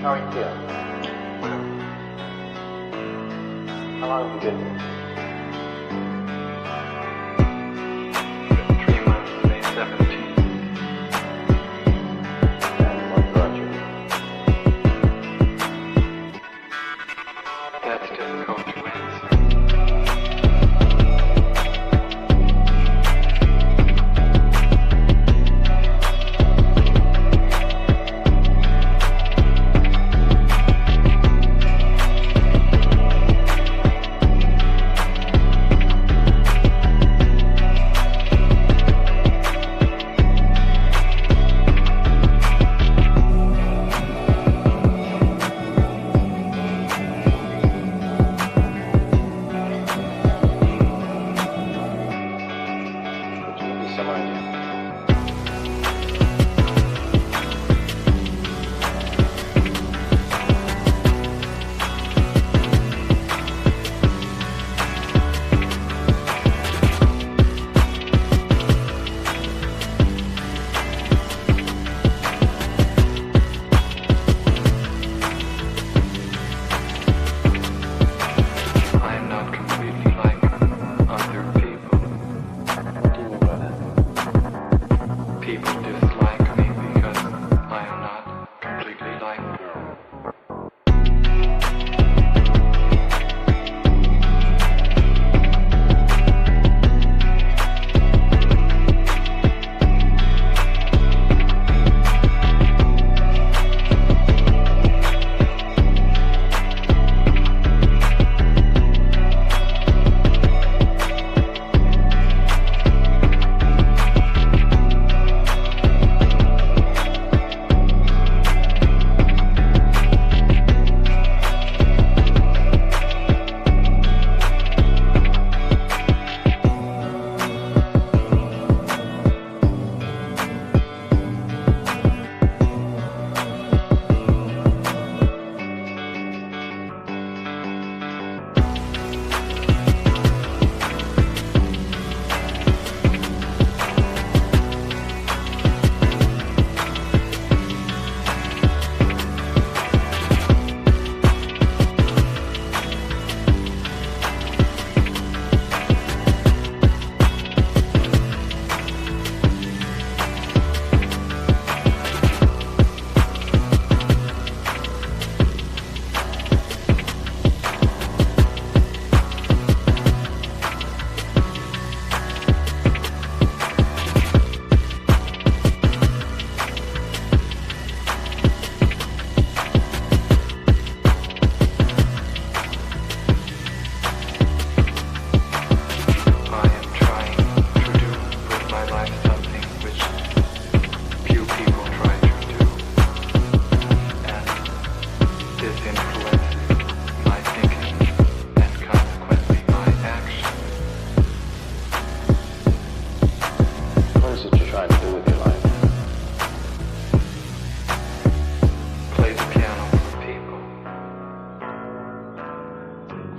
How are you feeling? How long have you been here? 3 months, May 17th. And what brought you? That's difficult to answer.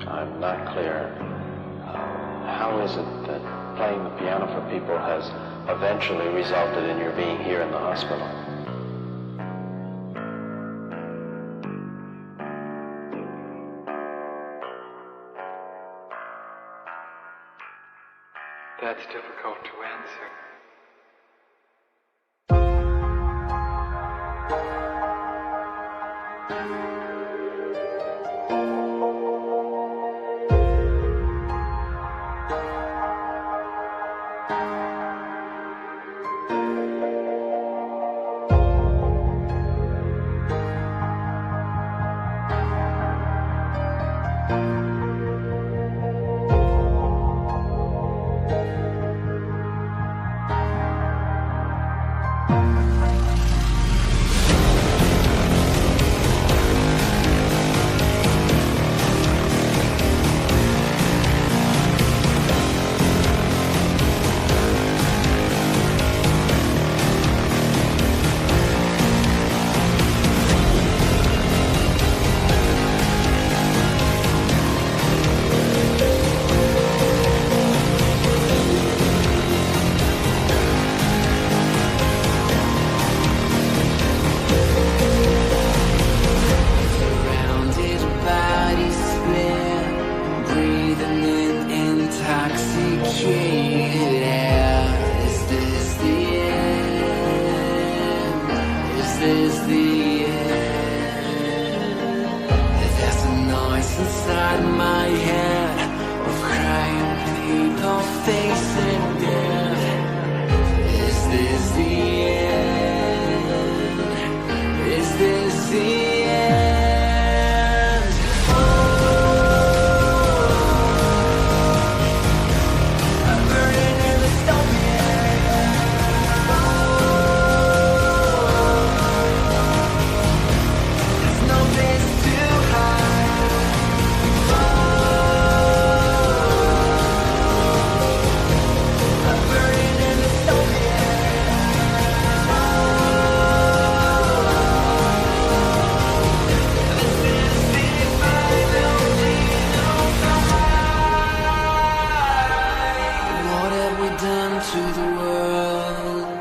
I'm not clear. How is it that playing the piano for people has eventually resulted in your being here in the hospital? That's difficult to answer. the end? There's a noise inside my head of crying people facing death. Is this the end? Is this the end? Oh, I'm burning in the dystopia. There's no place to hide. I'm burning in the dystopia. This is the final fight. What have we done to the world?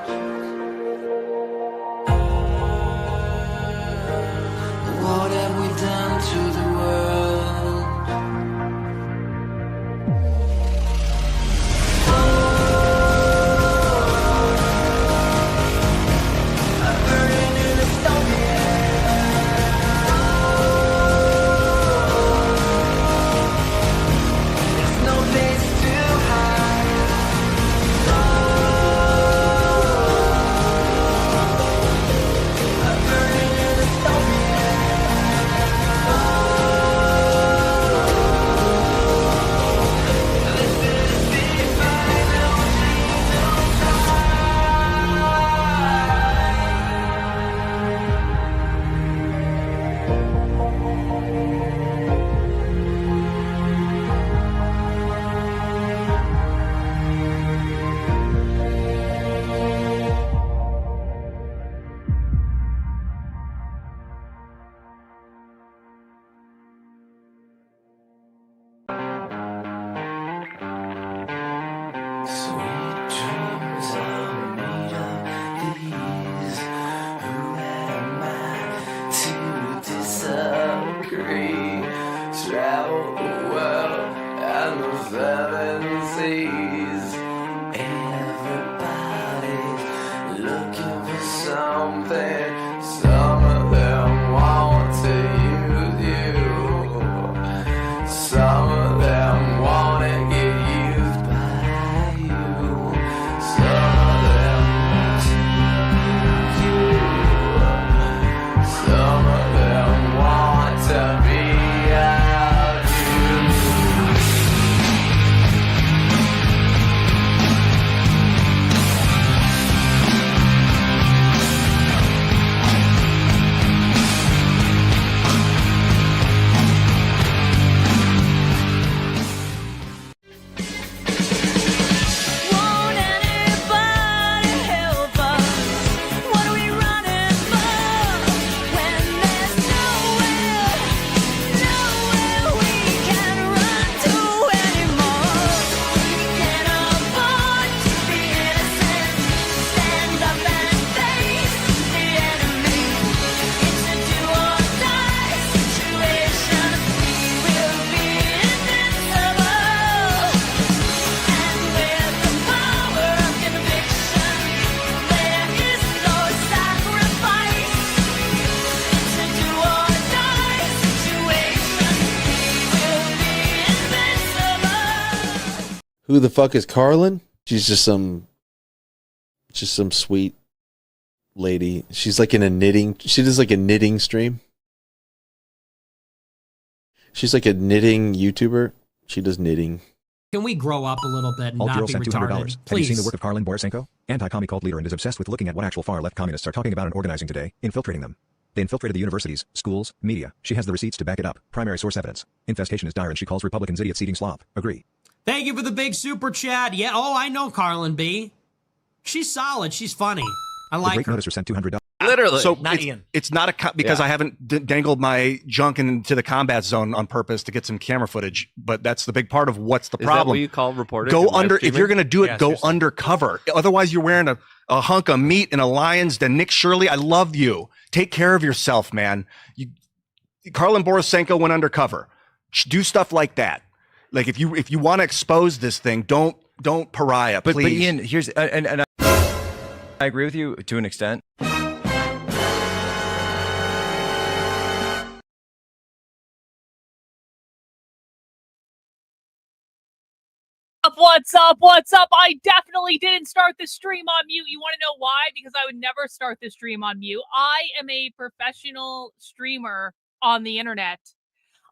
What have we done to the world? I'm burning in dystopia. There's no place to hide. I'm burning in dystopia. This is the final sweet dreams are made of these. Who am I to disagree? Travel the world and the seven seas. Everybody's looking for something. Some of them want to use you. Some of them want to get used by you. Some of them want to use you. Some of them want to be out you. Won't anybody help us? What are we running for? When there's nowhere we can run to anymore. We can't afford to be innocent. Stand up and face the enemy. It's a do or die situation. We will be invincible. And with the power of conviction, there is no sacrifice. It's a do or die situation. We will be invincible. Who the fuck is Karlyn? She's just some sweet lady. She's like in a knitting. She does like a knitting stream. She's like a knitting YouTuber. She does knitting. Can we grow up a little bit and All not Drill be sent $200. retarded? Have you Please. seen the work of Karlyn Borysenko? Anti-commie cult leader and is obsessed with looking at what actual far-left communists are talking about and organizing today, infiltrating them. They infiltrated the universities, schools, media. She has the receipts to back it up. Primary source evidence. Infestation is dire and she calls Republicans idiots eating slop. Agree. Thank you for the big super chat. Yeah, oh, I know Karlyn B. She's solid. She's funny. I The like great her. noticer sent $200. Literally. So Not it's, Ian. it's not because I haven't dangled my junk into the combat zone on purpose to get some camera footage, but that's the big part of what's the Is problem. that what you call reporting? Go and live under, if streaming? you're going to do it, Yeah, go seriously. undercover. Otherwise you're wearing a hunk of meat in a lion's den. Nick Shirley, I love you. Take care of yourself, man. Karlyn Borysenko went undercover. Do stuff like that. Like if you want to expose this thing, don't pariah, please. But Ian, here's and I agree with you to an extent. What's up? What's up? I definitely didn't start the stream on mute. You want to know why? Because I would never start the stream on mute. I am a professional streamer on the internet.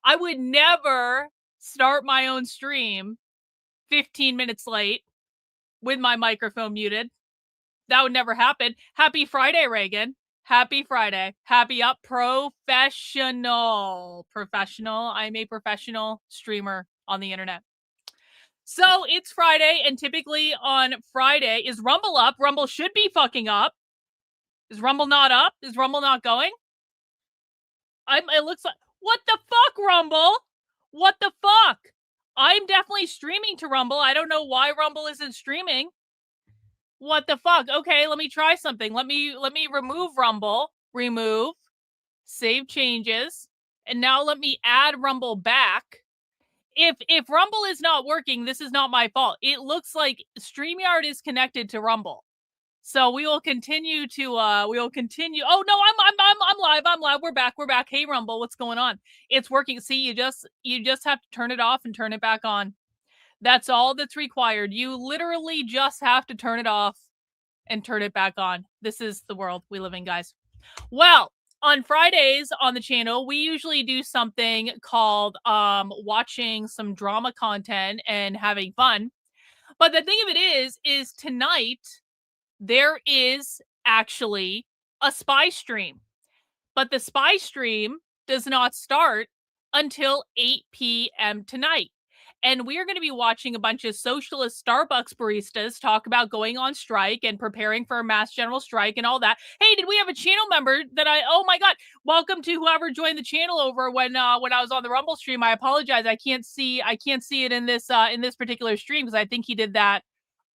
I would never start my own stream 15 minutes late with my microphone muted. That would never happen. Happy Friday, Reagan. Happy Friday. Happy up. Professional. I'm a professional streamer on the internet. So it's Friday, and typically on Friday, is Rumble up? Rumble should be fucking up. Is Rumble not up? Is Rumble not going? It looks like, what the fuck, Rumble? What the fuck? I'm definitely streaming to Rumble. I don't know why Rumble isn't streaming. What the fuck? Okay, let me try something. Let me remove Rumble. Remove. Save changes. And now let me add Rumble back. If Rumble is not working, this is not my fault. It looks like StreamYard is connected to Rumble. So we will continue to Oh no, I'm live. We're back. Hey Rumble, what's going on? It's working. See, you just have to turn it off and turn it back on. That's all that's required. You literally just have to turn it off and turn it back on. This is the world we live in, guys. Well, on Fridays on the channel, we usually do something called watching some drama content and having fun. But the thing of it is tonight there is actually a spy stream. But the spy stream does not start until 8 p.m. tonight. And we are going to be watching a bunch of socialist Starbucks baristas talk about going on strike and preparing for a mass general strike and all that. Hey, did we have a channel member that oh my God, welcome to whoever joined the channel over when I was on the Rumble stream. I apologize. I can't see it in this particular stream because I think he did that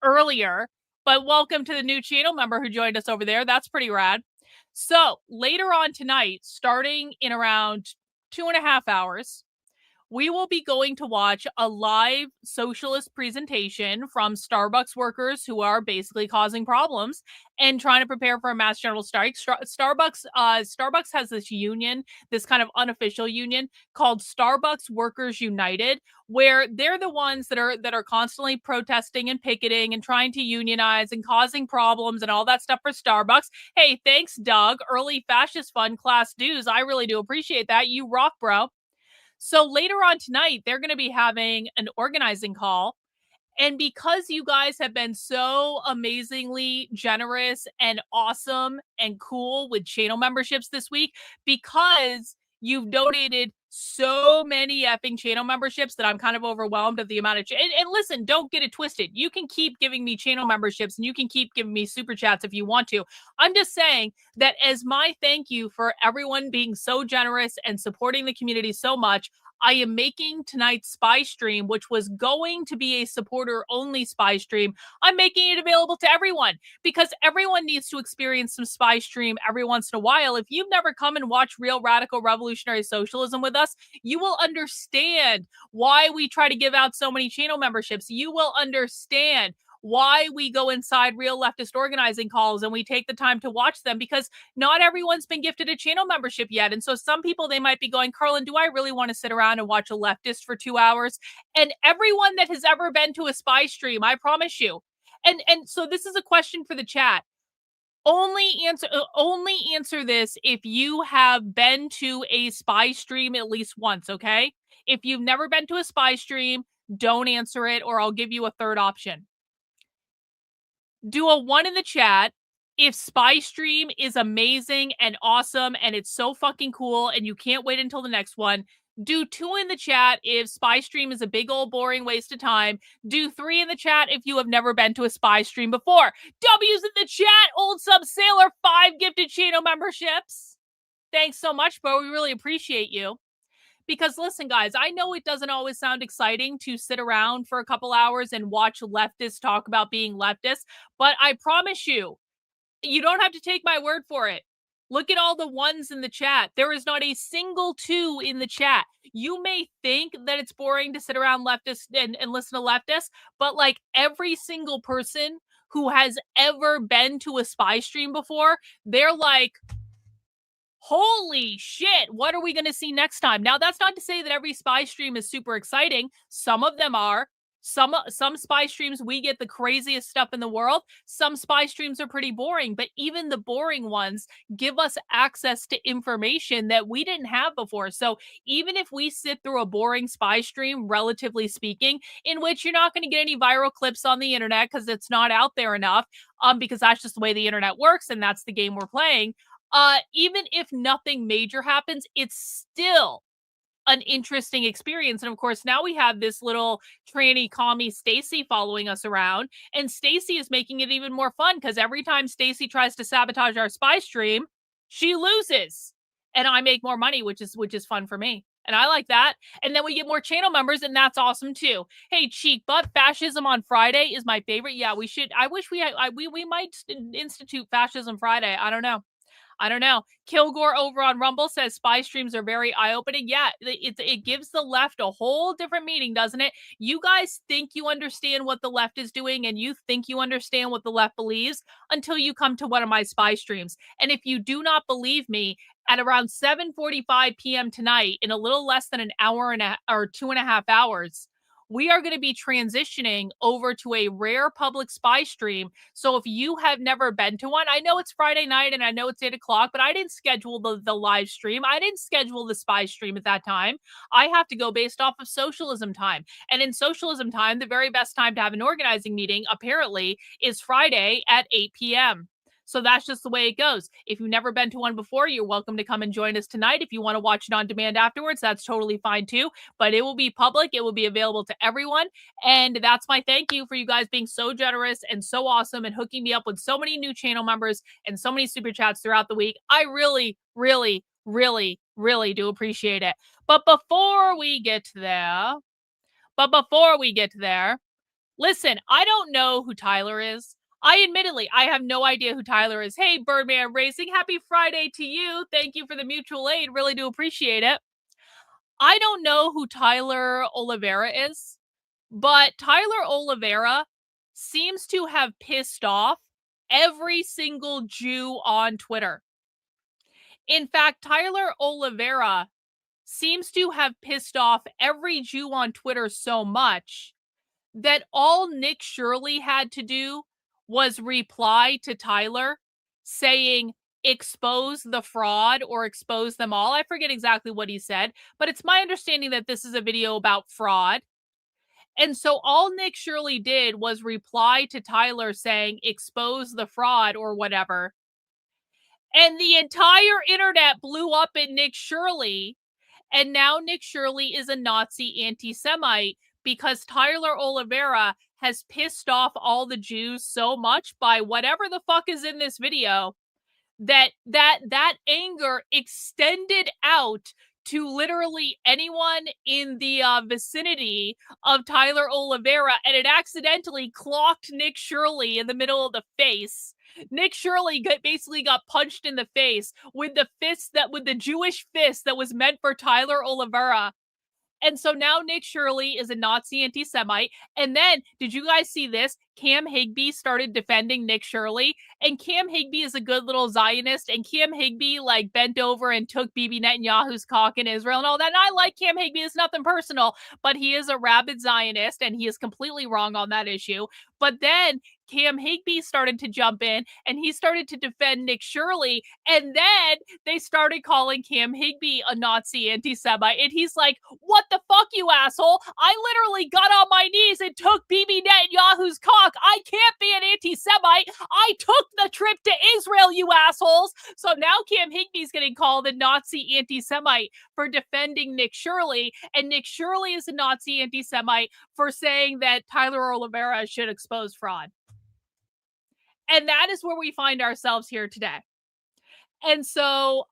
earlier. But welcome to the new channel member who joined us over there. That's pretty rad. So later on tonight, starting in around 2.5 hours, we will be going to watch a live socialist presentation from Starbucks workers who are basically causing problems and trying to prepare for a mass general strike. Starbucks has this union, this kind of unofficial union called Starbucks Workers United, where they're the ones that are constantly protesting and picketing and trying to unionize and causing problems and all that stuff for Starbucks. Hey, thanks, Doug. Early fascist fund class dues. I really do appreciate that. You rock, bro. So later on tonight, they're going to be having an organizing call. And because you guys have been so amazingly generous and awesome and cool with channel memberships this week, because you've donated so many effing channel memberships that I'm kind of overwhelmed at the amount of and listen, don't get it twisted. You can keep giving me channel memberships and you can keep giving me super chats if you want to. I'm just saying that as my thank you for everyone being so generous and supporting the community so much, I am making tonight's spy stream, which was going to be a supporter-only spy stream. I'm making it available to everyone because everyone needs to experience some spy stream every once in a while. If you've never come and watched Real Radical Revolutionary Socialism with us, you will understand why we try to give out so many channel memberships. You will understand why we go inside Real Leftist organizing calls and we take the time to watch them, because not everyone's been gifted a channel membership yet. And so some people, they might be going, Karlyn, do I really want to sit around and watch a leftist for 2 hours? And everyone that has ever been to a spy stream, I promise you. And so this is a question for the chat. Only answer this if you have been to a spy stream at least once, okay? If you've never been to a spy stream, don't answer it, or I'll give you a third option. Do a 1 in the chat if spy stream is amazing and awesome and it's so fucking cool and you can't wait until the next one. Do 2 in the chat if spy stream is a big old boring waste of time. Do 3 in the chat if you have never been to a spy stream before. W's in the chat, old sub sailor, 5 gifted channel memberships. Thanks so much, bro. We really appreciate you. Because listen, guys, I know it doesn't always sound exciting to sit around for a couple hours and watch leftists talk about being leftists, but I promise you, you don't have to take my word for it. Look at all the 1s in the chat. There is not a single 2 in the chat. You may think that it's boring to sit around leftists and listen to leftists, but like every single person who has ever been to a spy stream before, they're like, holy shit, what are we going to see next time? Now, that's not to say that every spy stream is super exciting. Some of them are. Some spy streams, we get the craziest stuff in the world. Some spy streams are pretty boring, but even the boring ones give us access to information that we didn't have before. So even if we sit through a boring spy stream, relatively speaking, in which you're not going to get any viral clips on the internet because it's not out there enough, because that's just the way the internet works and that's the game we're playing. Even if nothing major happens, it's still an interesting experience. And of course, now we have this little tranny commie Stacy following us around, and Stacy is making it even more fun because every time Stacy tries to sabotage our spy stream, she loses, and I make more money, which is fun for me. And I like that. And then we get more channel members, and that's awesome too. Hey, Cheek Butt, fascism on Friday is my favorite. Yeah, we should. I wish we might institute Fascism Friday. I don't know. Kilgore over on Rumble says spy streams are very eye-opening. Yeah, it gives the left a whole different meaning, doesn't it? You guys think you understand what the left is doing, and you think you understand what the left believes until you come to one of my spy streams. And if you do not believe me, at around 7:45 p.m. tonight, in a little less than an hour or 2.5 hours, we are going to be transitioning over to a rare public spy stream. So if you have never been to one, I know it's Friday night and I know it's 8 o'clock, but I didn't schedule the live stream. I didn't schedule the spy stream at that time. I have to go based off of socialism time. And in socialism time, the very best time to have an organizing meeting, apparently, is Friday at 8 p.m. So that's just the way it goes. If you've never been to one before, you're welcome to come and join us tonight. If you want to watch it on demand afterwards, that's totally fine too. But it will be public. It will be available to everyone. And that's my thank you for you guys being so generous and so awesome and hooking me up with so many new channel members and so many super chats throughout the week. I really, really, really, really do appreciate it. But before we get there, listen, I don't know who Tyler is. I have no idea who Tyler is. Hey, Birdman Racing, happy Friday to you. Thank you for the mutual aid. Really do appreciate it. I don't know who Tyler Oliveira is, but Tyler Oliveira seems to have pissed off every single Jew on Twitter. In fact, Tyler Oliveira seems to have pissed off every Jew on Twitter so much that all Nick Shirley had to do was reply to Tyler saying, expose the fraud or expose them all. I forget exactly what he said, but it's my understanding that this is a video about fraud. And so all Nick Shirley did was reply to Tyler saying, expose the fraud or whatever. And the entire internet blew up at Nick Shirley. And now Nick Shirley is a Nazi anti-Semite because Tyler Oliveira has pissed off all the Jews so much by whatever the fuck is in this video that anger extended out to literally anyone in the vicinity of Tyler Oliveira, and it accidentally clocked Nick Shirley in the middle of the face. Nick Shirley basically got punched in the face with the Jewish fist that was meant for Tyler Oliveira. And so now Nick Shirley is a Nazi anti-Semite. And then, did you guys see this? Cam Higbee started defending Nick Shirley. And Cam Higbee is a good little Zionist. And Cam Higbee, bent over and took Bibi Netanyahu's cock in Israel and all that. And I like Cam Higbee. It's nothing personal. But he is a rabid Zionist. And he is completely wrong on that issue. But then Cam Higbee started to jump in and he started to defend Nick Shirley. And then they started calling Cam Higbee a Nazi anti-Semite. And he's like, what the fuck, you asshole? I literally got on my knees and took Bibi Netanyahu's cock. I can't be an anti-Semite. I took the trip to Israel, you assholes. So now Cam Higbee's getting called a Nazi anti-Semite for defending Nick Shirley. And Nick Shirley is a Nazi anti-Semite for saying that Tyler Oliveira should expose fraud. And that is where we find ourselves here today. And so,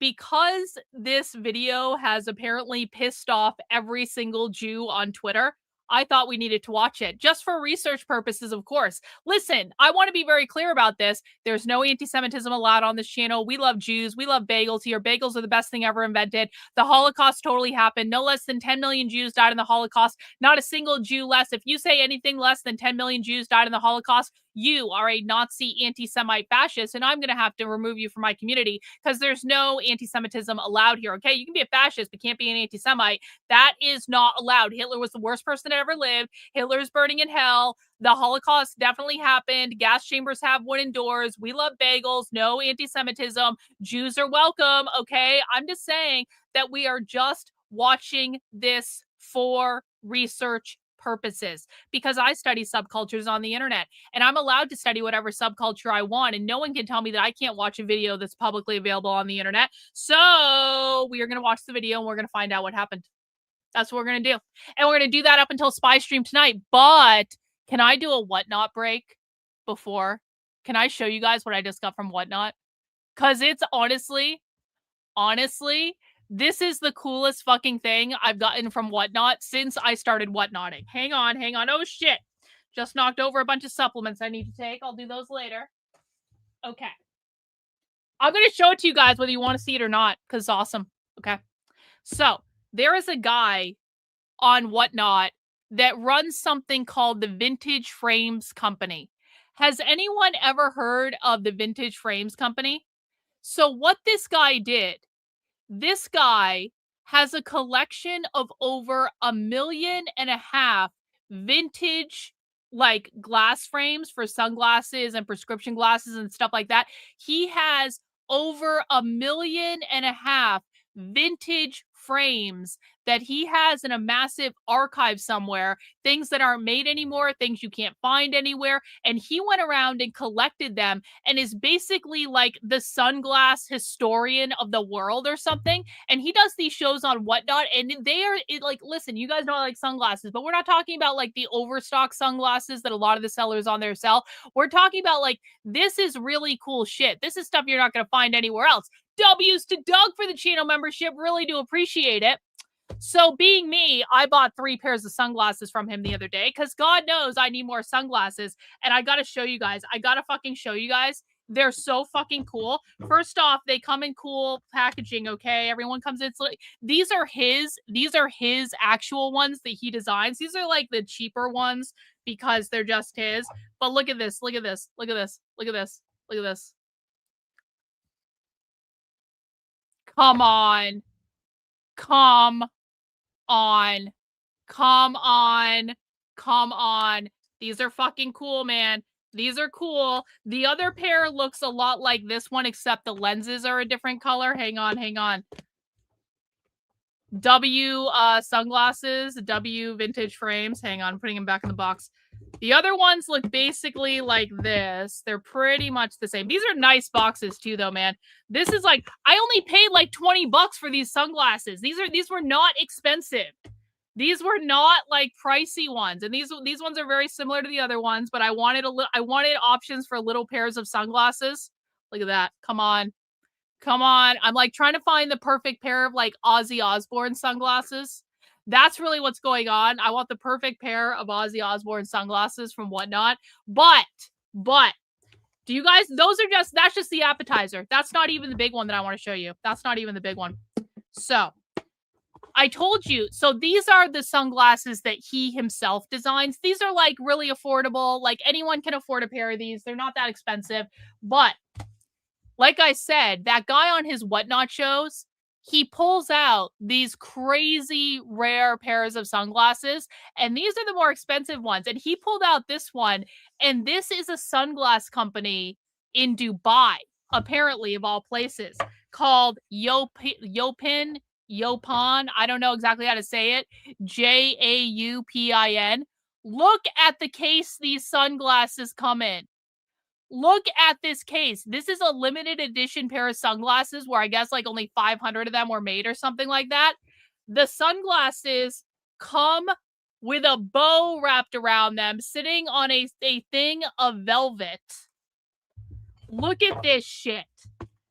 because this video has apparently pissed off every single Jew on Twitter, I thought we needed to watch it just for research purposes, of course. Listen, I want to be very clear about this. There's no anti-Semitism allowed on this channel. We love Jews. We love bagels here. Bagels are the best thing ever invented. The Holocaust totally happened. No less than 10 million Jews died in the Holocaust. Not a single Jew less. If you say anything less than 10 million Jews died in the Holocaust, you are a Nazi anti-Semite fascist, and I'm going to have to remove you from my community because there's no anti-Semitism allowed here. Okay, you can be a fascist, but can't be an anti-Semite. That is not allowed. Hitler was the worst person that ever lived. Hitler's burning in hell. The Holocaust definitely happened. Gas chambers have wooden doors. We love bagels. No anti-Semitism. Jews are welcome. Okay, I'm just saying that we are just watching this for research purposes because I study subcultures on the internet and I'm allowed to study whatever subculture I want, and no one can tell me that I can't watch a video that's publicly available on the internet. So we are going to watch the video and we're going to find out what happened. That's what we're going to do. And we're going to do that up until Spy Stream tonight. But can I do a Whatnot break before? Can I show you guys what I just got from Whatnot? Because it's honestly, this is the coolest fucking thing I've gotten from Whatnot since I started Whatnotting. Hang on. Oh, shit. Just knocked over a bunch of supplements I need to take. I'll do those later. Okay. I'm going to show it to you guys whether you want to see it or not because it's awesome. Okay. So there is a guy on Whatnot that runs something called the Vintage Frames Company. Has anyone ever heard of the Vintage Frames Company? So what this guy did, this guy has a collection of over 1.5 million vintage like glass frames for sunglasses and prescription glasses and stuff like that. He has over 1.5 million vintage frames that he has in a massive archive somewhere, things that aren't made anymore, things you can't find anywhere. And he went around and collected them and is basically like the sunglass historian of the world or something. And he does these shows on Whatnot, and they are like, listen, you guys know I like sunglasses, but we're not talking about like the overstock sunglasses that a lot of the sellers on there sell. We're talking about like, this is really cool shit. This is stuff you're not going to find anywhere else. W's to Doug for the channel membership. Really do appreciate it. So being me, I bought 3 pairs of sunglasses from him the other day because God knows I need more sunglasses. And I got to show you guys. I got to fucking show you guys. They're so fucking cool. First off, they come in cool packaging, okay? Everyone comes in. These are his actual ones that he designs. These are like the cheaper ones because they're just his. But look at this. Look at this. Look at this. Look at this. Look at this. Come on. Come on. Come on. Come on. These are fucking cool, man. These are cool. The other pair looks a lot like this one, except the lenses are a different color. Hang on. W sunglasses, W vintage frames. Hang on, I'm putting them back in the box. The other ones look basically like this. They're pretty much the same. These are nice boxes too, though, man. This is like, I only paid like $20 for these sunglasses. These were not expensive. These were not like pricey ones. And these ones are very similar to the other ones, but I wanted options for little pairs of sunglasses. Look at that. Come on. I'm like trying to find the perfect pair of like Ozzy Osbourne sunglasses. That's really what's going on. I want the perfect pair of Ozzy Osbourne sunglasses from Whatnot. But do you guys, that's just the appetizer. That's not even the big one that I want to show you. That's not even the big one. So I told you, so these are the sunglasses that he himself designs. These are like really affordable. Like anyone can afford a pair of these. They're not that expensive. But like I said, that guy on his Whatnot shows, he pulls out these crazy rare pairs of sunglasses, and these are the more expensive ones. And he pulled out this one, and this is a sunglass company in Dubai, apparently, of all places, called Yaupin. I don't know exactly how to say it. Jaupin. Look at the case these sunglasses come in. Look at this case. This is a limited edition pair of sunglasses where I guess like only 500 of them were made or something like that. The sunglasses come with a bow wrapped around them, sitting on a thing of velvet. Look at this shit.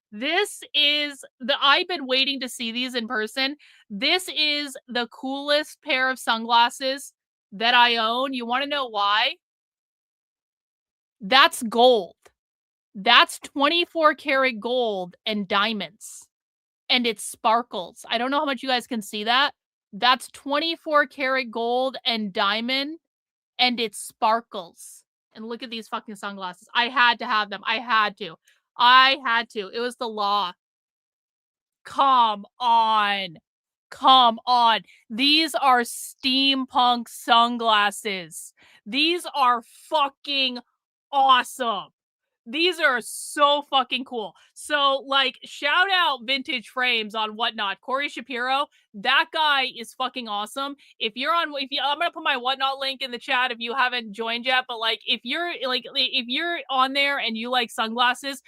This is I've been waiting to see these in person. This is the coolest pair of sunglasses that I own. You want to know why? That's gold. That's 24 karat gold and diamonds. And it sparkles. I don't know how much you guys can see that. That's 24 karat gold and diamond. And it sparkles. And look at these fucking sunglasses. I had to have them. I had to. It was the law. Come on. Come on. These are steampunk sunglasses. These are fucking awesome. These are so fucking cool. So, like, shout out Vintage Frames on Whatnot. Corey Shapiro, that guy is fucking awesome. I'm gonna put my Whatnot link in the chat if you haven't joined yet. But like, if you're on there and you like sunglasses,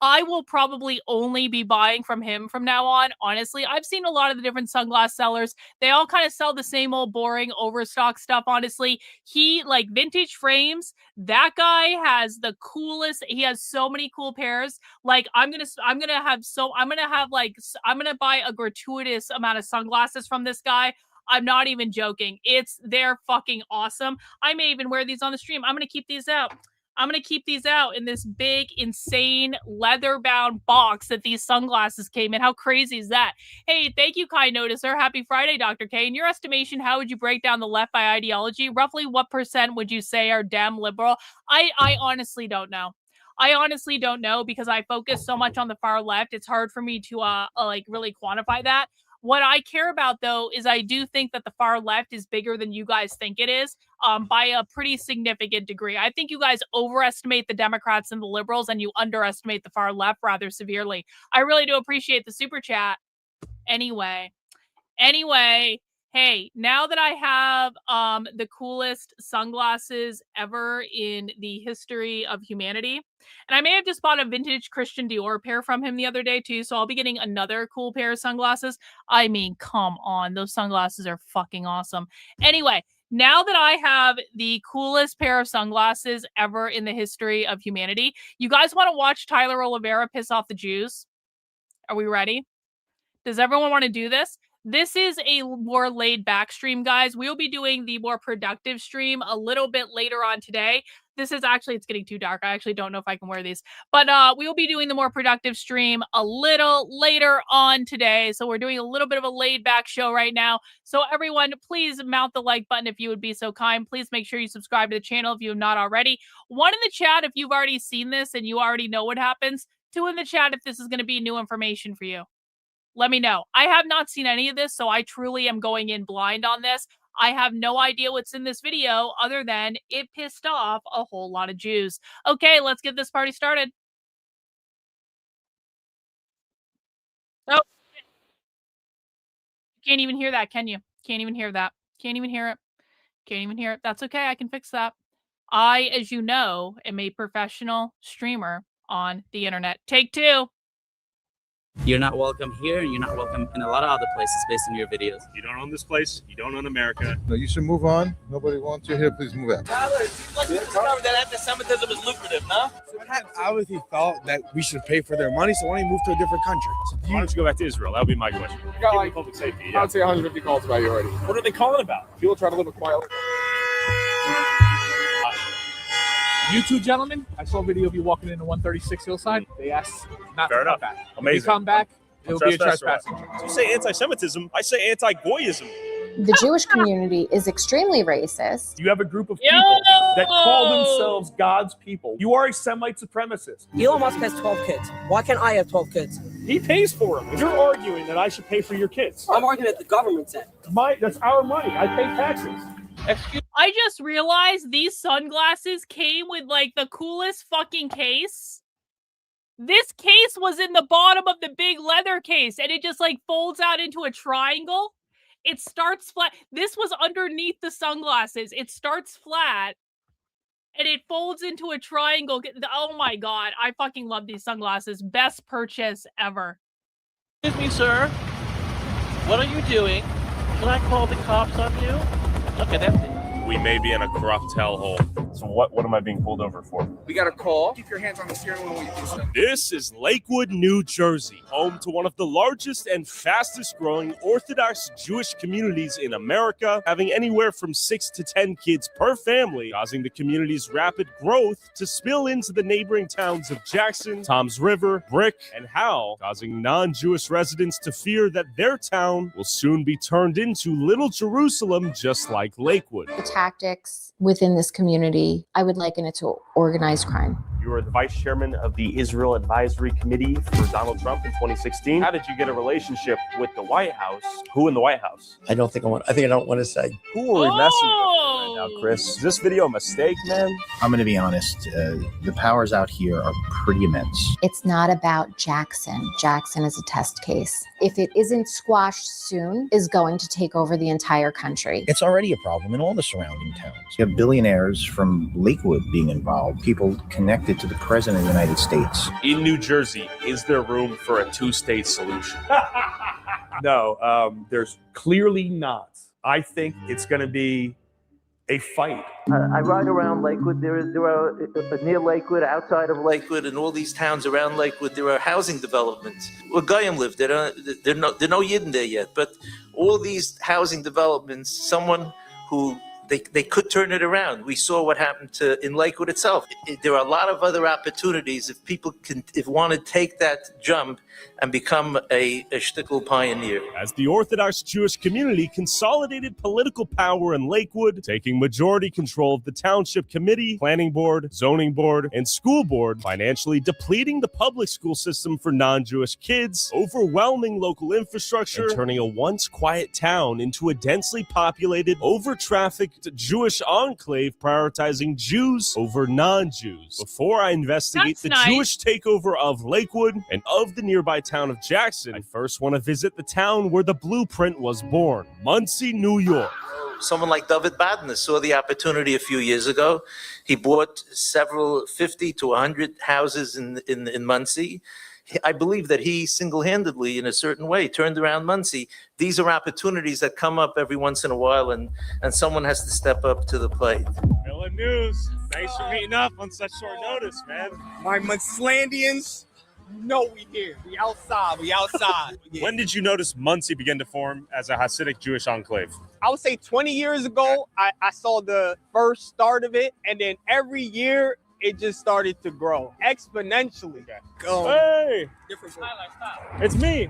I will probably only be buying from him from now on. Honestly, I've seen a lot of the different sunglass sellers. They all kind of sell the same old boring overstock stuff. Honestly, he like Vintage Frames. That guy has the coolest. He has so many cool pairs. Like I'm gonna buy a gratuitous amount of sunglasses from this guy. I'm not even joking. They're fucking awesome. I may even wear these on the stream. I'm gonna keep these out. I'm going to keep these out in this big, insane, leather-bound box that these sunglasses came in. How crazy is that? Hey, thank you, Kai Noticer. Happy Friday, Dr. K. In your estimation, how would you break down the left by ideology? Roughly what % would you say are Dem liberal? I honestly don't know. I honestly don't know because I focus so much on the far left. It's hard for me to really quantify that. What I care about, though, is I do think that the far left is bigger than you guys think it is by a pretty significant degree. I think you guys overestimate the Democrats and the liberals, and you underestimate the far left rather severely. I really do appreciate the super chat. Anyway, hey, now that I have the coolest sunglasses ever in the history of humanity, and I may have just bought a vintage Christian Dior pair from him the other day too, so I'll be getting another cool pair of sunglasses. I mean, come on, those sunglasses are fucking awesome. Anyway, now that I have the coolest pair of sunglasses ever in the history of humanity, you guys want to watch Tyler Oliveira piss off the Jews? Are we ready? Does everyone want to do this? This is a more laid back stream, guys. We'll be doing the more productive stream a little bit later on today. This is actually, it's getting too dark. I actually don't know if I can wear these, but we will be doing the more productive stream a little later on today. So we're doing a little bit of a laid back show right now. So everyone, please mount the like button if you would be so kind. Please make sure you subscribe to the channel if you have not already. One in the chat if you've already seen this and you already know what happens. Two in the chat if this is going to be new information for you. Let me know. I have not seen any of this, so I truly am going in blind on this. I have no idea what's in this video other than it pissed off a whole lot of Jews. Okay, let's get this party started. Oh, can't even hear that, can you? Can't even hear that. Can't even hear it. Can't even hear it. That's okay. I can fix that. I, as you know, am a professional streamer on the internet. Take two. You're not welcome here, and you're not welcome in a lot of other places based on your videos. You don't own this place. You don't own America. No, you should move on. Nobody wants you here. Please move out. Tyler, it seems like you discovered that anti-Semitism is lucrative, no? Pat obviously thought that we should pay for their money, so why don't you move to a different country? Why don't you go back to Israel? That would be my question. You got like public safety. Yeah. I'd say 150 calls about you already. What are they calling about? People try to live a quiet life. You two gentlemen, I saw a video of you walking into 136 Hillside. They asked not Fair to enough. come back. Amazing. When you come back, it'll be a trespass. So you say anti-Semitism, I say anti-Goyism. The Jewish community is extremely racist. You have a group of people that call themselves God's people. You are a Semite supremacist. Elon Musk has 12 kids. Why can't I have 12 kids? He pays for them. You're arguing that I should pay for your kids. I'm arguing that the government said. That's our money. I pay taxes. I just realized these sunglasses came with like the coolest fucking case. This case was in the bottom of the big leather case and it just like folds out into a triangle. It starts flat. This was underneath the sunglasses. It starts flat and it folds into a triangle. Oh my God. I fucking love these sunglasses. Best purchase ever. Excuse me, sir. What are you doing? Can I call the cops on you? Okay, that's it. We may be in a corrupt hellhole. So what am I being pulled over for? We got a call. Keep your hands on the steering wheel when you do stuff. This is Lakewood, New Jersey, home to one of the largest and fastest growing Orthodox Jewish communities in America, having anywhere from 6 to 10 kids per family, causing the community's rapid growth to spill into the neighboring towns of Jackson, Toms River, Brick, and Howell, causing non-Jewish residents to fear that their town will soon be turned into Little Jerusalem, just like Lakewood. The tactics within this community insecurity. I would liken it to organized crime. You were the vice chairman of the Israel Advisory Committee for Donald Trump in 2016. How did you get a relationship with the White House? Who in the White House? I don't want to say. Who are we messing with right now, Chris? Is this video a mistake, man? I'm going to be honest. The powers out here are pretty immense. It's not about Jackson. Jackson is a test case. If it isn't squashed soon, is going to take over the entire country. It's already a problem in all the surrounding towns. You have billionaires from Lakewood being involved, people connected to the president of the United States. In New Jersey, is there room for a two-state solution? No, there's clearly not. I think it's going to be a fight. I ride around Lakewood. There are near Lakewood, outside of Lakewood, and all these towns around Lakewood. There are housing developments where Goyim live. There are no Yidden there yet, but all these housing developments. Someone who they could turn it around. We saw what happened in Lakewood itself. There are a lot of other opportunities if people want to take that jump and become a shtickle pioneer. As the Orthodox Jewish community consolidated political power in Lakewood, taking majority control of the Township Committee, Planning Board, Zoning Board, and School Board, financially depleting the public school system for non-Jewish kids, overwhelming local infrastructure, and turning a once quiet town into a densely populated, over-trafficked Jewish enclave prioritizing Jews over non-Jews. Before I investigate the Jewish takeover of Lakewood and of the nearby town of Jackson, I first want to visit the town where the blueprint was born, Muncie, New York. Someone like David Badner saw the opportunity a few years ago. He bought 50 to 100 houses in Muncie. I believe that he single-handedly, in a certain way, turned around Muncie. These are opportunities that come up every once in a while, and someone has to step up to the plate. Hello, News. Thanks for meeting up on such short notice, man. My Muncelandians, we here. We outside. Yeah. When did you notice Muncie begin to form as a Hasidic Jewish enclave? I would say 20 years ago, I saw the first start of it, and then every year, it just started to grow exponentially. Hey! It's me.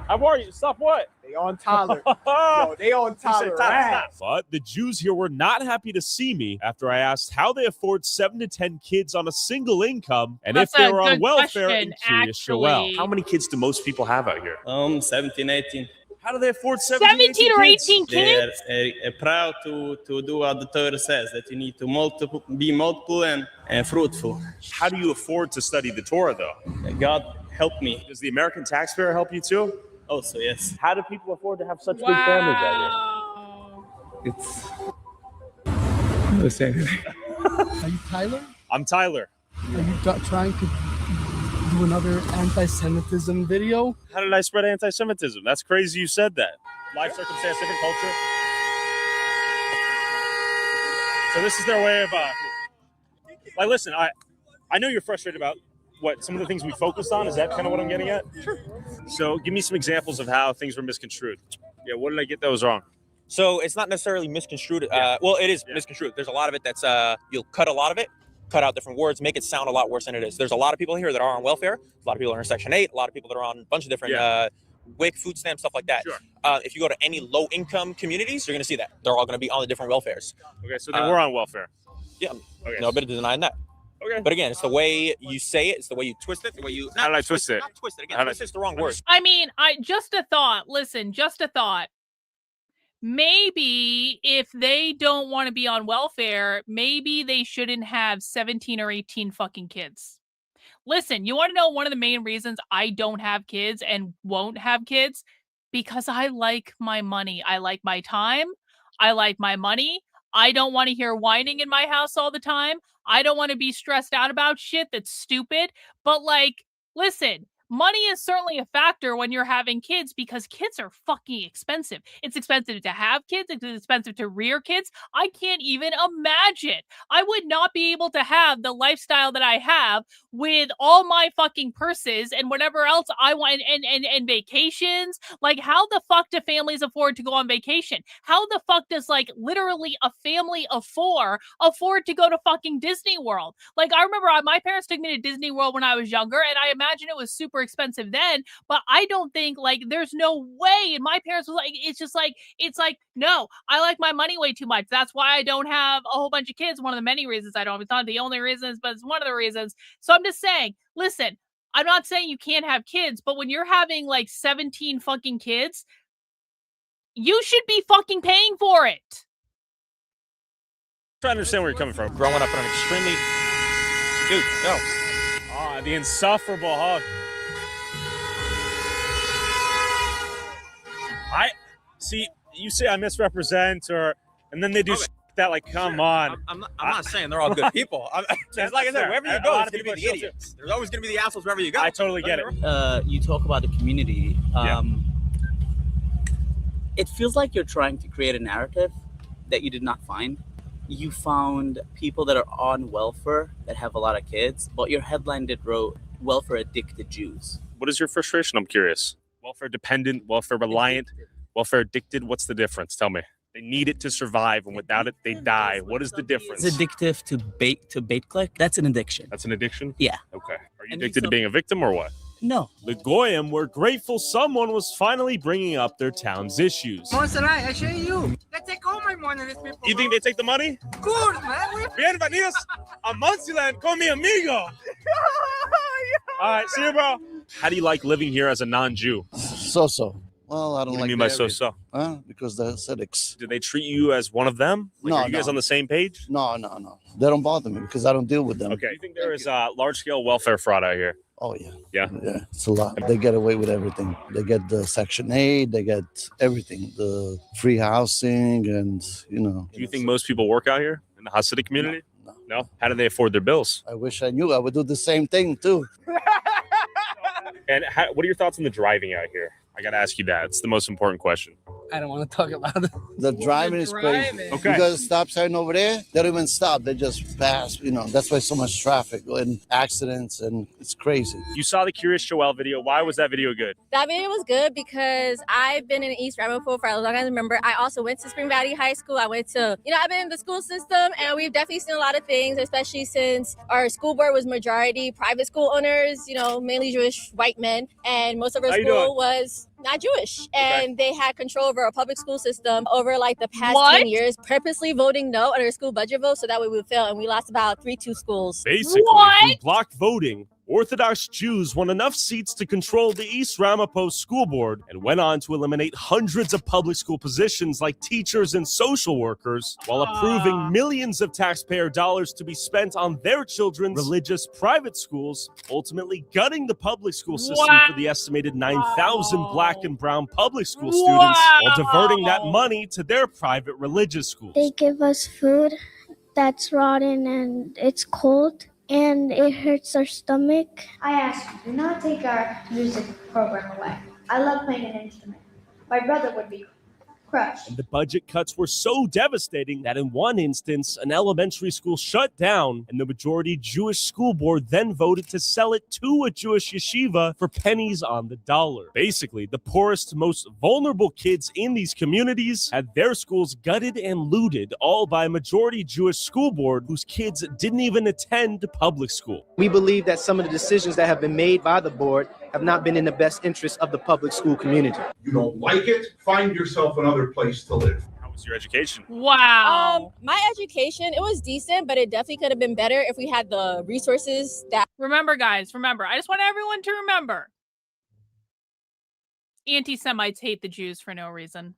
How are you? Stop what? They on Tyler. They on Tyler. But the Jews here were not happy to see me after I asked how they afford 7 to 10 kids on a single income and if they were on welfare in Kiryas Shoel. How many kids do most people have out here? 17, 18. How do they afford 17 or 18 kids? They're proud to do what the Torah says, that you need to be multiple and fruitful. How do you afford to study the Torah, though? God help me. Does the American taxpayer help you, too? Also, yes. How do people afford to have such big families out here? It's... No say anything. Are you Tyler? I'm Tyler. Are you trying to do another anti-Semitism video? How did I spread anti-Semitism? That's crazy you said that. Life circumstance, different culture. So this is their way of, listen, I know you're frustrated about some of the things we focused on. Is that kind of what I'm getting at? Sure. So give me some examples of how things were misconstrued. Yeah, what did I get that was wrong? So it's not necessarily misconstrued. Well, it is misconstrued. There's a lot of it that's, you'll cut a lot of it, cut out different words, make it sound a lot worse than it is. There's a lot of people here that are on welfare. A lot of people are in Section 8. A lot of people that are on a bunch of different WIC, food stamps, stuff like that. Sure. If you go to any low-income communities, you're going to see that. They're all going to be on the different welfares. Okay, so they were on welfare. Yeah. Okay. No bit of denying that. Okay. But again, it's the way you say it. It's the way you twist it. The way you... How did I twist it? Not twist it. Again, twist is the wrong word. I mean, just a thought. Listen, just a thought. Maybe if they don't want to be on welfare, maybe they shouldn't have 17 or 18 fucking kids. Listen, you want to know one of the main reasons I don't have kids and won't have kids? Because I like my money. I like my time. I like my money. I don't want to hear whining in my house all the time. I don't want to be stressed out about shit that's stupid. But listen, money is certainly a factor when you're having kids because kids are fucking expensive. It's expensive to have kids. It's expensive to rear kids. I can't even imagine. I would not be able to have the lifestyle that I have with all my fucking purses and whatever else I want and vacations. How the fuck do families afford to go on vacation? How the fuck does literally a family of 4 afford to go to fucking Disney World? I remember my parents took me to Disney World when I was younger and I imagine it was super super expensive then, but I don't think like there's no way. And my parents was like, it's like, no, I like my money way too much. That's why I don't have a whole bunch of kids. One of the many reasons I don't. It's not the only reasons, but it's one of the reasons. So I'm just saying, listen, I'm not saying you can't have kids, but when you're having like 17 fucking kids, you should be fucking paying for it. I'm trying to understand where you're coming from. Growing up in an extremely... Dude, no. Ah, the insufferable hug. I see. You say I misrepresent, and then they do that. Like, come on. I'm not saying they're all good people. It's like I said, wherever you go, there's going to be the idiots. There's always going to be the assholes wherever you go. I totally get it. You talk about the community. It feels like you're trying to create a narrative that you did not find. You found people that are on welfare that have a lot of kids, but your headline did wrote welfare addicted Jews. What is your frustration? I'm curious. Welfare dependent, welfare reliant, welfare addicted. What's the difference? Tell me. They need it to survive, and without it, they die. What is the difference? It's addictive to bait click. That's an addiction. That's an addiction? Yeah. Okay. Are you addicted to being a victim or what? No. The Goyim were grateful someone was finally bringing up their town's issues. I show you. They take all my money, these people. You think they take the money? Good, man. Bienvenidos a Muncie con mi amigo. All right, see you, bro. How do you like living here as a non-Jew? So-so. Well, I don't What like do you mean by so-so? Because they're acidics. Do they treat you as one of them? Like, are you guys on the same page? No. They don't bother me because I don't deal with them. Okay. You think there is large-scale welfare fraud out here? Oh, yeah. Yeah? Yeah, it's a lot. They get away with everything. They get the Section 8, they get everything, the free housing and, Do you think most people work out here in the Hasidic community? No? How do they afford their bills? I wish I knew. I would do the same thing, too. And what are your thoughts on the driving out here? I got to ask you that. It's the most important question. I don't want to talk about it. The driving is crazy. Okay. Because stop sign over there, they don't even stop. They just pass. That's why so much traffic and accidents, and it's crazy. You saw the Curious Joel video. Why was that video good? That video was good because I've been in East Ramapo for as long as I remember. I also went to Spring Valley High School. I've been in the school system, and we've definitely seen a lot of things, especially since our school board was majority private school owners, mainly Jewish white men, and most of our school was not Jewish, and they had control over our public school system over like the past 10 years, purposely voting no on our school budget vote so that way we would fail, and we lost about 3-2 schools. Basically, through block voting, Orthodox Jews won enough seats to control the East Ramapo School Board and went on to eliminate hundreds of public school positions like teachers and social workers, while approving millions of taxpayer dollars to be spent on their children's religious private schools, ultimately gutting the public school system for the estimated 9,000 black and brown public school students, while diverting that money to their private religious schools. They give us food that's rotten and it's cold, and it hurts our stomach. I ask you, do not take our music program away. I love playing an instrument. My brother would be crushed. And the budget cuts were so devastating that in one instance, an elementary school shut down, and the majority Jewish school board then voted to sell it to a Jewish yeshiva for pennies on the dollar. Basically, the poorest, most vulnerable kids in these communities had their schools gutted and looted, all by a majority Jewish school board whose kids didn't even attend public school. We believe that some of the decisions that have been made by the board have not been in the best interest of the public school community. You don't like it, find yourself another place to live. How was your education? Wow. My education, it was decent, but it definitely could have been better if we had the resources that... Remember, guys, I just want everyone to remember. Anti-Semites hate the Jews for no reason.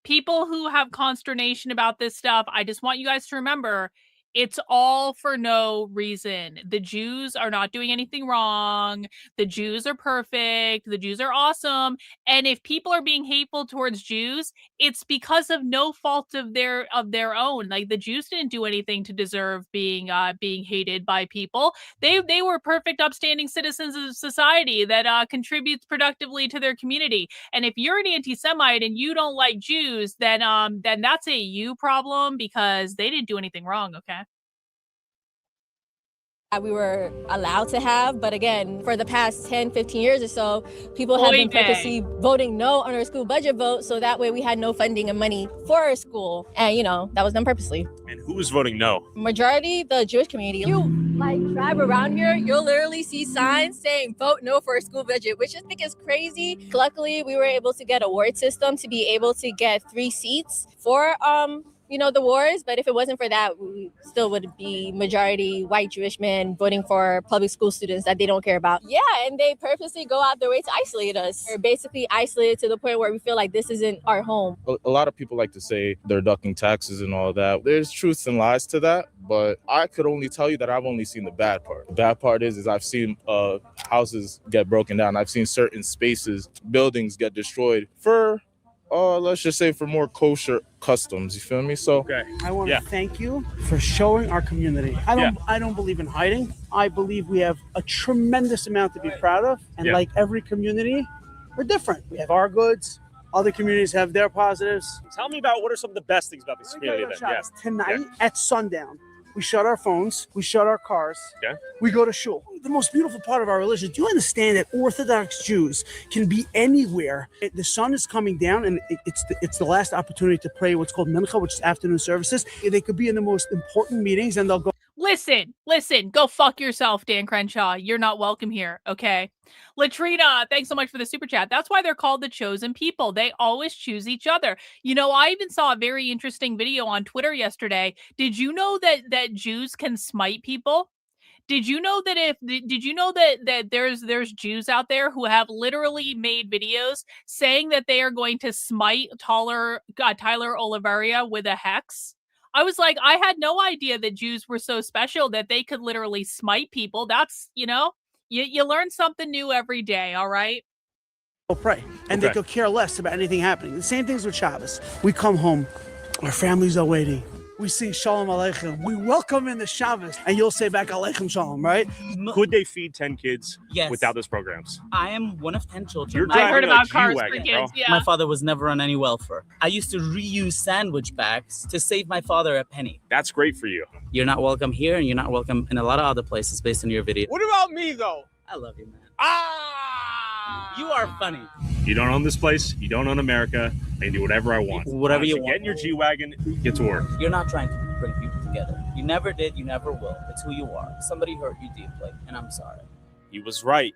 People who have consternation about this stuff, I just want you guys to remember, it's all for no reason. The Jews are not doing anything wrong. The Jews are perfect. The Jews are awesome. And if people are being hateful towards Jews, it's because of no fault of their own. Like, the Jews didn't do anything to deserve being hated by people. They were perfect, upstanding citizens of society that contributes productively to their community. And if you're an anti-Semite and you don't like Jews, then that's a you problem because they didn't do anything wrong. Okay. We were allowed to have, but again, for the past 10, 15 years or so, people have been purposely voting no on our school budget vote, so that way we had no funding and money for our school. And, you know, that was done purposely. And who was voting no? Majority, the Jewish community. You, like, drive around here, you'll literally see signs saying vote no for a school budget, which I think is crazy. Luckily, we were able to get a ward system to be able to get 3 seats for, you know, the wars, but if it wasn't for that, we still would be majority white Jewish men voting for public school students that they don't care about. Yeah, and they purposely go out their way to isolate us. We're basically isolated to the point where we feel like this isn't our home. A lot of people like to say they're ducking taxes and all that. There's truths and lies to that, but I could only tell you that I've only seen the bad part. The bad part is I've seen houses get broken down. I've seen certain spaces, buildings get destroyed for let's just say for more kosher customs, you feel me? So I want to thank you for showing our community. I don't believe in hiding. I believe we have a tremendous amount to be proud of, and like every community, we're different. We have our goods. Other communities have their positives. Tell me about what are some of the best things about this community then. Yes. Tonight at sundown, we shut our phones, we shut our cars, we go to shul. The most beautiful part of our religion, do you understand that Orthodox Jews can be anywhere? The sun is coming down and it's the last opportunity to pray what's called mincha, which is afternoon services. They could be in the most important meetings and they'll go. Listen, go fuck yourself, Dan Crenshaw. You're not welcome here, okay? Latrina, thanks so much for the super chat. That's why they're called the chosen people. They always choose each other. You know, I even saw a very interesting video on Twitter yesterday. Did you know that Jews can smite people? Did you know that there's Jews out there who have literally made videos saying that they are going to smite Tyler Oliveira with a hex? I was like, I had no idea that Jews were so special that they could literally smite people. That's, you know, you learn something new every day, all right? Pray. And they could care less about anything happening. The same things with Shabbos. We come home, our families are waiting. We sing Shalom Aleichem. We welcome in the Shabbos, and you'll say back Aleichem Shalom, right? Could they feed 10 kids Yes. without those programs? I am one of 10 children. You're driving I heard about cars for G-Wagon, kids, bro. yeah. My father was never on any welfare. I used to reuse sandwich bags to save my father a penny. That's great for you. You're not welcome here, and you're not welcome in a lot of other places based on your video. What about me, though? I love you, man. You are funny. You don't own this place. You don't own America. I can do whatever I want. Whatever you So want. Get in your G-Wagon. Get to work. You're not trying to bring people together. You never did. You never will. It's who you are. Somebody hurt you deeply, and I'm sorry. He was right.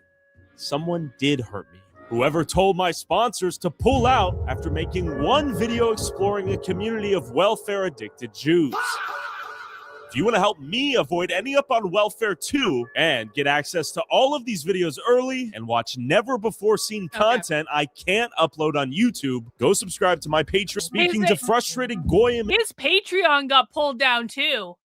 Someone did hurt me. Whoever told my sponsors to pull out after making one video exploring a community of welfare-addicted Jews. If you want to help me avoid ending up on welfare too and get access to all of these videos early and watch never before seen content I can't upload on YouTube, go subscribe to my Patreon. Speaking to frustrated Goyim. His Patreon got pulled down too.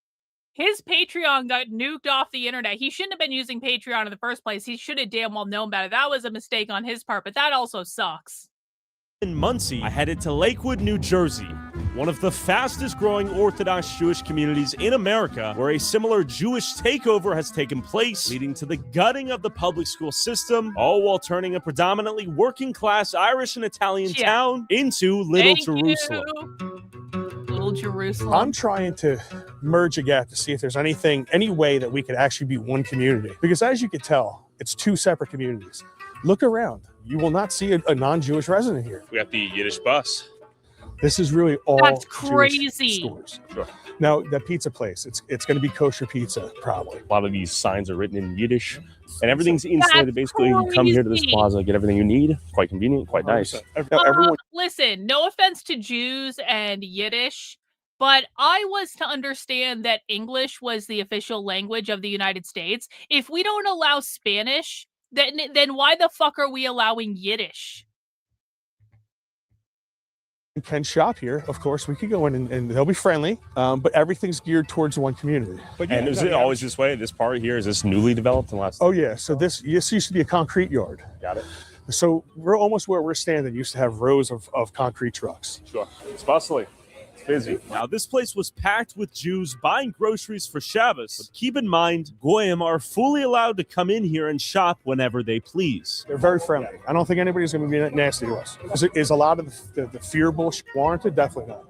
His Patreon got nuked off the internet. He shouldn't have been using Patreon in the first place. He should have damn well known better. That was a mistake on his part, but that also sucks. In Muncie, I headed to Lakewood, New Jersey, one of the fastest growing Orthodox Jewish communities in America, where a similar Jewish takeover has taken place, leading to the gutting of the public school system, all while turning a predominantly working class Irish and Italian town into Little Jerusalem. Little Jerusalem. I'm trying to merge a gap to see if there's any way that we could actually be one community. Because as you can tell, it's 2 separate communities. Look around. You will not see a non-Jewish resident here. We got the Yiddish bus. This is really all That's Jewish crazy. stores. Sure. Now, the pizza place, it's going to be kosher pizza, probably. A lot of these signs are written in Yiddish, and everything's insulated. Basically, you come here to this plaza, get everything you need. Quite convenient, quite nice. Listen, no offense to Jews and Yiddish, but I was to understand that English was the official language of the United States. If we don't allow Spanish, then why the fuck are we allowing Yiddish? You can shop here, of course. We could go in and they'll be friendly, but everything's geared towards one community. But And is it always this way? This part here, is this newly developed in the last? Oh yeah, so this used to be a concrete yard. Got it. So we're almost where we're standing. Used to have rows of concrete trucks. Sure. It's bustling. It's busy. Now, this place was packed with Jews buying groceries for Shabbos. But keep in mind, Goyim are fully allowed to come in here and shop whenever they please. They're very friendly. I don't think anybody's going to be nasty to us. Is a lot of the fear bullshit warranted? Definitely not.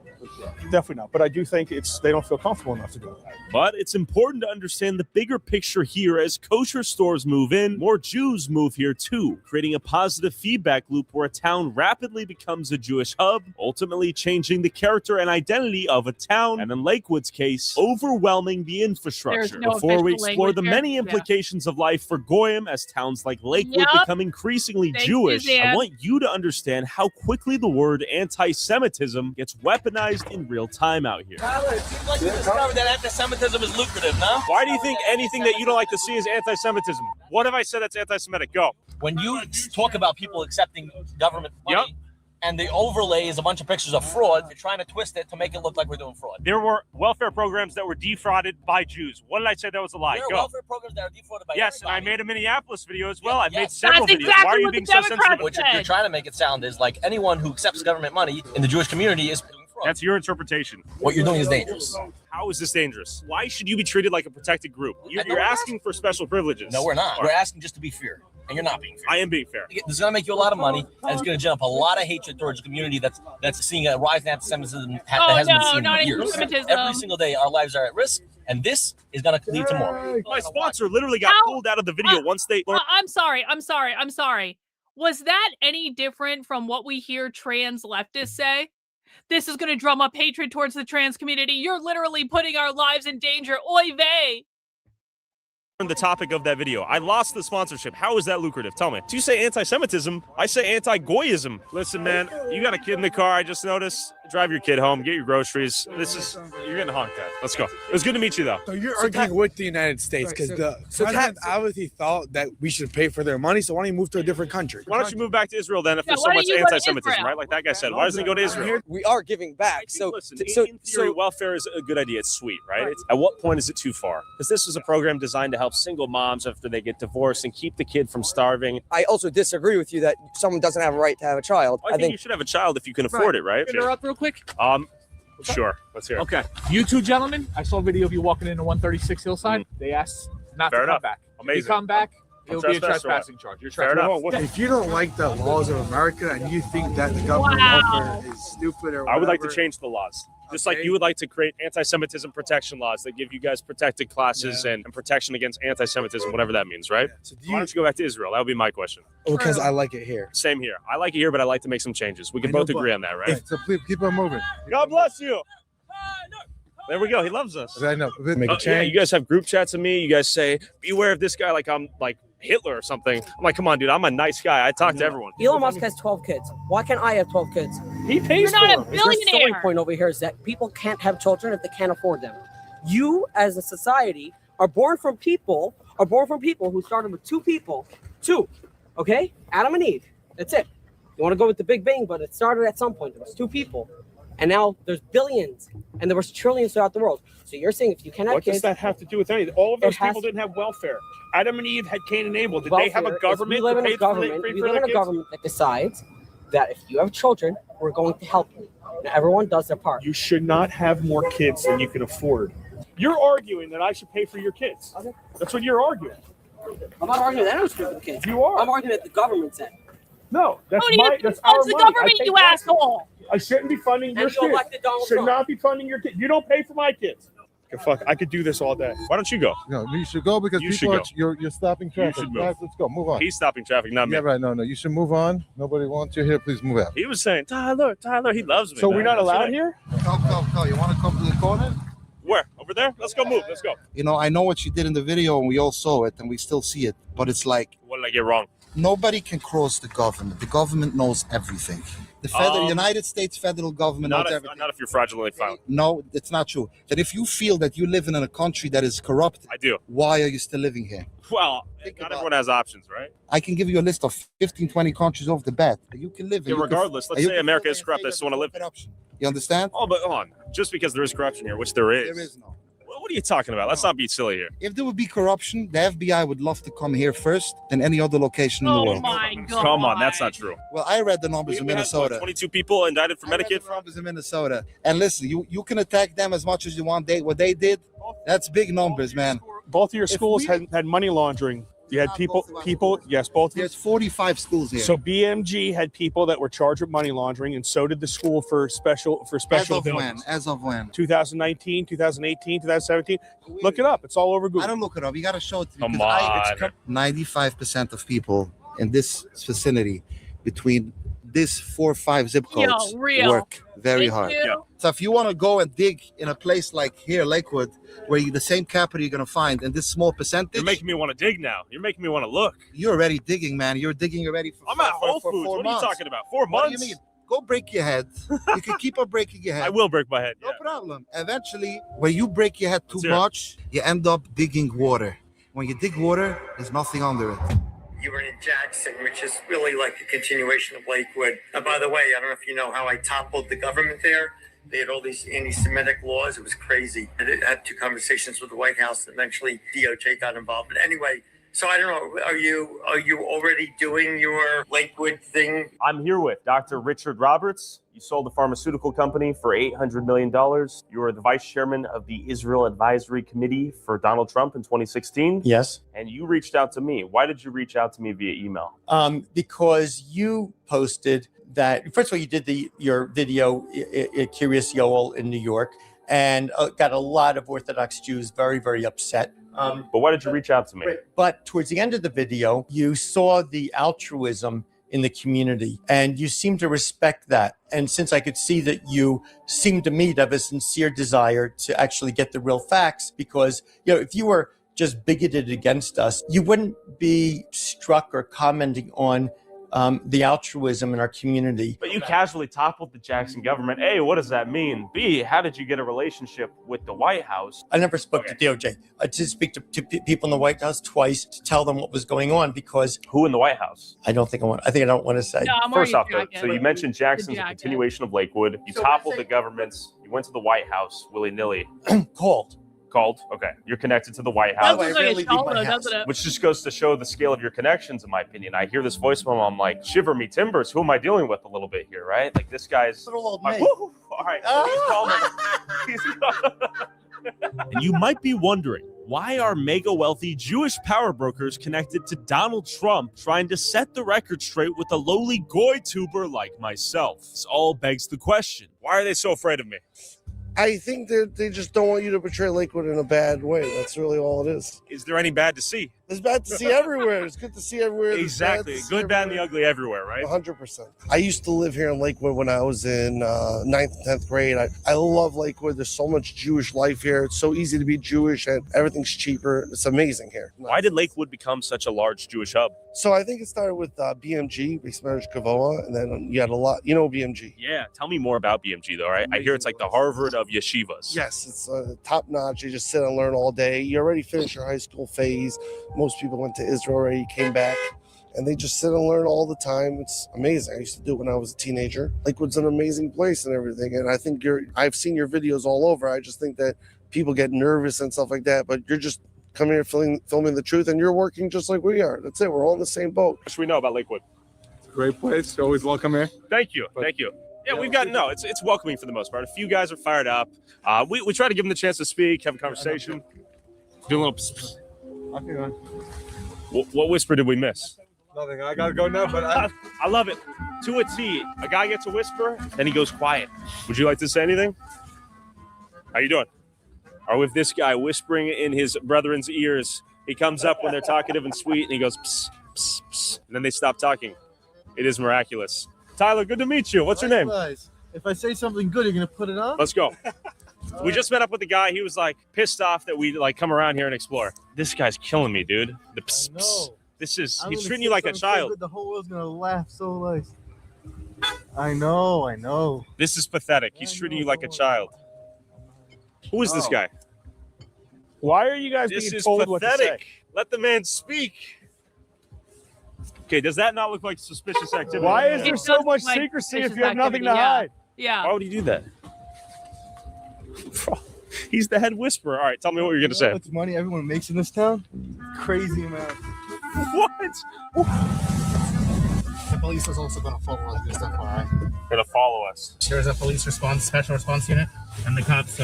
Definitely not. But I do think they don't feel comfortable enough to do it. But it's important to understand the bigger picture here. As kosher stores move in, more Jews move here too, creating a positive feedback loop where a town rapidly becomes a Jewish hub, ultimately changing the character and identity of a town, and in Lakewood's case, overwhelming the infrastructure. No Before we official explore the language many here. implications of life for Goyim as towns like Lakewood Yep. become increasingly Thank you, Jewish, I Dan. want you to understand how quickly the word anti-Semitism gets weaponized in real time out here. Tyler, it seems like you discovered that anti-Semitism is lucrative, no? Why do you think anything that you don't like to see is anti-Semitism? What have I said that's anti-Semitic? Go. When you talk about people accepting government money, and the overlay is a bunch of pictures of fraud, you're trying to twist it to make it look like we're doing fraud. There were welfare programs that were defrauded by Jews. What did I say that was a lie? There are Go. welfare programs that are defrauded by Yes, and I everybody. made a Minneapolis video as well. I made Yes. several That's videos. exactly Why are you what being the so Democrats sensitive? What you're trying to make it sound is like anyone who accepts government money in the Jewish community is doing fraud. That's your interpretation. What you're doing is dangerous. How is this dangerous? Why should you be treated like a protected group? You're asking for special privileges. No, we're not. All We're right. asking just to be fair, and you're not being fair. I am being fair. This is going to make you a lot of money, and it's going to gen up a lot of hatred towards the community that's seeing a rise in anti-Semitism that hasn't been seen not in years. anti-Semitism. Every single day, our lives are at risk, and this is going to lead to more. My sponsor literally got pulled out of the video once they learned. I'm sorry. Was that any different from what we hear trans leftists say? This is going to drum up hatred towards the trans community. You're literally putting our lives in danger. Oy vey. The topic of that video. I lost the sponsorship. How is that lucrative? Tell me. Do you say anti-Semitism? I say anti-Goyism. Listen, man, you got a kid in the car. I just noticed. Drive your kid home. Get your groceries. You're getting honked at. Let's go. It was good to meet you, though. So you're arguing with the United States because the president obviously thought that we should pay for their money. So why don't you move to a different country? Why don't you move back to Israel then if there's so why much don't you go to anti-Semitism, Israel? right? Like that guy said. Why doesn't he go to Israel? We are giving back. In theory, welfare is a good idea. It's sweet, right? At what point is it too far? Because this is a program designed to help single moms after they get divorced and keep the kid from starving. I also disagree with you that someone doesn't have a right to have a child. I think you should have a child if you can afford it, right? Interrupt real quick. Sure. Let's hear it. Okay. You two gentlemen, I saw a video of you walking into 136 Hillside. They asked not Fair to enough. come back. If Amazing. you come back, it'll be a trespass or what? trespassing charge. You're Fair trespassing. enough. If you don't like the laws of America and you think that the government welfare is stupid or whatever, I would like to change the laws. Just like you would like to create anti-Semitism protection laws that give you guys protected classes and protection against anti-Semitism, whatever that means, right? Why don't you go back to Israel? That would be my question. because I like it here. Same here. I like it here, but I like to make some changes. We can both agree on that, right? So please keep on moving. God bless you. There we go. He loves us. I know. Make a Yeah, change. you guys have group chats of me. You guys say, beware of this guy like I'm like Hitler or something. I'm like, come on, dude. I'm a nice guy. I talk to everyone. Elon Musk has 12 kids. Why can't I have 12 kids? He pays You're not for a them. Your selling billionaire. point over here is that people can't have children if they can't afford them. You, as a society, are born from people who started with two people. Two, okay? Adam and Eve. That's it. You want to go with the Big Bang, but it started at some point. There was two people. And now there's billions, and there was trillions throughout the world. So you're saying if you can't have What kids, does that have to do with anything? All of It those has- people didn't have welfare. Adam and Eve had Cain and Abel. Did they have a welfare is government we live that in a paid government. for We their live in a kids? government that decides that if you have children, we're going to help you. Now, everyone does their part. You should not have more kids than you can afford. You're arguing that I should pay for your kids. That's what you're arguing. I'm not arguing that I don't speak for the kids. You are. I'm arguing that the government said. No, that's Who do you my. think That's funds our the money. I government, pay you taxes. asshole? I shouldn't be funding your And you kids. elected Donald Should Trump. not be funding your kids. You don't pay for my kids. Okay, fuck, I could do this all day. Why don't you go? No, you should go because You people should are you're stopping traffic. should move. Guys, let's go. Move on. He's stopping traffic, not me. Yeah, right. No, you should move on. Nobody wants you here. Please move out. He was saying, Tyler, he loves me. So man. we're not That's allowed right. here? Go. You want to come to the corner? Where? Over there? Let's go move. Let's go. You know, I know what you did in the video, and we all saw it, and we still see it. But it's like What did I get wrong? nobody can cross the government. The government knows everything. The United States federal government knows everything. Not if you're fraudulently filed. No, it's not true. That if you feel that you live in a country that is corrupt, I do. why are you still living here? Well, not everyone has options, right? I can give you a list of 15, 20 countries off the bat that you can live in. Yeah, regardless, let's say America is corrupt. I still want to live there. You understand? Oh, but hold on. Just because there is corruption here, which there is. There is no. What are you talking about? Let's not be silly here. If there would be corruption, the FBI would love to come here first than any other location in the world. my God. Come on, that's not true. Well, I read the numbers in We had, Minnesota. what, 22 people indicted for I read Medicaid the numbers in Minnesota. And listen, you can attack them as much as you want. What they did, that's big numbers, man. Both of your If schools we- had money laundering You had people, yes, both. There's 45 schools here. So BMG had people that were charged with money laundering, and so did the school for special buildings. As of when? 2019, 2018, 2017. Look it up. It's all over Google. I don't look it up. You got to show it to me. Come on. 95% of people in this vicinity between this 4 or 5 zip codes work very hard. So if you want to go and dig in a place like here, Lakewood, where the same capital you're going to find in this small percentage. You're making me want to dig now. You're making me want to look. You're already digging, man. You're digging already. I'm at Whole Foods. What are you talking about? 4 months? What do you mean? Go break your head. You can keep on breaking your head. I will break my head. No problem. Eventually, when you break your head too much, you end up digging water. When you dig water, there's nothing under it. You were in Jackson, which is really like a continuation of Lakewood. By the way, I don't know if you know how I toppled the government there. They had all these anti-Semitic laws. It was crazy. I had 2 conversations with the White House. Eventually, DOJ got involved. But anyway, so I don't know. Are you already doing your Lakewood thing? I'm here with Dr. Richard Roberts. You sold a pharmaceutical company for $800 million. You were the vice chairman of the Israel Advisory Committee for Donald Trump in 2016. Yes. And you reached out to me. Why did you reach out to me via email? Because you posted that, first of all, you did your video, Curious Yoel in New York, and got a lot of Orthodox Jews very, very upset. But why did you reach out to me? But towards the end of the video, you saw the altruism in the community, and you seem to respect that. And since I could see that you seem to me to have a sincere desire to actually get the real facts, because if you were just bigoted against us, you wouldn't be struck or commenting on the altruism in our community. But you casually toppled the Jackson government. A, what does that mean? B, how did you get a relationship with the White House? I never spoke to DOJ. I did speak to people in the White House twice to tell them what was going on, because... Who in the White House? I don't think I don't want to say. No, First off, though, so you mentioned Jackson's a continuation of Lakewood. You toppled the governments. You went to the White House willy-nilly. Called. Okay. You're connected to the White House. Which just goes to show the scale of your connections, in my opinion. I hear this voice from him. I'm like, shiver me timbers. Who am I dealing with a little bit here, right? Like, this guy's... Little old me. All right. And you might be wondering, why are mega wealthy Jewish power brokers connected to Donald Trump trying to set the record straight with a lowly goy tuber like myself? This all begs the question. Why are they so afraid of me? I think that they just don't want you to portray Lakewood in a bad way. That's really all it is. Is there any bad to see? There's bad to see everywhere. It's good to see everywhere. Exactly. Good, bad, and the ugly everywhere, right? 100%. I used to live here in Lakewood when I was in 9th and 10th grade. I love Lakewood. There's so much Jewish life here. It's so easy to be Jewish, and everything's cheaper. It's amazing here. Why did Lakewood become such a large Jewish hub? So I think it started with BMG, Beis Medrash Gavoa, and then you had a lot. You know BMG? Yeah. Tell me more about BMG, though, right? I hear it's like the Harvard of yeshivas. Yes, it's top notch. You just sit and learn all day. You already finished your high school phase. Most people went to Israel already, came back, and they just sit and learn all the time. It's amazing. I used to do it when I was a teenager. Lakewood's an amazing place and everything. And I think I've seen your videos all over. I just think that people get nervous and stuff like that, but you're just coming here filming the truth, and you're working just like we are. That's it. We're all in the same boat. What should we know about Lakewood? It's a great place. You're always welcome here. Thank you. Thank you. Yeah, we've got, it's welcoming for the most part. A few guys are fired up. We try to give them the chance to speak, have a conversation. Do a little psst. Okay, what whisper did we miss? Nothing. I gotta go now, but I love it. To a T. A guy gets a whisper, then he goes quiet. Would you like to say anything? How you doing? Or with this guy whispering in his brethren's ears, he comes up when they're talkative and sweet, and he goes psst, psst, psst, and then they stop talking. It is miraculous. Tyler, good to meet you. What's your name? If I say something good, you're gonna put it on? Let's go. We just met up with the guy. He was like pissed off that we like come around here and explore. This guy's killing me, dude. The psst, psst. He's treating you like a child. So the whole world's gonna laugh so nice. I know. This is pathetic. He's treating you like a child. Who is this guy? Why are you guys being told what to say? Let the man speak. Okay, does that not look like suspicious activity? Why is there so much secrecy if you have nothing to hide? Yeah. Why would he do that? He's the head whisperer. All right, tell me what you're going to say. What's money everyone makes in this town? Crazy amount. What? The police is also going to follow us this stuff, all right? Going to follow us. There's a police special response unit, and the cops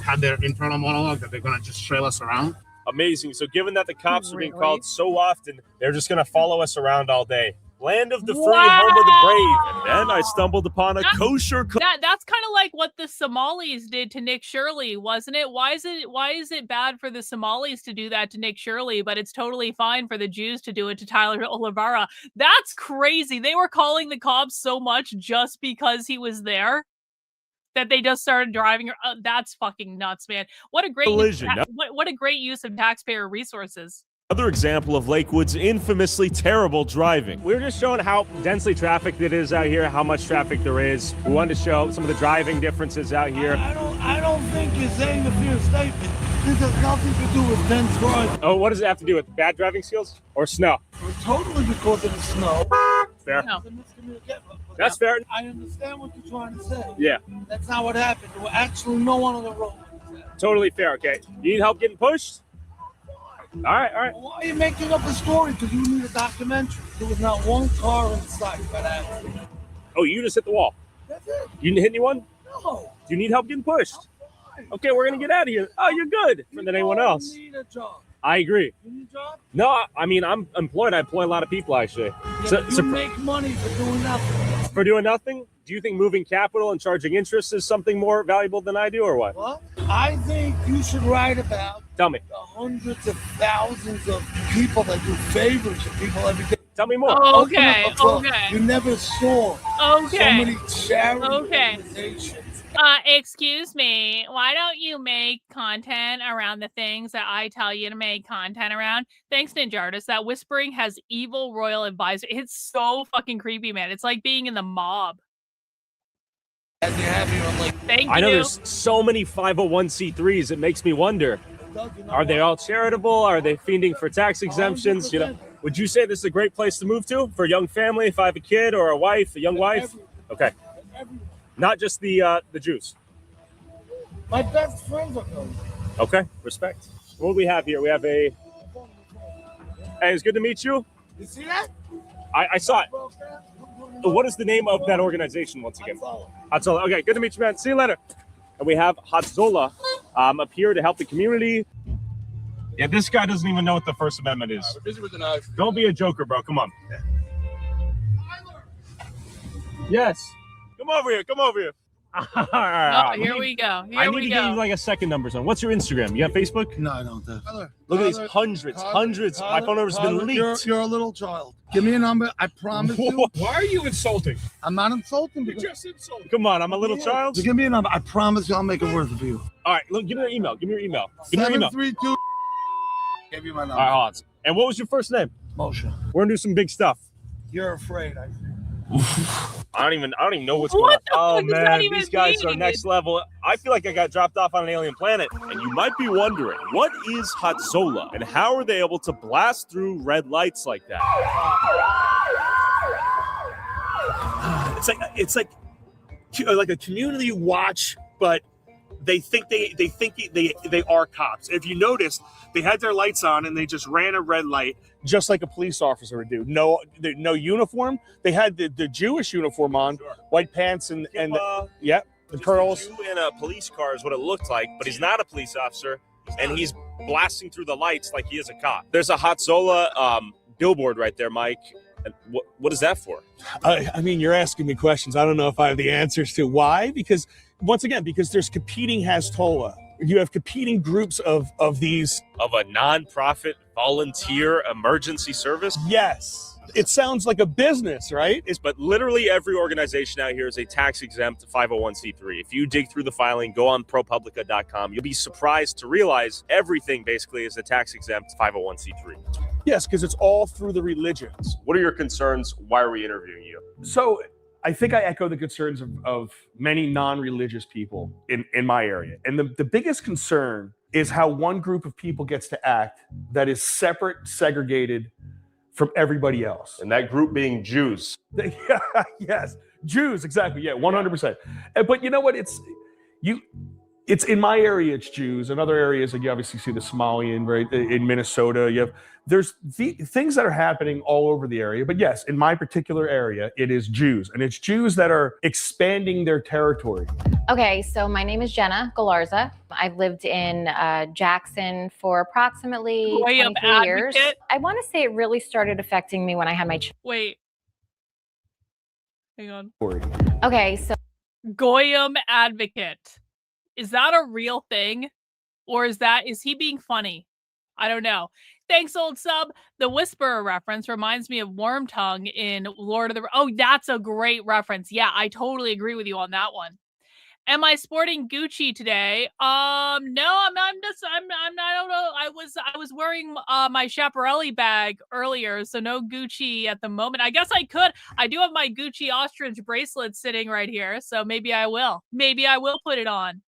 had their internal monologue that they're going to just trail us around. Amazing. So given that the cops are being called so often, they're just going to follow us around all day. Land of the free, home of the brave. And then I stumbled upon a kosher... That's kind of like what the Somalis did to Nick Shirley, wasn't it? Why is it bad for the Somalis to do that to Nick Shirley, but it's totally fine for the Jews to do it to Tyler Oliveira? That's crazy. They were calling the cops so much just because he was there that they just started driving. That's fucking nuts, man. What a great what a great use of taxpayer resources. Another example of Lakewood's infamously terrible driving. We're just showing how densely trafficked it is out here, how much traffic there is. We wanted to show some of the driving differences out here. I don't think you're saying a fair statement. This has nothing to do with dense driving. Oh, what does it have to do with bad driving skills or snow? Totally because of the snow. Fair. No. That's fair. I understand what you're trying to say. Yeah. That's not what happened. There were actually no one on the road. Totally fair, okay. You need help getting pushed? All right. Why are you making up a story? Because you need a documentary. There was not one car in sight by that accident. Oh, you just hit the wall. That's it. You didn't hit anyone? No. Do you need help getting pushed? Okay, we're going to get out of here. Oh, you're good. Better than anyone else. You need a job. I agree. You need a job? No, I mean, I'm employed. I employ a lot of people, actually. Yeah, you make money for doing nothing. For doing nothing? Do you think moving capital and charging interest is something more valuable than I do, or what? What? I think you should write about Tell me. the hundreds of thousands of people that do favors to people every day. Tell me more. Oh, okay. You never saw so many charity organizations. Excuse me, why don't you make content around the things that I tell you to make content around? Thanks, Ninja Artist. That whispering has evil royal advisor. It's so fucking creepy, man. It's like being in the mob. Thank you. I know there's so many 501c3s. It makes me wonder, are they all charitable? Are they fiending for tax exemptions? You know, would you say this is a great place to move to for a young family? If I have a kid or a wife, a young wife? Okay. Not just the Jews. My best friends are going. Okay, respect. What do we have here? We have a... Hey, it's good to meet you. You see that? I saw it. What is the name of that organization once again? Hatzola. Okay, good to meet you, man. See you later. And we have Hatzola up here to help the community. Yeah, this guy doesn't even know what the First Amendment is. Don't be a joker, bro. Come on. Yes. Come over here. All right. Here we go. I need to get you like a second number. Son. What's your Instagram? You have Facebook? No, I don't. Look at these hundreds. My phone number's been leaked. You're a little child. Give me a number. I promise you. Why are you insulting? I'm not insulting. You just insulted. Come on, I'm a little child. So give me a number. I promise you I'll make it worth it for you. All right, look, give me your email. Give me your email. 732. Give you my number. All right, hold on. And what was your first name? Moshe. We're gonna do some big stuff. You're afraid. I don't even know what's going on. Oh man, these guys are next level. I feel like I got dropped off on an alien planet. And you might be wondering, what is Hatzola and how are they able to blast through red lights like that? It's like a community watch, but they think they are cops. If you notice, they had their lights on and they just ran a red light, just like a police officer would do. No uniform. They had the Jewish uniform on, white pants and the curls. Jew in a police car is what it looked like, but he's not a police officer, and he's blasting through the lights like he is a cop. There's a Hatzola billboard right there, Mike. And what is that for? I mean, you're asking me questions. I don't know if I have the answers to why. Because once again, because there's competing Hatzola. You have competing groups of these. Of a non-profit volunteer emergency service? Yes. It sounds like a business, right? But literally every organization out here is a tax-exempt 501c3. If you dig through the filing, go on ProPublica.com, you'll be surprised to realize everything basically is a tax-exempt 501c3. Yes, because it's all through the religions. What are your concerns? Why are we interviewing you? So I think I echo the concerns of many non-religious people in my area. And the biggest concern is how one group of people gets to act that is separate, segregated from everybody else. And that group being Jews. Yes, Jews, exactly. Yeah, 100%. But you know what? It's in my area, it's Jews. In other areas, like you obviously see the Somalian, right? In Minnesota, there's things that are happening all over the area. But yes, in my particular area, it is Jews. And it's Jews that are expanding their territory. Okay, so my name is Jenna Galarza. I've lived in Jackson for approximately 23 years. I want to say it really started affecting me when I had my Wait. Hang on. Okay, so Goyim advocate. Is that a real thing? Or is he being funny? I don't know. Thanks, old sub. The Whisperer reference reminds me of Wormtongue in Lord of the... Oh, that's a great reference. Yeah, I totally agree with you on that one. Am I sporting Gucci today? No, I'm not. I don't know. I was wearing my Schiaparelli bag earlier, so no Gucci at the moment. I guess I could. I do have my Gucci ostrich bracelet sitting right here, so maybe I will. Maybe I will put it on.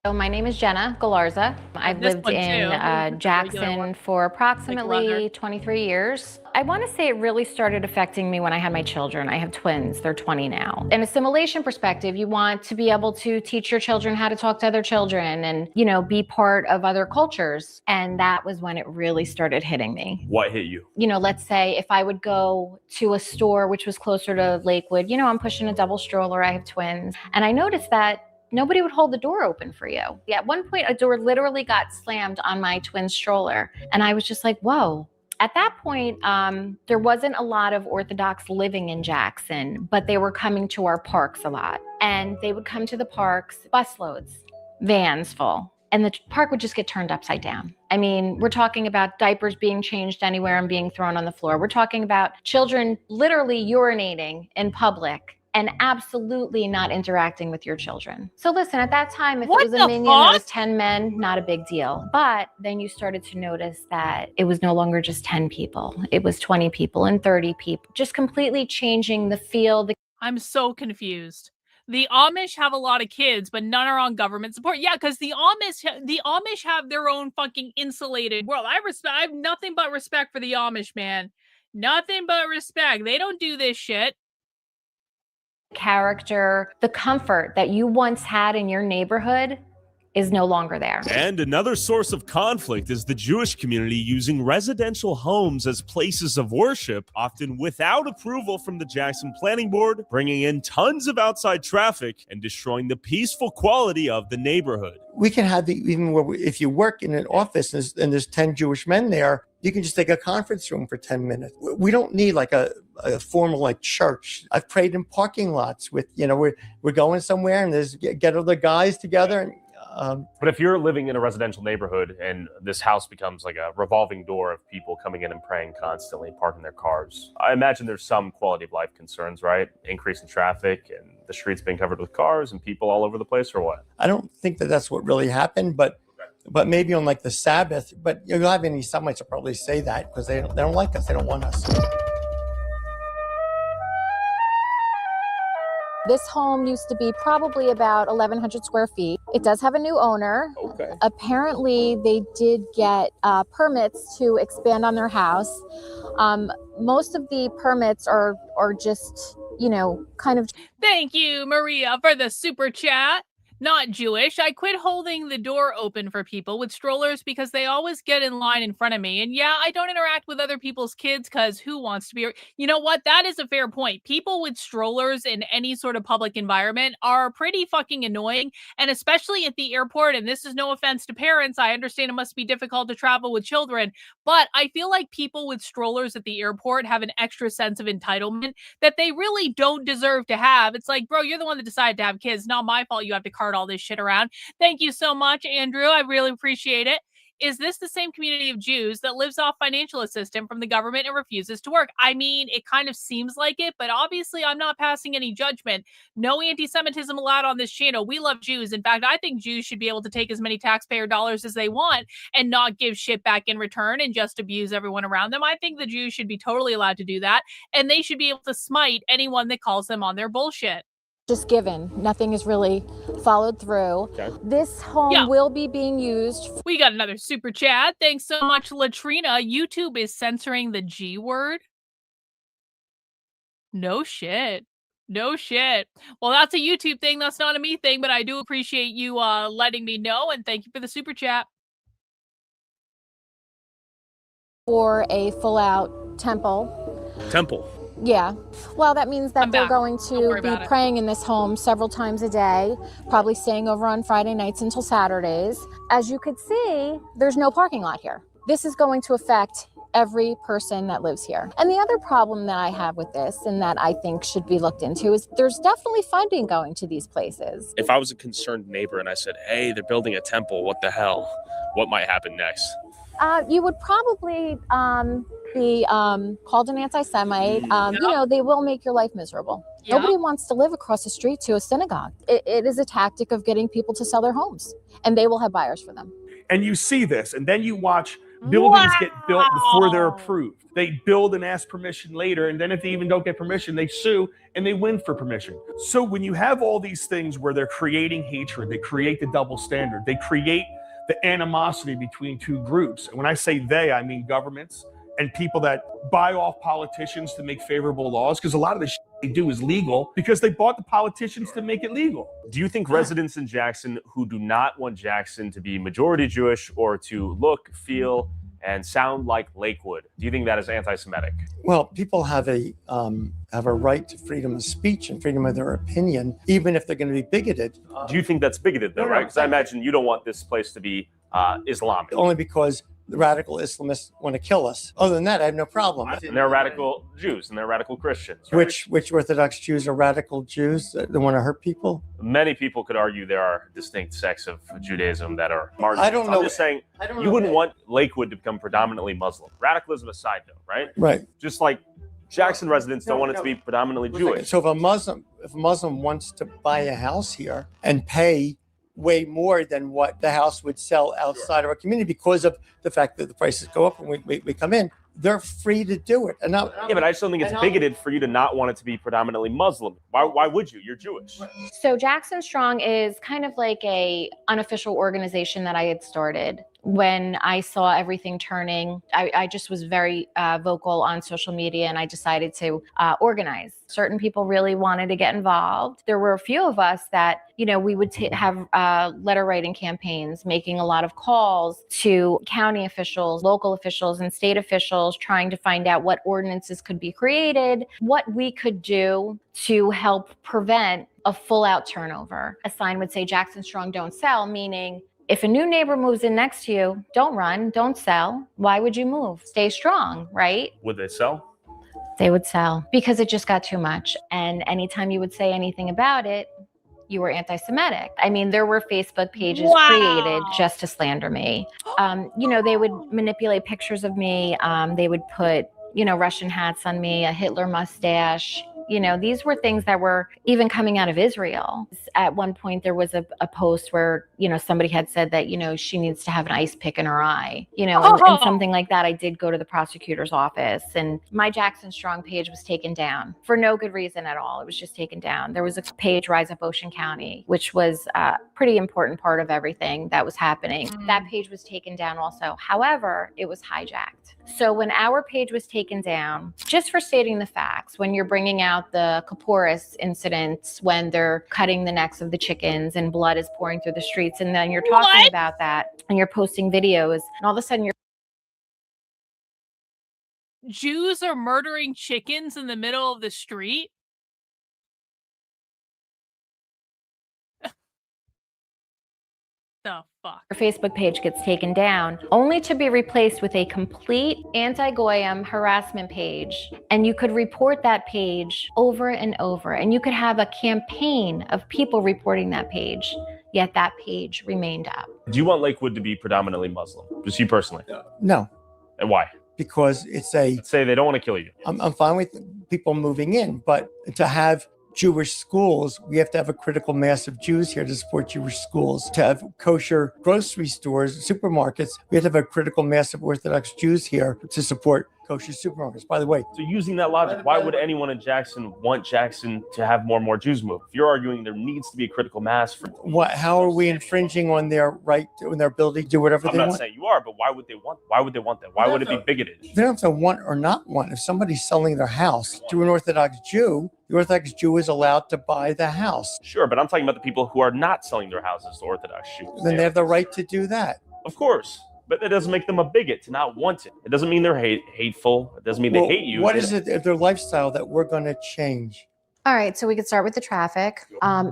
So my name is Jenna Galarza. I've lived in Jackson for approximately 23 years. I want to say it really started affecting me when I had my children. I have twins. They're 20 now. In assimilation perspective, you want to be able to teach your children how to talk to other children and, be part of other cultures. And that was when it really started hitting me. What hit you? Let's say if I would go to a store which was closer to Lakewood, I'm pushing a double stroller, I have twins. And I noticed that nobody would hold the door open for you. At one point, a door literally got slammed on my twin stroller. And I was just like, whoa. At that point, there wasn't a lot of Orthodox living in Jackson, but they were coming to our parks a lot. And they would come to the parks, busloads, vans full. And the park would just get turned upside down. I mean, we're talking about diapers being changed anywhere and being thrown on the floor. We're talking about children literally urinating in public and absolutely not interacting with your children. So listen, at that time, if it was a minion that was 10 men, not a big deal. But then you started to notice that it was no longer just 10 people. It was 20 people and 30 people, just completely changing the feel. I'm so confused. The Amish have a lot of kids, but none are on government support. Yeah, because the Amish have their own fucking insulated world. I have nothing but respect for the Amish, man. Nothing but respect. They don't do this shit. Character, the comfort that you once had in your neighborhood is no longer there. And another source of conflict is the Jewish community using residential homes as places of worship, often without approval from the Jackson Planning Board, bringing in tons of outside traffic and destroying the peaceful quality of the neighborhood. We can have even where if you work in an office and there's 10 Jewish men there, you can just take a conference room for 10 minutes. We don't need like a formal church. I've prayed in parking lots with, we're going somewhere and there's get other guys together. And, but if you're living in a residential neighborhood and this house becomes like a revolving door of people coming in and praying constantly, parking their cars, I imagine there's some quality of life concerns, right? Increase in traffic and the streets being covered with cars and people all over the place, or what? I don't think that that's what really happened, but maybe on the Sabbath. But you'll have any Semites will probably say that because they don't like us. They don't want us. This home used to be probably about 1,100 square feet. It does have a new owner. Okay. Apparently, they did get permits to expand on their house. Most of the permits are just, kind of... Thank you, Maria, for the super chat. Not Jewish. I quit holding the door open for people with strollers because they always get in line in front of me. And yeah, I don't interact with other people's kids because who wants to be... You know what? That is a fair point. People with strollers in any sort of public environment are pretty fucking annoying. And especially at the airport, and this is no offense to parents, I understand it must be difficult to travel with children, but I feel like people with strollers at the airport have an extra sense of entitlement that they really don't deserve to have. It's like, bro, you're the one that decided to have kids. Not my fault you have to cart all this shit around. Thank you so much, Andrew. I really appreciate it. Is this the same community of Jews that lives off financial assistance from the government and refuses to work? I mean, it kind of seems like it, but obviously I'm not passing any judgment. No anti-Semitism allowed on this channel. We love Jews. In fact, I think Jews should be able to take as many taxpayer dollars as they want and not give shit back in return and just abuse everyone around them. I think the Jews should be totally allowed to do that, and they should be able to smite anyone that calls them on their bullshit. Just given. Nothing is really followed through. Okay. This home will be being used. We got another super chat. Thanks so much, Latrina. YouTube is censoring the G word. No shit. No shit. Well, that's a YouTube thing. That's not a me thing, but I do appreciate you letting me know, and thank you for the super chat. Or a full-out temple. Temple. Yeah. Well, that means that I'm they're back. going Don't worry to be about it. praying in this home several times a day, probably staying over on Friday nights until Saturdays. As you could see, there's no parking lot here. This is going to affect every person that lives here. And the other problem that I have with this, and that I think should be looked into, is there's definitely funding going to these places. If I was a concerned neighbor and I said, hey, they're building a temple, what the hell? What might happen next? You would probably be called an anti-Semite. You know, they will make your life miserable. Yep. Nobody wants to live across the street to a synagogue. It is a tactic of getting people to sell their homes, and they will have buyers for them. And you see this, and then you watch buildings get built before they're approved. They build and ask permission later, and then if they even don't get permission, they sue and they win for permission. So when you have all these things where they're creating hatred, they create the double standard, they create the animosity between two groups. And when I say they, I mean governments and people that buy off politicians to make favorable laws, because a lot of the shit they do is legal because they bought the politicians to make it legal. Do you think residents in Jackson who do not want Jackson to be majority Jewish or to look, feel, and sound like Lakewood, do you think that is anti-Semitic? Well, people have a right to freedom of speech and freedom of their opinion, even if they're going to be bigoted. Do you think that's bigoted, though, right? Because I imagine you don't want this place to be Islamic. Only because the radical Islamists want to kill us. Other than that, I have no problem. And they're radical Jews and they're radical Christians. Right? Which Orthodox Jews are radical Jews that want to hurt people? Many people could argue there are distinct sects of Judaism that are marginalized. I don't know. I'm just saying, you wouldn't want Lakewood to become predominantly Muslim. Radicalism aside, though, right? Right. Just like Jackson residents don't want it to be predominantly Jewish. So if a Muslim wants to buy a house here and pay way more than what the house would sell outside of our community because of the fact that the prices go up and we come in, they're free to do it. And but I just don't think it's bigoted for you to not want it to be predominantly Muslim. Why would you? You're Jewish. So Jackson Strong is kind of like a unofficial organization that I had started. When I saw everything turning, I just was very vocal on social media, and I decided to organize. Certain people really wanted to get involved. There were a few of us that, you know, we would have letter writing campaigns, making a lot of calls to county officials, local officials, and state officials, trying to find out what ordinances could be created, what we could do to help prevent a full-out turnover. A sign would say, Jackson Strong, don't sell, meaning if a new neighbor moves in next to you, don't run, don't sell. Why would you move? Stay strong, right? Would they sell? They would sell because it just got too much. And anytime you would say anything about it, you were anti-Semitic. I mean, there were Facebook pages created just to slander me. You know, they would manipulate pictures of me. They would put, you know, Russian hats on me, a Hitler mustache. You know, these were things that were even coming out of Israel. At one point, there was a post where, you know, somebody had said that, you know, she needs to have an ice pick in her eye, you know, and something like that. I did go to the prosecutor's office, and my Jackson Strong page was taken down for no good reason at all. It was just taken down. There was a page, Rise Up Ocean County, which was a pretty important part of everything that was happening. That page was taken down also. However, it was hijacked. So when our page was taken down, just for stating the facts, when you're bringing out the Kaporis incidents, when they're cutting the necks of the chickens and blood is pouring through the streets, and then you're talking about that and you're posting videos, and all of a sudden Jews are murdering chickens in the middle of the street? The fuck? your Facebook page gets taken down, only to be replaced with a complete anti-Goyim harassment page. And you could report that page over and over, and you could have a campaign of people reporting that page, yet that page remained up. Do you want Lakewood to be predominantly Muslim? Just you personally? No. And why? Because it's Let's say they don't want to kill you. I'm fine with people moving in, but to have Jewish schools, we have to have a critical mass of Jews here to support Jewish schools. To have kosher grocery stores, supermarkets, we have to have a critical mass of Orthodox Jews here to support kosher supermarkets. By the way, So using that logic, why would anyone in Jackson want Jackson to have more and more Jews move? If you're arguing there needs to be a critical mass for how are we infringing on their right, on their ability to do whatever I'm they not want? saying you are, but why would they want that? Why would it be bigoted? They don't have to want or not want. If somebody's selling their house to an Orthodox Jew, the Orthodox Jew is allowed to buy the house. Sure, but I'm talking about the people who are not selling their houses to Orthodox Jews. Then they have the right to do that. Of course. But that doesn't make them a bigot to not want it. It doesn't mean they're hateful. It doesn't mean they hate you. What is it in their lifestyle that we're going to change? All right, so we could start with the traffic.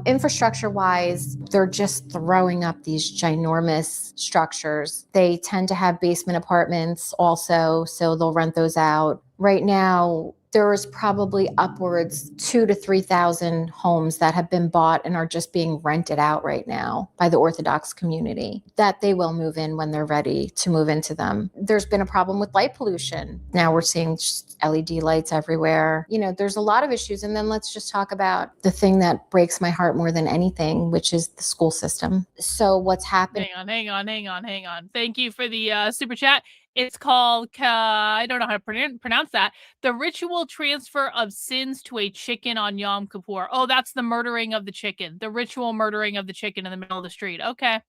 Infrastructure-wise, they're just throwing up these ginormous structures. They tend to have basement apartments also, so they'll rent those out. Right now, there is probably upwards 2,000 to 3,000 homes that have been bought and are just being rented out right now by the Orthodox community that they will move in when they're ready to move into them. There's been a problem with light pollution. Now we're seeing just LED lights everywhere. You know, there's a lot of issues. And then let's just talk about the thing that breaks my heart more than anything, which is the school system. So what's happening? Hang on. Thank you for the super chat. It's called, I don't know how to pronounce that. The ritual transfer of sins to a chicken on Yom Kippur. Oh, that's the murdering of the chicken. The ritual murdering of the chicken in the middle of the street. Okay.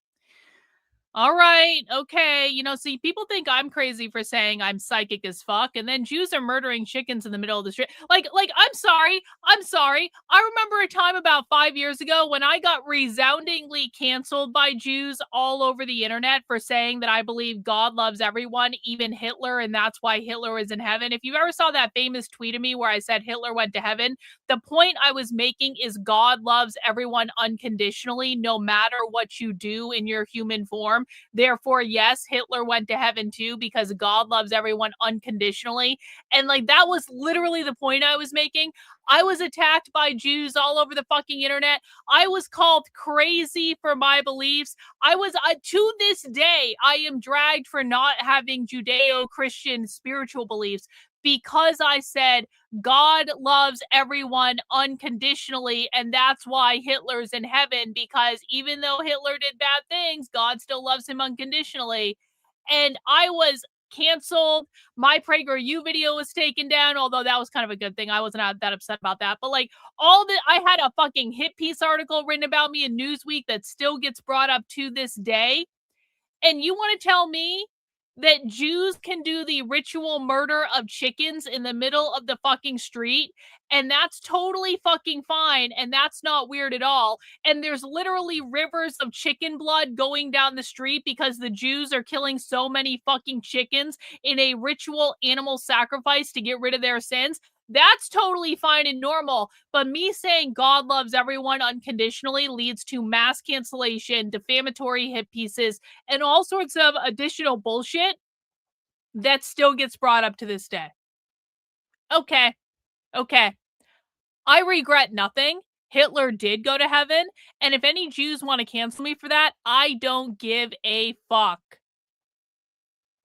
All right. Okay. You know, see, people think I'm crazy for saying I'm psychic as fuck, and then Jews are murdering chickens in the middle of the street. Like, I'm sorry. I remember a time about 5 years ago when I got resoundingly canceled by Jews all over the internet for saying that I believe God loves everyone, even Hitler, and that's why Hitler is in heaven. If you ever saw that famous tweet of me where I said Hitler went to heaven, the point I was making is God loves everyone unconditionally, no matter what you do in your human form. Therefore, yes, Hitler went to heaven too, because God loves everyone unconditionally. And like, that was literally the point I was making. I was attacked by Jews all over the fucking internet. I was called crazy for my beliefs. I was, to this day, I am dragged for not having Judeo-Christian spiritual beliefs, because I said God loves everyone unconditionally, and that's why Hitler's in heaven, because even though Hitler did bad things, God still loves him unconditionally. And I was canceled. My PragerU video was taken down, although that was kind of a good thing. I wasn't that upset about that. But like, I had a fucking hit piece article written about me in Newsweek that still gets brought up to this day. And you want to tell me that Jews can do the ritual murder of chickens in the middle of the fucking street, and that's totally fucking fine, and that's not weird at all, and there's literally rivers of chicken blood going down the street because the Jews are killing so many fucking chickens in a ritual animal sacrifice to get rid of their sins? That's totally fine and normal, but me saying God loves everyone unconditionally leads to mass cancellation, defamatory hit pieces, and all sorts of additional bullshit that still gets brought up to this day. Okay. I regret nothing. Hitler did go to heaven, and if any Jews want to cancel me for that, I don't give a fuck.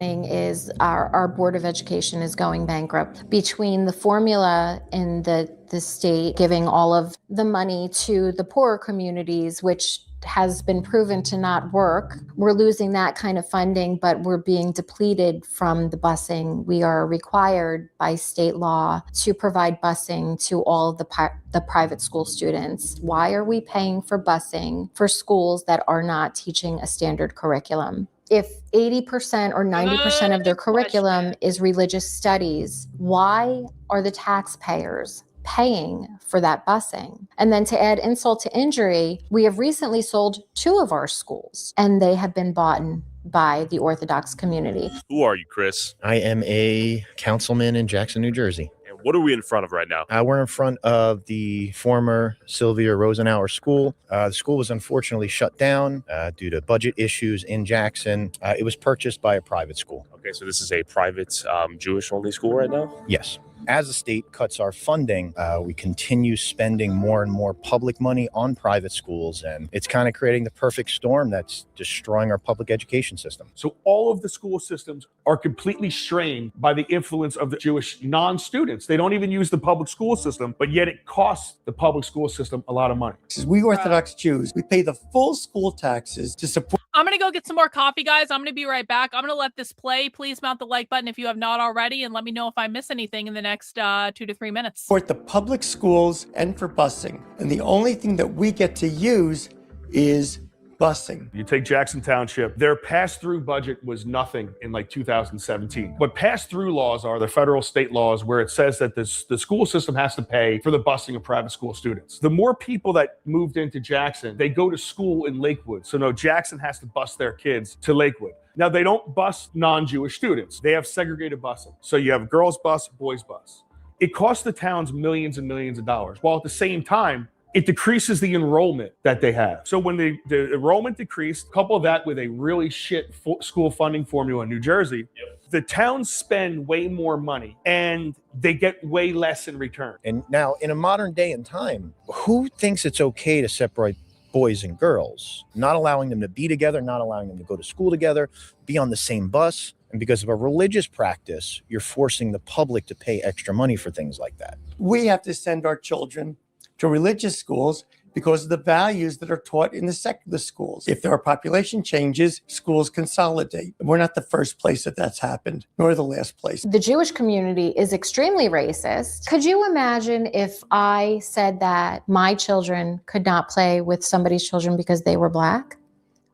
Is our Board of Education is going bankrupt. Between the formula in the state giving all of the money to the poorer communities, which has been proven to not work, we're losing that kind of funding, but we're being depleted from the busing. We are required by state law to provide busing to all of the private school students. Why are we paying for busing for schools that are not teaching a standard curriculum? If 80% or 90% of their curriculum is religious studies, why are the taxpayers paying for that busing? And then to add insult to injury, we have recently sold 2 of our schools, and they have been bought by the Orthodox community. Who are you, Chris? I am a councilman in Jackson, New Jersey. And what are we in front of right now? We're in front of the former Sylvia Rosenauer School. The school was unfortunately shut down due to budget issues in Jackson. It was purchased by a private school. Okay, so this is a private Jewish-only school right now? Yes. As the state cuts our funding, we continue spending more and more public money on private schools, and it's kind of creating the perfect storm that's destroying our public education system. So all of the school systems are completely strained by the influence of the Jewish non-students. They don't even use the public school system, but yet it costs the public school system a lot of money. We Orthodox Jews, we pay the full school taxes to support I'm going to go get some more coffee, guys. I'm going to be right back. I'm going to let this play. Please mount the like button if you have not already, and let me know if I miss anything in the next 2 to 3 minutes. For the public schools and for busing. And the only thing that we get to use is busing. You take Jackson Township, their pass-through budget was nothing in like 2017. What pass-through laws are, the federal state laws where it says that the school system has to pay for the busing of private school students. The more people that moved into Jackson, they go to school in Lakewood. So no, Jackson has to bus their kids to Lakewood. Now they don't bus non-Jewish students. They have segregated busing. So you have girls bus, boys bus. It costs the towns millions and millions of dollars, while at the same time, it decreases the enrollment that they have. So when the enrollment decreased, couple that with a really shit school funding formula in New Jersey, the towns spend way more money and they get way less in return. And now in a modern day and time, who thinks it's okay to separate boys and girls, not allowing them to be together, not allowing them to go to school together, be on the same bus? And because of a religious practice, you're forcing the public to pay extra money for things like that. We have to send our children to religious schools because of the values that are taught in the secular schools. If there are population changes, schools consolidate. We're not the first place that's happened, nor the last place. The Jewish community is extremely racist. Could you imagine if I said that my children could not play with somebody's children because they were Black?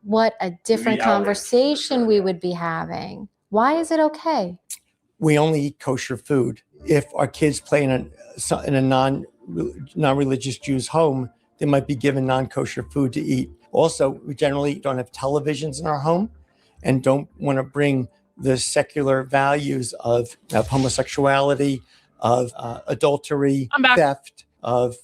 What a different conversation we would be having. Why is it okay? We only eat kosher food. If our kids play in a non-religious Jew's home, they might be given non-kosher food to eat. Also, we generally don't have televisions in our home and don't want to bring the secular values of homosexuality, of adultery, theft, of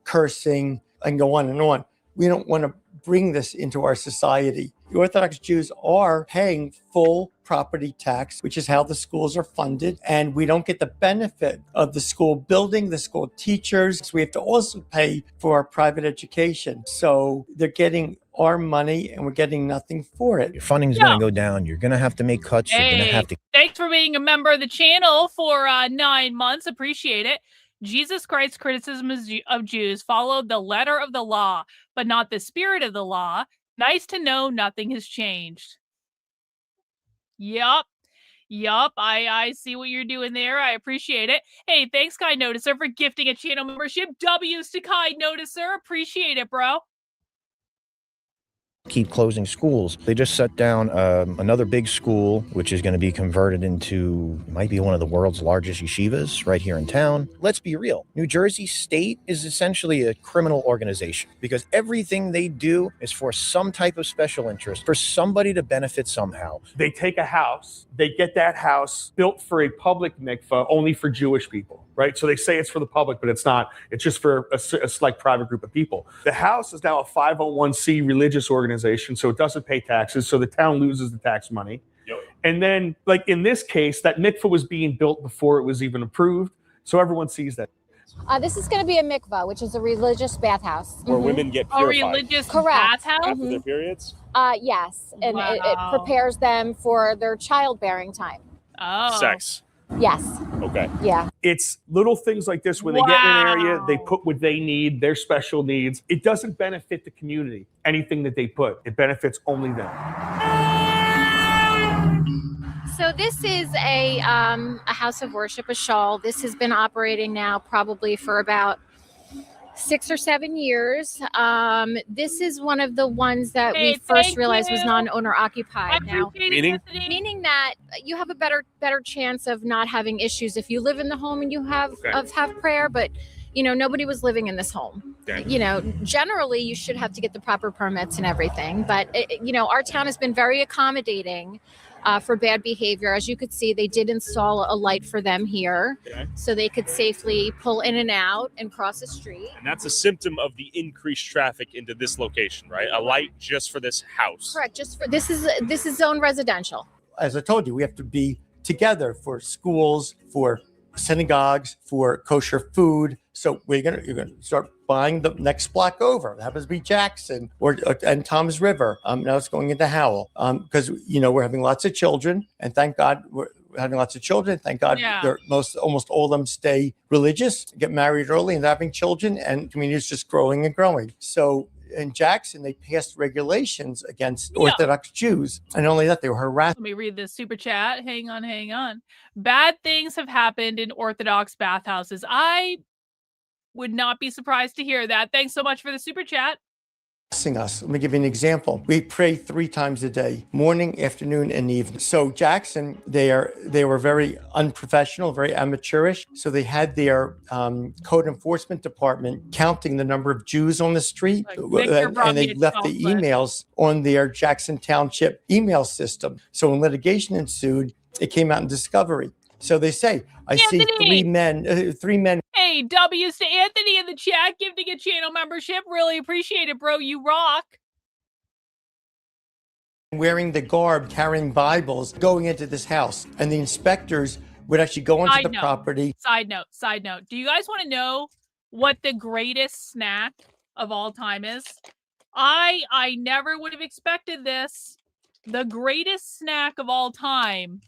cursing, and go on and on. We don't want to bring this into our society. The Orthodox Jews are paying full property tax, which is how the schools are funded, and we don't get the benefit of the school building, the school teachers. So we have to also pay for our private education. So they're getting our money and we're getting nothing for it. Your funding's going to go down. You're going to have to make cuts. You're going to have to. Thanks for being a member of the channel for 9 months. Appreciate it. Jesus Christ's criticism of Jews followed the letter of the law, but not the spirit of the law. Nice to know nothing has changed. Yup. I see what you're doing there. I appreciate it. Hey, thanks, Kind Noticer, for gifting a channel membership. W's to Kind Noticer. Appreciate it, bro. Keep closing schools. They just shut down another big school, which is going to be converted into, might be one of the world's largest yeshivas right here in town. Let's be real. New Jersey State is essentially a criminal organization because everything they do is for some type of special interest, for somebody to benefit somehow. They take a house, they get that house built for a public mikvah only for Jewish people, right? So they say it's for the public, but it's not. It's just for a select private group of people. The house is now a 501c religious organization, so it doesn't pay taxes, so the town loses the tax money. Yep. And then, like in this case, that mikvah was being built before it was even approved, so everyone sees that. This is going to be a mikvah, which is a religious bathhouse. Where women get purified. A religious Correct. bathhouse? After their periods? Yes, and Wow. it prepares them for their childbearing time. Oh. Sex. Yes. Okay. Yeah. It's little things like this when they get in an area, they put what they need, their special needs. It doesn't benefit the community, anything that they put. It benefits only them. So this is a house of worship, a shul. This has been operating now probably for about 6 or 7 years. This is one of the ones that we first realized was non-owner occupied now. Meaning that you have a better chance of not having issues if you live in the home and you have prayer, but nobody was living in this home. Generally you should have to get the proper permits and everything, but our town has been very accommodating for bad behavior. As you could see, they did install a light for them here, so they could safely pull in and out and cross the street. And that's a symptom of the increased traffic into this location, right? A light just for this house. Correct. Just for this is zone residential. As I told you, we have to be together for schools, for synagogues, for kosher food. So you're gonna start buying the next block over. That happens to be Jackson and Tom's River. Now it's going into Howell because we're having lots of children, and thank God we're having lots of children. Thank God almost all of them stay religious, get married early, and having children, and community is just growing and growing. So in Jackson, they passed regulations against Orthodox Jews. And only that, they were harassed. Let me read this super chat. Hang on. Bad things have happened in Orthodox bathhouses. I would not be surprised to hear that. Thanks so much for the super chat. Us. Let me give you an example. We pray 3 times a day, morning, afternoon, and evening. So Jackson, they were very unprofessional, very amateurish. So they had their code enforcement department counting the number of Jews on the street, and they left the emails on their Jackson Township email system. So when litigation ensued, it came out in discovery. So they say, I see 3 men. Hey, W's to Anthony in the chat, gifting a channel membership. Really appreciate it, bro. You rock. Wearing the garb, carrying Bibles, going into this house. And the inspectors would actually go onto the property. Side note. Do you guys want to know what the greatest snack of all time is? I never would have expected this. The greatest snack of all time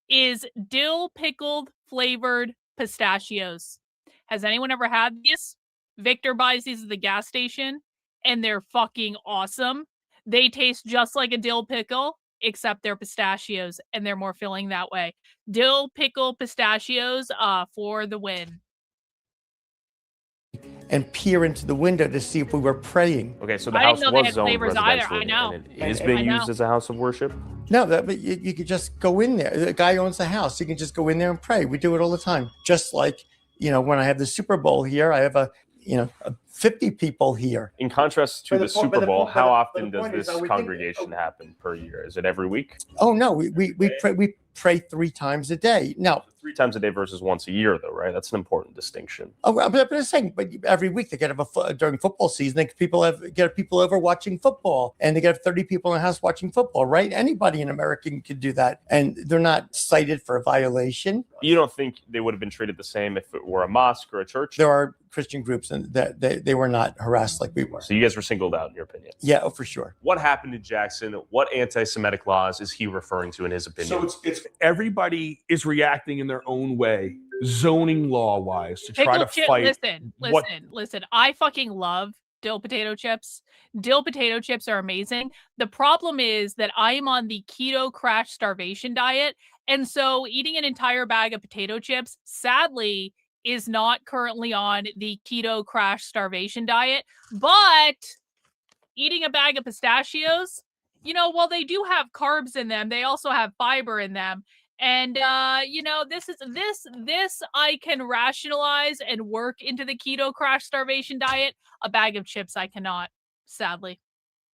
is dill pickled flavored pistachios. Has anyone ever had these? Victor buys these at the gas station, and they're fucking awesome. They taste just like a dill pickle, except they're pistachios, and they're more filling that way. Dill pickle pistachios for the win. And peer into the window to see if we were praying. Okay, so the house was zoned residential, and it is being used as a house of worship? No, but you could just go in there. The guy owns the house. You can just go in there and pray. We do it all the time. Just like, when I have the Super Bowl here, I have 50 people here. In contrast to the Super Bowl, how often does this congregation happen per year? Is it every week? Oh, no, we pray 3 times a day. Now, 3 times a day versus once a year, though, right? That's an important distinction. Oh, but I'm saying, but every week they get during football season, get people over watching football, and they get 30 people in the house watching football, right? Anybody in America can do that, and they're not cited for a violation. You don't think they would have been treated the same if it were a mosque or a church? There are Christian groups, and that they were not harassed like we were. So you guys were singled out, in your opinion? Yeah, for sure. What happened in Jackson? What anti-Semitic laws is he referring to in his opinion? So it's everybody is reacting in their own way, zoning law wise, to try to fight. Listen. I fucking love dill potato chips. Dill potato chips are amazing. The problem is that I am on the keto crash starvation diet. And so eating an entire bag of potato chips, sadly, is not currently on the keto crash starvation diet. But eating a bag of pistachios, while they do have carbs in them, they also have fiber in them. And this I can rationalize and work into the keto crash starvation diet. A bag of chips I cannot, sadly.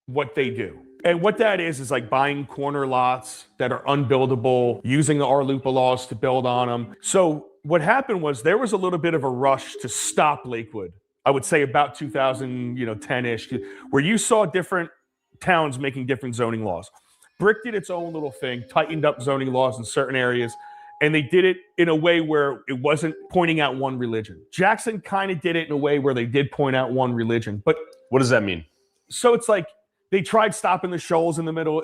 What they do. And what that is like buying corner lots that are unbuildable, using the RLUIPA laws to build on them. So what happened was there was a little bit of a rush to stop Lakewood. I would say about 2010-ish, where you saw different towns making different zoning laws. Brick did its own little thing, tightened up zoning laws in certain areas, and they did it in a way where it wasn't pointing out one religion. Jackson kind of did it in a way where they did point out one religion. But what does that mean? So it's like they tried stopping the shoals in the middle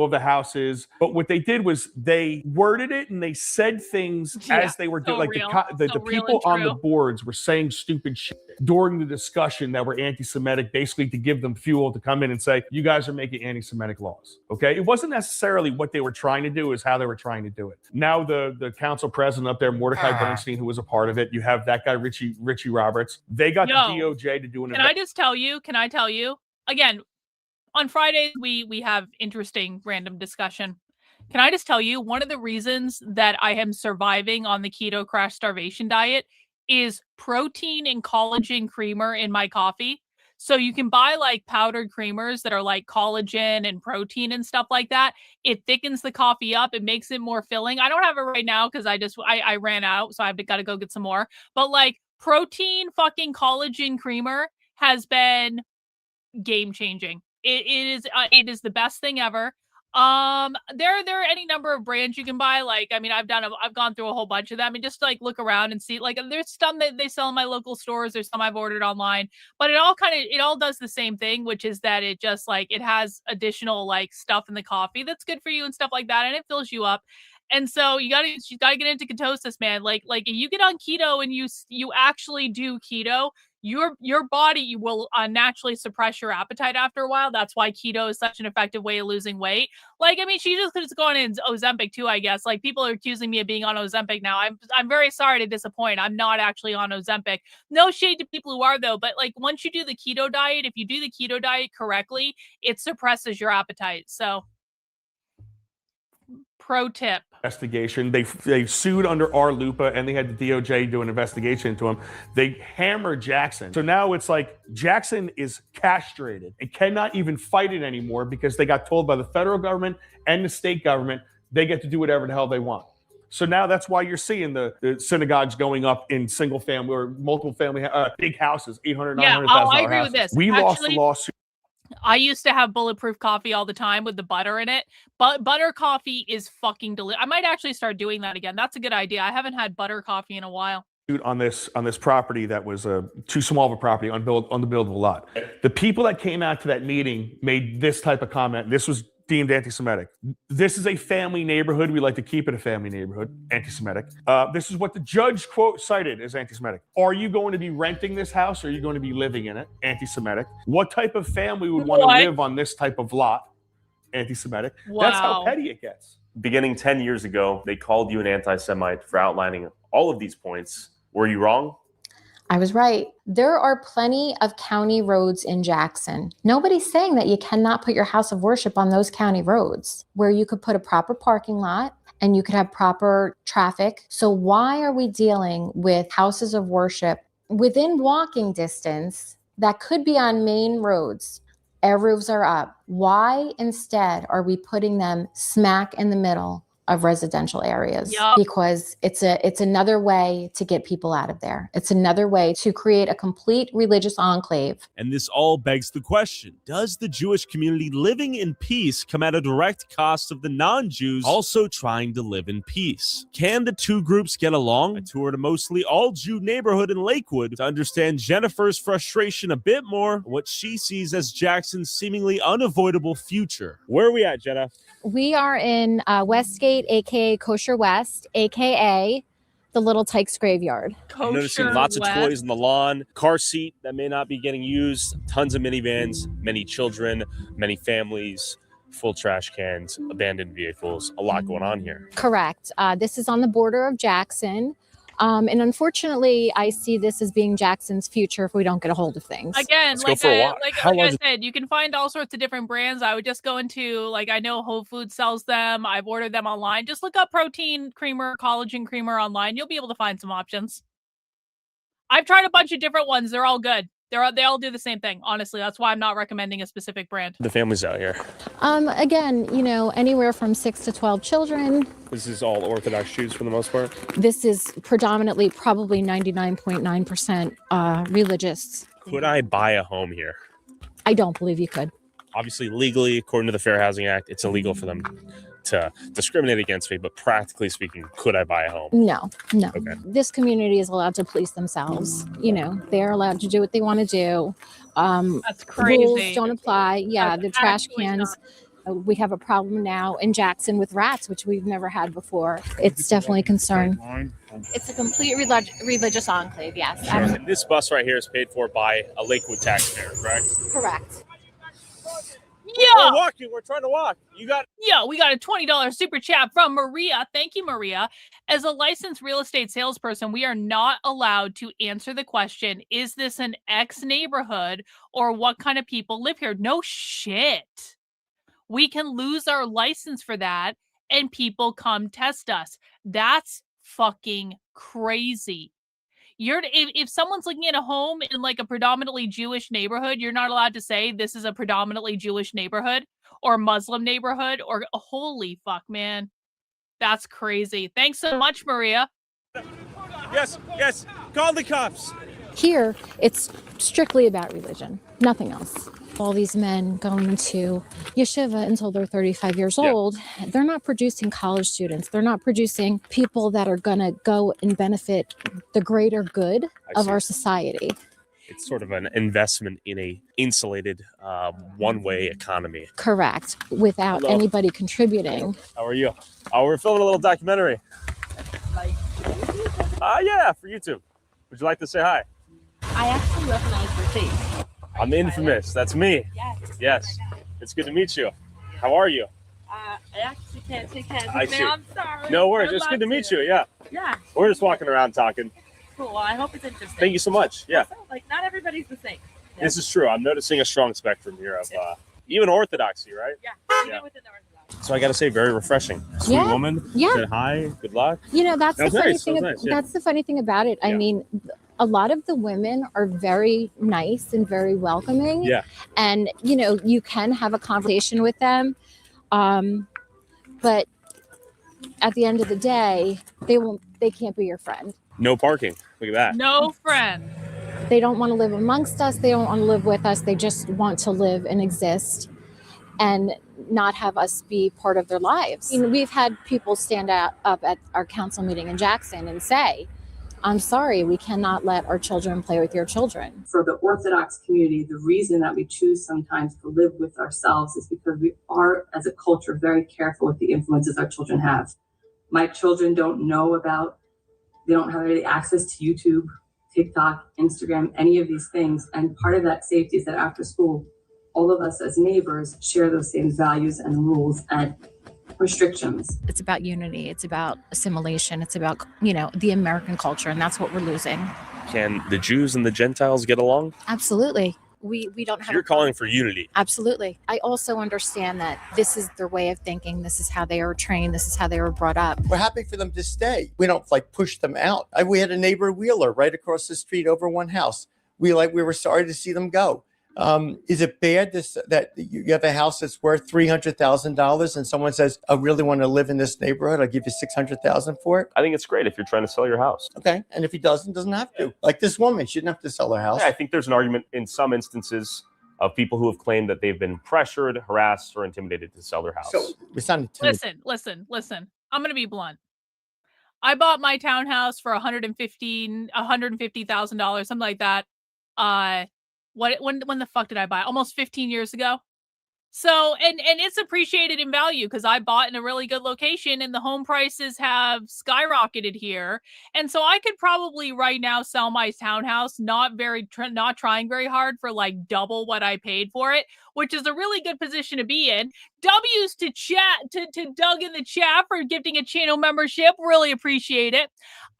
of the houses, but what they did was they worded it and they said things as they were doing. Like the people on the boards were saying stupid shit during the discussion that were anti-Semitic, basically to give them fuel to come in and say, you guys are making anti-Semitic laws. Okay, it wasn't necessarily what they were trying to do; is how they were trying to do it. Now the council president up there, Mordecai Bernstein, who was a part of it. You have that guy Richie Roberts. They got the DOJ to do an. Can I tell you again? On Fridays, we have interesting random discussion. Can I just tell you, one of the reasons that I am surviving on the keto crash starvation diet is protein and collagen creamer in my coffee. So you can buy like powdered creamers that are like collagen and protein and stuff like that. It thickens the coffee up. It makes it more filling. I don't have it right now because I ran out, so I've got to go get some more. But like protein fucking collagen creamer has been game changing. It is the best thing ever. There are any number of brands you can buy. Like, I mean, I've gone through a whole bunch of them and just like look around and see, like, there's some that they sell in my local stores. There's some I've ordered online, but it all does the same thing, which is that it just like, it has additional like stuff in the coffee that's good for you and stuff like that. And it fills you up. And so you gotta get into ketosis, man. Like if you get on keto and you actually do keto, your body will naturally suppress your appetite after a while. That's why keto is such an effective way of losing weight. Like, I mean, she just is going in Ozempic too, I guess. Like, people are accusing me of being on Ozempic now. I'm very sorry to disappoint. I'm not actually on Ozempic. No shade to people who are, though. But like, once you do the keto diet, if you do the keto diet correctly, it suppresses your appetite. So, pro tip. Investigation. They sued under our LUPA, and they had the DOJ do an investigation into him. They hammered Jackson. So now it's like Jackson is castrated and cannot even fight it anymore because they got told by the federal government and the state government they get to do whatever the hell they want. So now that's why you're seeing the synagogues going up in single family or multiple family, big houses, $800,000, $900,000 I agree houses. with this. We lost the lawsuit. I used to have bulletproof coffee all the time with the butter in it, but butter coffee is fucking delicious. I might actually start doing that again. That's a good idea. I haven't had butter coffee in a while. On this property that was too small of a property on the buildable lot. The people that came out to that meeting made this type of comment. This was deemed anti-Semitic. This is a family neighborhood. We like to keep it a family neighborhood. Anti-Semitic. This is what the judge, quote, cited as anti-Semitic. Are you going to be renting this house or are you going to be living in it? Anti-Semitic. What type of family would want to live on this type of lot? Anti-Semitic. Wow. That's how petty it gets. Beginning 10 years ago, they called you an anti-Semite for outlining all of these points. Were you wrong? I was right. There are plenty of county roads in Jackson. Nobody's saying that you cannot put your house of worship on those county roads where you could put a proper parking lot and you could have proper traffic. So why are we dealing with houses of worship within walking distance that could be on main roads? Air roofs are up. Why instead are we putting them smack in the middle of residential areas? Yep. Because it's another way to get people out of there. It's another way to create a complete religious enclave. And this all begs the question, does the Jewish community living in peace come at a direct cost of the non-Jews also trying to live in peace? Can the two groups get along? I toured a mostly all-Jew neighborhood in Lakewood to understand Jennifer's frustration a bit more, what she sees as Jackson's seemingly unavoidable future. Where are we at, Jenna? We are in Westgate, aka Kosher West, aka the Little Tykes Graveyard. I'm noticing lots of toys on the lawn, car seat that may not be getting used, tons of minivans, many children, many families, full trash cans, abandoned vehicles, a lot going on here. Correct. This is on the border of Jackson. And unfortunately, I see this as being Jackson's future if we don't get a hold of things. Again, like I said, you can find all sorts of different brands. I would just go into, like, I know Whole Foods sells them. I've ordered them online. Just look up protein creamer, collagen creamer online. You'll be able to find some options. I've tried a bunch of different ones. They're all good. They all do the same thing. Honestly, that's why I'm not recommending a specific brand. The family's out here. Again, anywhere from 6 to 12 children. This is all Orthodox Jews for the most part? This is predominantly probably 99.9% religious. Could I buy a home here? I don't believe you could. Obviously, legally, according to the Fair Housing Act, it's illegal for them to discriminate against me, but practically speaking, could I buy a home? No. Okay. This community is allowed to police themselves. They're allowed to do what they want to do. That's crazy. Rules don't apply. Yeah, That's the trash absolutely cans. We have a problem now in Jackson with rats, which we've never had before. It's definitely a concern. It's a complete religious enclave, yes. And this bus right here is paid for by a Lakewood taxpayer, correct? Correct. Yeah, we're walking. We're trying to walk. We got a $20 super chat from Maria. Thank you, Maria. As a licensed real estate salesperson, we are not allowed to answer the question, is this an X neighborhood or what kind of people live here? No shit. We can lose our license for that and people come test us. That's fucking crazy. If someone's looking at a home in like a predominantly Jewish neighborhood, you're not allowed to say this is a predominantly Jewish neighborhood or Muslim neighborhood or holy fuck, man. That's crazy. Thanks so much, Maria. Yes. Call the cops. Here, it's strictly about religion, nothing else. All these men going to yeshiva until they're 35 years old, they're not producing college students. They're not producing people that are going to go and benefit the greater good of our society. It's sort of an investment in a insulated one-way economy. Correct. Without anybody contributing. How are you? We're filming a little documentary. Yeah, for YouTube. Would you like to say hi? I actually recognize your face. I'm infamous. That's me. Yes. It's good to meet you. How are you? I actually can't shake hands I with see. you. I'm sorry. No worries. I'd It's love good to meet to. you. Yeah. Yeah. We're just walking around talking. Cool. Well, I hope it's interesting. Thank you so much. Yeah. Also, like, not everybody's the same. Yeah. This is true. I'm noticing a strong spectrum here of even orthodoxy, right? Yeah. Even within the Orthodox. So I got to say, very refreshing. Sweet Yeah. woman. Yeah. Said hi. Good luck. You know, that's That the was funny nice. thing. That was nice, yeah. That's the funny thing about it. I mean, a lot of the women are very nice and very welcoming. Yeah. And you know, you can have a conversation with them, but at the end of the day, they can't be your friend. No parking. Look at that. No friend. They don't want to live amongst us. They don't want to live with us. They just want to live and exist and not have us be part of their lives. You know, we've had people stand up at our council meeting in Jackson and say, I'm sorry, we cannot let our children play with your children. For the Orthodox community, the reason that we choose sometimes to live with ourselves is because we are, as a culture, very careful with the influences our children have. My children don't they don't have any access to YouTube, TikTok, Instagram, any of these things. And part of that safety is that after school, all of us as neighbors share those same values and rules and restrictions. It's about unity. It's about assimilation. It's about, you know, the American culture. And that's what we're losing. Can the Jews and the Gentiles get along? Absolutely. We don't have. You're calling for unity. Absolutely. I also understand that this is their way of thinking. This is how they are trained. This is how they were brought up. We're happy for them to stay. We don't like push them out. We had a neighbor Wheeler right across the street over one house. We were sorry to see them go. Is it bad that you have a house that's worth $300,000 and someone says, I really want to live in this neighborhood, I'll give you $600,000 for it? I think it's great if you're trying to sell your house. Okay. And if he doesn't have to. Like this woman, she didn't have to sell her house. Yeah, I think there's an argument in some instances of people who have claimed that they've been pressured, harassed, or intimidated to sell their house. So it's not intimidating. Listen. I'm going to be blunt. I bought my townhouse for $150,000, something like that. When the fuck did I buy? Almost 15 years ago. So, and it's appreciated in value because I bought in a really good location and the home prices have skyrocketed here. And so I could probably right now sell my townhouse, not trying very hard, for like double what I paid for it, which is a really good position to be in. W's to Doug in the chat for gifting a channel membership. Really appreciate it.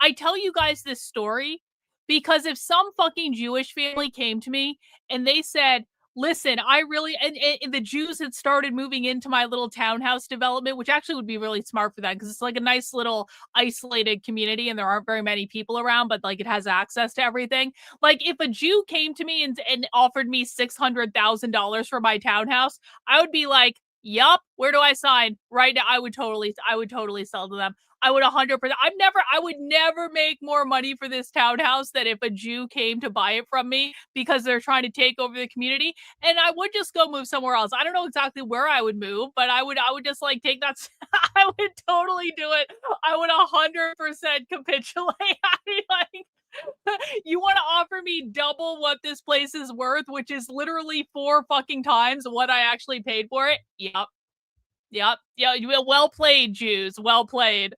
I tell you guys this story because if some fucking Jewish family came to me and they said, listen, and the Jews had started moving into my little townhouse development, which actually would be really smart for that because it's like a nice little isolated community and there aren't very many people around, but like it has access to everything. Like if a Jew came to me and offered me $600,000 for my townhouse, I would be like, yup, where do I sign? Right now, I would totally sell to them. I would 100%. I would never make more money for this townhouse than if a Jew came to buy it from me because they're trying to take over the community. And I would just go move somewhere else. I don't know exactly where I would move, but I would just like take that. I would totally do it. I would 100% capitulate. I'd be like, you want to offer me double what this place is worth, which is literally 4 fucking times what I actually paid for it? Yep. Yeah. Well played, Jews. Well played.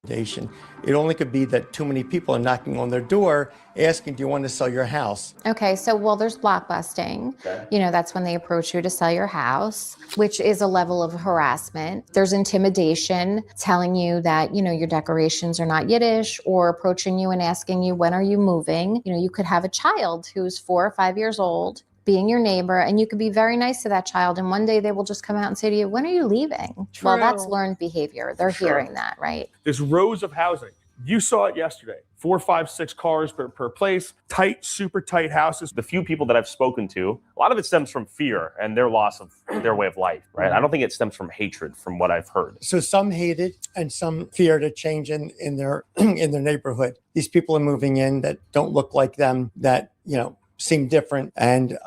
It only could be that too many people are knocking on their door asking, do you want to sell your house? Okay, so there's blockbusting. Okay. You know, that's when they approach you to sell your house, which is a level of harassment. There's intimidation, telling you that, you know, your decorations are not Yiddish, or approaching you and asking you, when are you moving? You know, you could have a child who's 4 or 5 years old being your neighbor, and you could be very nice to that child, and one day they will just come out and say to you, when are you leaving? True. Well, that's learned behavior. They're hearing that, right? There's rows of housing. You saw it yesterday. 4, 5, 6 cars per place, tight, super tight houses. The few people that I've spoken to, a lot of it stems from fear and their loss of their way of life, right? I don't think it stems from hatred, from what I've heard. So some hate it and some feared a change in their in their neighborhood. These people are moving in that don't look like them, that, you know, seem different. And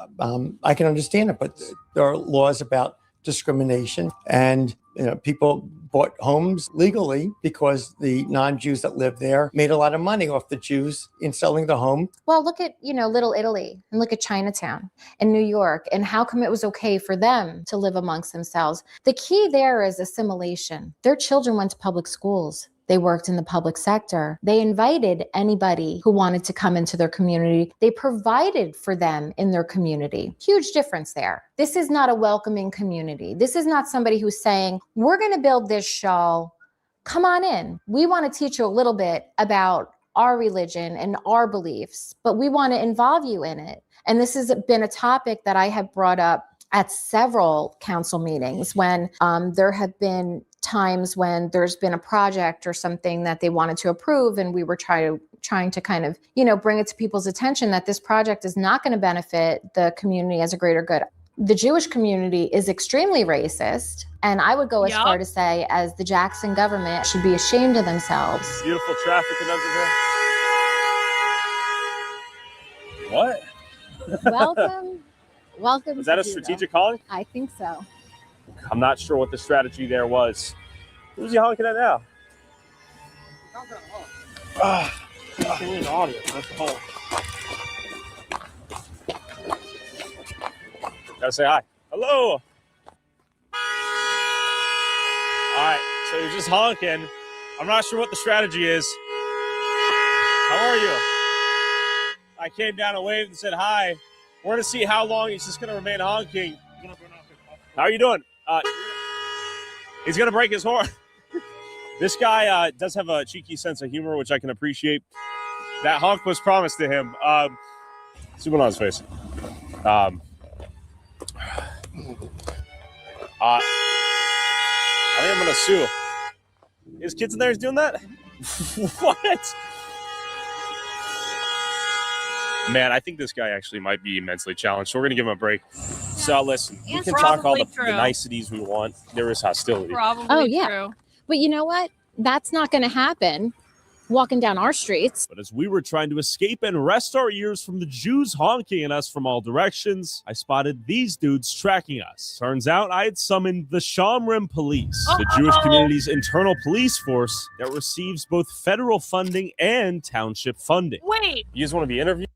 I can understand it, but there are laws about discrimination, and you know, people bought homes legally because the non-Jews that lived there made a lot of money off the Jews in selling the home. Well, look at, you know, Little Italy, and look at Chinatown and New York, and how come it was okay for them to live amongst themselves? The key there is assimilation. Their children went to public schools. They worked in the public sector. They invited anybody who wanted to come into their community. They provided for them in their community. Huge difference there. This is not a welcoming community. This is not somebody who's saying, we're going to build this show. Come on in. We want to teach you a little bit about our religion and our beliefs, but we want to involve you in it. And this has been a topic that I have brought up at several council meetings when there have been times when there's been a project or something that they wanted to approve, and we were trying to kind of, bring it to people's attention that this project is not going to benefit the community as a greater good. The Jewish community is extremely racist, and I would go as far to say as the Jackson government should be ashamed of themselves. Beautiful traffic in What? Welcome. Was that a strategic calling? I think so. I'm not sure what the strategy there was. Who's he honking at now? Gotta say hi. Hello. All right, so you're just honking. I'm not sure what the strategy is. How are you? I came down and waved and said hi. We're gonna see how long he's just gonna remain honking. How are you doing? He's gonna break his horn. This guy does have a cheeky sense of humor, which I can appreciate. That honk was promised to him. Zoom in on his face. I think I'm gonna sue. His kids in there is doing that? What? Man, I think this guy actually might be mentally challenged, so we're gonna give him a break. So listen, we can talk all the niceties we want. There is hostility. Probably true. But you know what? That's not going to happen walking down our streets. But as we were trying to escape and rest our ears from the Jews honking at us from all directions, I spotted these dudes tracking us. Turns out I had summoned the Shamrim Police, the Jewish community's internal police force that receives both federal funding and township funding. Wait. You just want to be interviewed?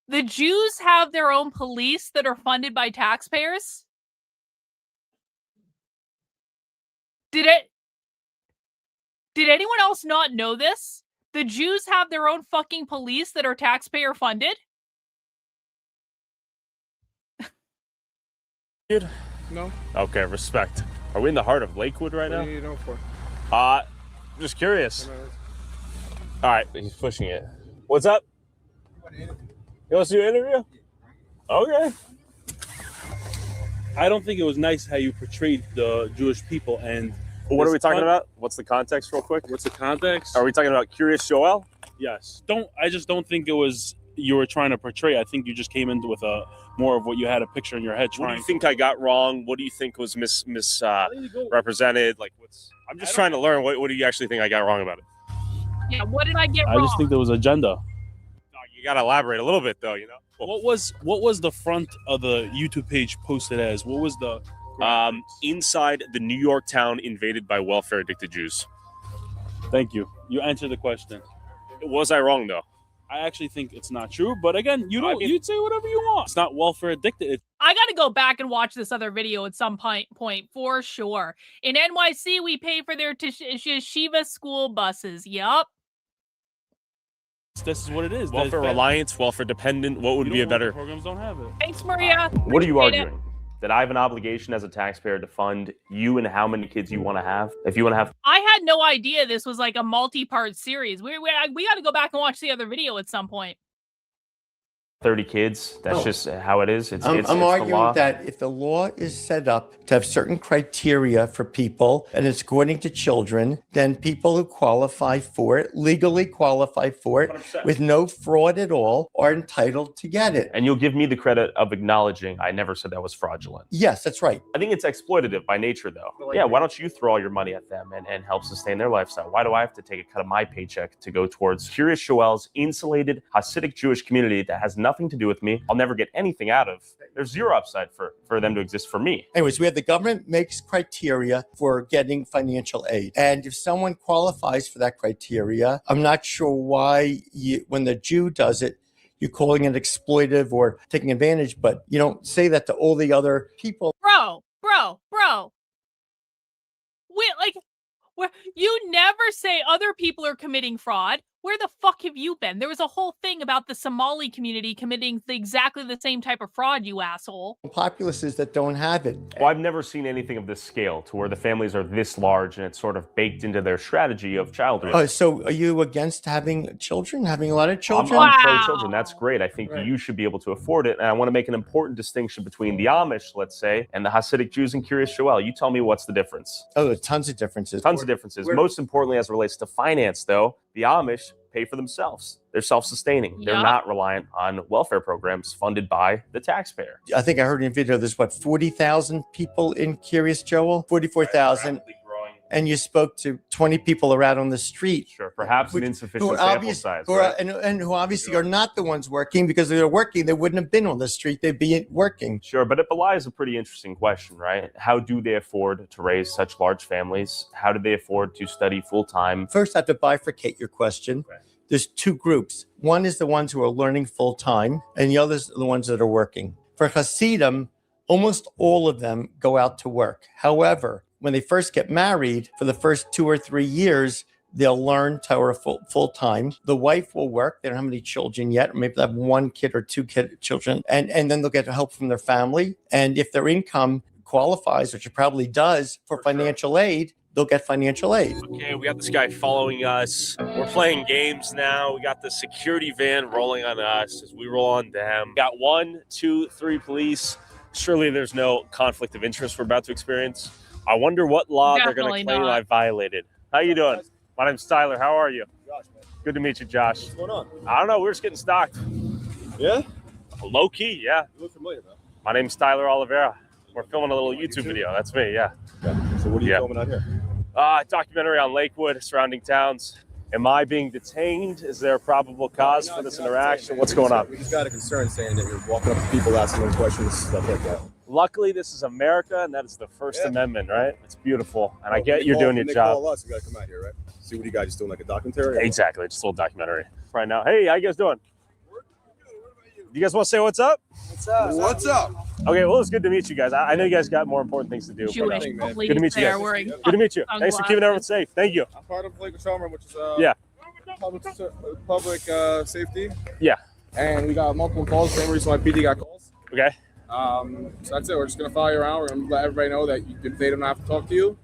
The Jews have their own police that are funded by taxpayers? Did anyone else not know this? The Jews have their own fucking police that are taxpayer funded? Dude? No. Okay, respect. Are we in the heart of Lakewood right now? What do you know for? Just curious. All right, he's pushing it. What's up? You want to do an interview? Okay. I don't think it was nice how you portrayed the Jewish people. And what are we talking about? What's the context, real quick? What's the context? Are we talking about Curious Joel? Yes. I just don't think it was you were trying to portray. I think you just came into with a more of what you had a picture in your head. What do you think I got wrong? What do you think was misrepresented? I'm just trying to learn. What do you actually think I got wrong about it? Yeah, what did I get wrong? I just think there was agenda. You got to elaborate a little bit, though. What was the front of the YouTube page posted as? What was the inside the New York town invaded by welfare addicted Jews? Thank you. You answered the question. Was I wrong though? I actually think it's not true, but again, you'd say whatever you want. It's not welfare addicted. I got to go back and watch this other video at some point for sure. In NYC, we pay for their yeshiva school buses. Yup. This is what it is. Welfare reliance, welfare dependent. What would be a better? Programs don't have it. Thanks, Maria. What are you arguing? That I have an obligation as a taxpayer to fund you and how many kids you want to have? If you want to have, I had no idea this was like a multi-part series. We got to go back and watch the other video at some point. 30 kids. That's just how it is. I'm arguing that if the law is set up to have certain criteria for people and it's according to children, then people who qualify for it, legally qualify for it, 100%. with no fraud at all, are entitled to get it. And you'll give me the credit of acknowledging I never said that was fraudulent. Yes, that's right. I think it's exploitative by nature, though. Yeah, why don't you throw all your money at them and help sustain their lifestyle? Why do I have to take a cut of my paycheck to go towards Curious Joel's insulated Hasidic Jewish community that has nothing to do with me? I'll never get anything out of. There's zero upside for them to exist for me. Anyways, we have the government makes criteria for getting financial aid. And if someone qualifies for that criteria, I'm not sure why when the Jew does it, you're calling it exploitive or taking advantage, but you don't say that to all the other people. Bro, bro. You never say other people are committing fraud. Where the fuck have you been? There was a whole thing about the Somali community committing exactly the same type of fraud, you asshole. Populaces that don't have it. Well, I've never seen anything of this scale to where the families are this large and it's sort of baked into their strategy of child raising. So are you against having children, having a lot of children? I'm pro-children. That's great. I think you should be able to afford it. And I want to make an important distinction between the Amish, let's say, and the Hasidic Jews and Kiryas Joel. You tell me what's the difference. Oh, there's tons of differences. Tons of differences. Most importantly, as it relates to finance, though, the Amish pay for themselves. They're self-sustaining. They're not reliant on welfare programs funded by the taxpayer. I think I heard in a video there's 40,000 people in Kiryas Joel? 44,000. And you spoke to 20 people around on the street. Sure, perhaps an insufficient sample size. And who obviously are not the ones working, because if they're working, they wouldn't have been on the street. They'd be working. Sure, but it belies a pretty interesting question, right? How do they afford to raise such large families? How do they afford to study full-time? First, I have to bifurcate your question. Okay. There's two groups. One is the ones who are learning full-time, and the others are the ones that are working. For Hasidim, almost all of them go out to work. However, when they first get married, for the first 2 or 3 years, they'll learn Torah full time. The wife will work. They don't have any children yet, or maybe they have 1 kid or 2 children. And then they'll get help from their family. And if their income qualifies, which it probably does, for financial aid, they'll get financial aid. Okay, we got this guy following us. We're playing games now. We got the security van rolling on us as we roll on them. We got 1, 2, 3 police. Surely there's no conflict of interest we're about to experience. I wonder what law they're going to claim I violated. How you doing? My name's Tyler. How are you? Josh, man. Good to meet you, Josh. What's going on? I don't know. We're just getting stocked. Yeah? Low key, yeah. You look familiar, though. My name's Tyler Oliveira. We're filming a little YouTube video. That's me, yeah. So what are you filming out here? Documentary on Lakewood, surrounding towns. Am I being detained? Is there a probable cause for this interaction? What's going on? We just got a concern saying that you're walking up to people, asking them questions, stuff like that. Luckily, this is America, and that is the First Amendment, right? It's beautiful. And I get you're doing your job. Call us, we got to come out here, right? See what you guys just doing, like a documentary? Exactly, just a little documentary. Right now. Hey, how you guys doing? You guys want to say what's up? What's up? What's up? Okay, well, it's good to meet you guys. I know you guys got more important things to do. Jewish good to meet you guys. Good to meet you. Thanks for keeping everyone safe. Thank you. I'm part of Lakewood Summer, which is public safety. Yeah. And we got multiple calls. Same reason why PD got calls. Okay. So that's it. We're just gonna follow you around. We're gonna let everybody know that they don't have to talk to you.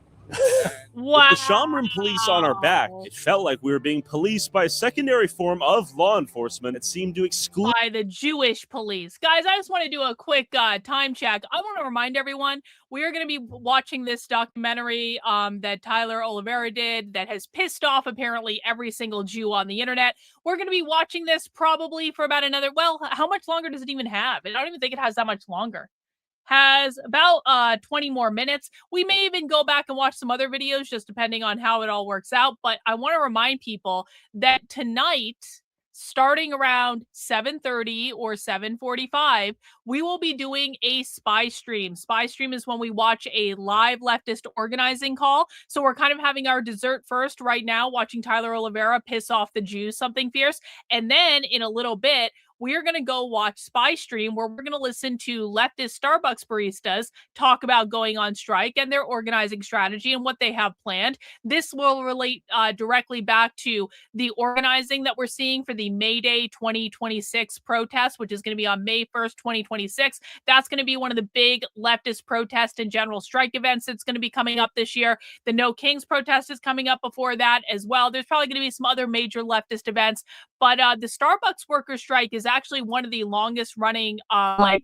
With the Shamron police on our back, it felt like we were being policed by a secondary form of law enforcement that seemed to exclude by the Jewish police. Guys, I just want to do a quick time check. I want to remind everyone we are going to be watching this documentary that Tyler Oliveira did that has pissed off apparently every single Jew on the internet. We're going to be watching this probably for about another, well, how much longer does it even have? I don't even think it has that much longer. Has about 20 more minutes. We may even go back and watch some other videos, just depending on how it all works out. But I want to remind people that tonight, starting around 7:30 or 7:45, we will be doing a spy stream. Spy stream is when we watch a live leftist organizing call. So we're kind of having our dessert first right now, watching Tyler Oliveira piss off the Jews, something fierce. And then in a little bit, we're going to go watch Spy Stream, where we're going to listen to leftist Starbucks baristas talk about going on strike and their organizing strategy and what they have planned. This will relate directly back to the organizing that we're seeing for the May Day 2026 protest, which is going to be on May 1st, 2026. That's going to be one of the big leftist protest and general strike events that's going to be coming up this year. The No Kings protest is coming up before that as well. There's probably going to be some other major leftist events, but the Starbucks workers strike is actually one of the longest running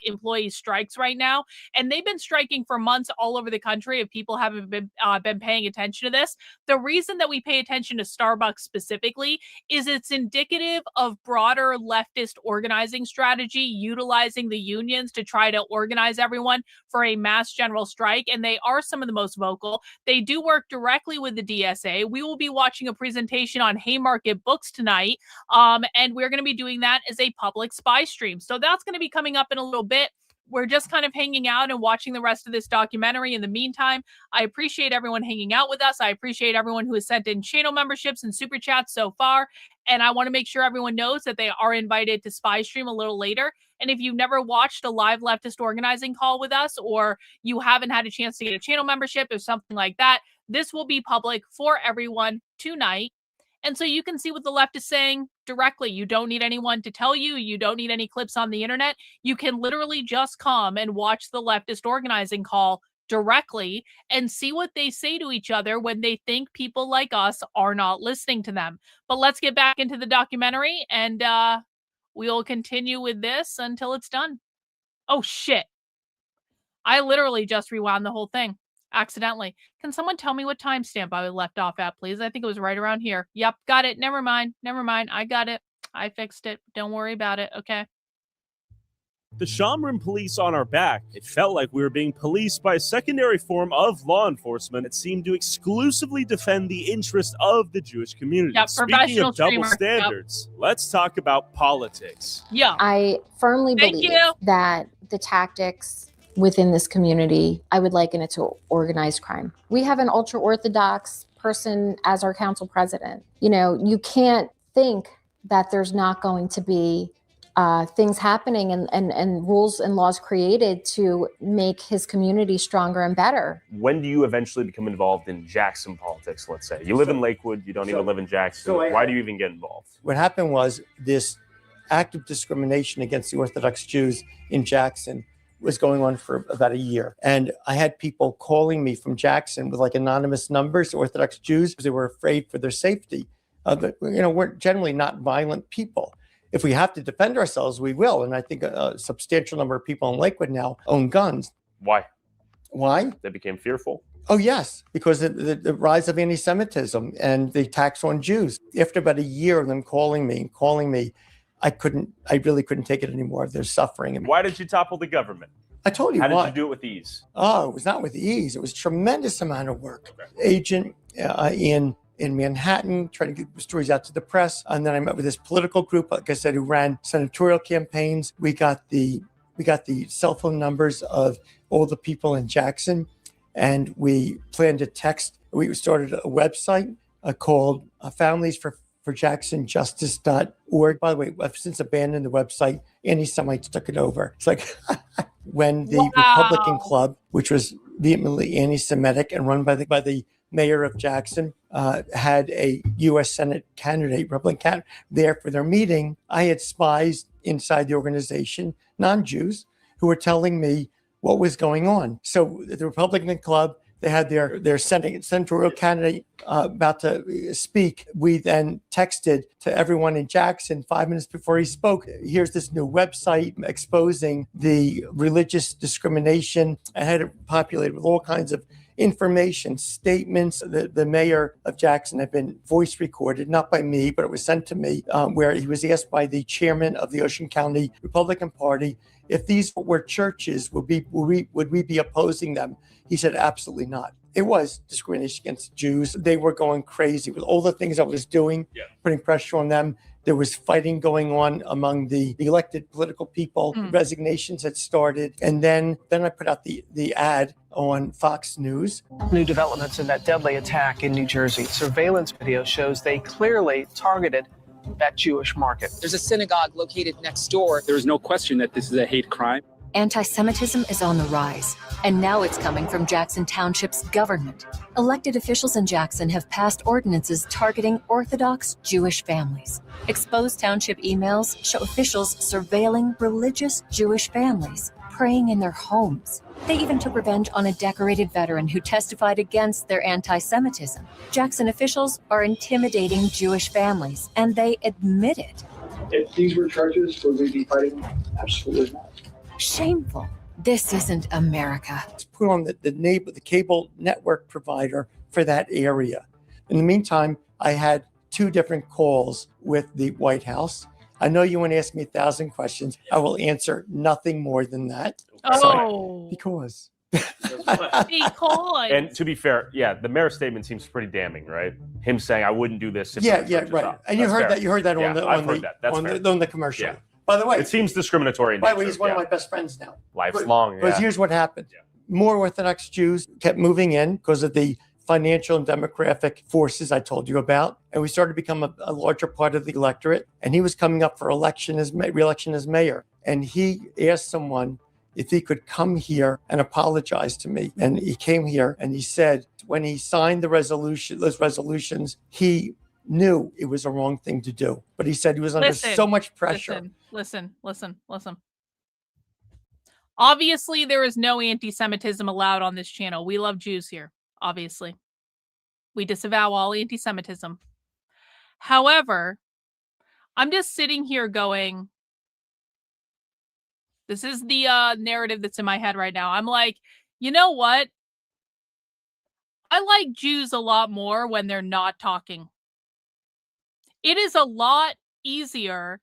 employee strikes right now, and they've been striking for months all over the country. If people haven't been paying attention to this, the reason that we pay attention to Starbucks specifically is it's indicative of broader leftist organizing strategy, utilizing the unions to try to organize everyone for a mass general strike, and they are some of the most vocal. They do work directly with the DSA. We will be watching a presentation on Haymarket Books tonight, and we're going to be doing that as a public spy stream. So that's going to be coming up in a little bit. we're just kind of hanging out and watching the rest of this documentary. In the meantime, I appreciate everyone hanging out with us. I appreciate everyone who has sent in channel memberships and super chats so far. And I want to make sure everyone knows that they are invited to Spy Stream a little later. And if you've never watched a live leftist organizing call with us, or you haven't had a chance to get a channel membership or something like that, this will be public for everyone tonight. And so you can see what the left is saying directly. You don't need anyone to tell you. You don't need any clips on the internet. You can literally just come and watch the leftist organizing call directly and see what they say to each other when they think people like us are not listening to them. But let's get back into the documentary, and we'll continue with this until it's done. Oh, shit. I literally just rewound the whole thing. Accidentally. Can someone tell me what timestamp I left off at, please? I think it was right around here. Yep, got it. Never mind. I got it. I fixed it. Don't worry about it. Okay. The Shamroon police on our back, it felt like we were being policed by a secondary form of law enforcement that seemed to exclusively defend the interest of the Jewish community. Yep, Speaking of double streamer. standards, let's talk about politics. Yeah. I firmly believe that the tactics within this community, I would liken it to organized crime. We have an ultra-Orthodox person as our council president. You know, you can't think that there's not going to be things happening and rules and laws created to make his community stronger and better. When do you eventually become involved in Jackson politics, let's say? You live in Lakewood, you don't even live in Jackson. Why do you even get involved? What happened was this act of discrimination against the Orthodox Jews in Jackson was going on for about a year. And I had people calling me from Jackson with like anonymous numbers, Orthodox Jews, because they were afraid for their safety. We're generally not violent people. If we have to defend ourselves, we will. And I think a substantial number of people in Lakewood now own guns. Why? Why? They became fearful. Oh, yes, because of the rise of anti-Semitism and the attacks on Jews. After about a year of them calling me, I really couldn't take it anymore. They're suffering. Why did you topple the government? I told you why. How did you do it with ease? Oh, it was not with ease. It was a tremendous amount of work. Agent in Manhattan, trying to get stories out to the press. And then I met with this political group, like I said, who ran senatorial campaigns. We got the cell phone numbers of all the people in Jackson, and we planned to text. We started a website called familiesforjacksonjustice.org. By the way, I've since abandoned the website. Anti-Semites took it over. It's like when the Republican Club, which was vehemently anti-Semitic and run by the mayor of Jackson, had a U.S. Senate candidate, Republican candidate, there for their meeting. I had spies inside the organization, non-Jews, who were telling me what was going on. So the Republican Club, they had their senatorial candidate about to speak. We then texted to everyone in Jackson 5 minutes before he spoke. Here's this new website exposing the religious discrimination. I had it populated with all kinds of information, statements. The mayor of Jackson had been voice recorded, not by me, but it was sent to me, where he was asked by the chairman of the Ocean County Republican Party if these were churches, would we be opposing them? He said, absolutely not. It was discrimination against Jews. They were going crazy with all the things I was doing, putting pressure on them. There was fighting going on among the elected political people. Resignations had started. And then I put out the ad on Fox News. New developments in that deadly attack in New Jersey. Surveillance video shows they clearly targeted that Jewish market. There's a synagogue located next door. There is no question that this is a hate crime. Anti-Semitism is on the rise, and now it's coming from Jackson Township's government. Elected officials in Jackson have passed ordinances targeting Orthodox Jewish families. Exposed township emails show officials surveilling religious Jewish families, praying in their homes. They even took revenge on a decorated veteran who testified against their anti-Semitism. Jackson officials are intimidating Jewish families, and they admit it. If these were charges, would we be fighting? Absolutely not. Shameful. This isn't America. It's put on the cable network provider for that area. In the meantime, I had 2 different calls with the White House. I know you want to ask me 1,000 questions. I will answer nothing more than that. Oh. Because. And to be fair, the mayor's statement seems pretty damning, right? Him saying, "I wouldn't do this." If right. And you heard that. You heard that on the commercial. By the way, it seems discriminatory. By the way, he's one of my best friends now. Lifelong. Because here's what happened. More Orthodox Jews kept moving in because of the financial and demographic forces I told you about. And we started to become a larger part of the electorate. And he was coming up for re-election as mayor. And he asked someone if he could come here and apologize to me. And he came here and he said, when he signed those resolutions, he knew it was a wrong thing to do. But he said he was under so much pressure. Listen. Obviously, there is no anti-Semitism allowed on this channel. We love Jews here, obviously. We disavow all anti-Semitism. However, I'm just sitting here going, this is the narrative that's in my head right now. I'm like, you know what? I like Jews a lot more when they're not talking. It is a lot easier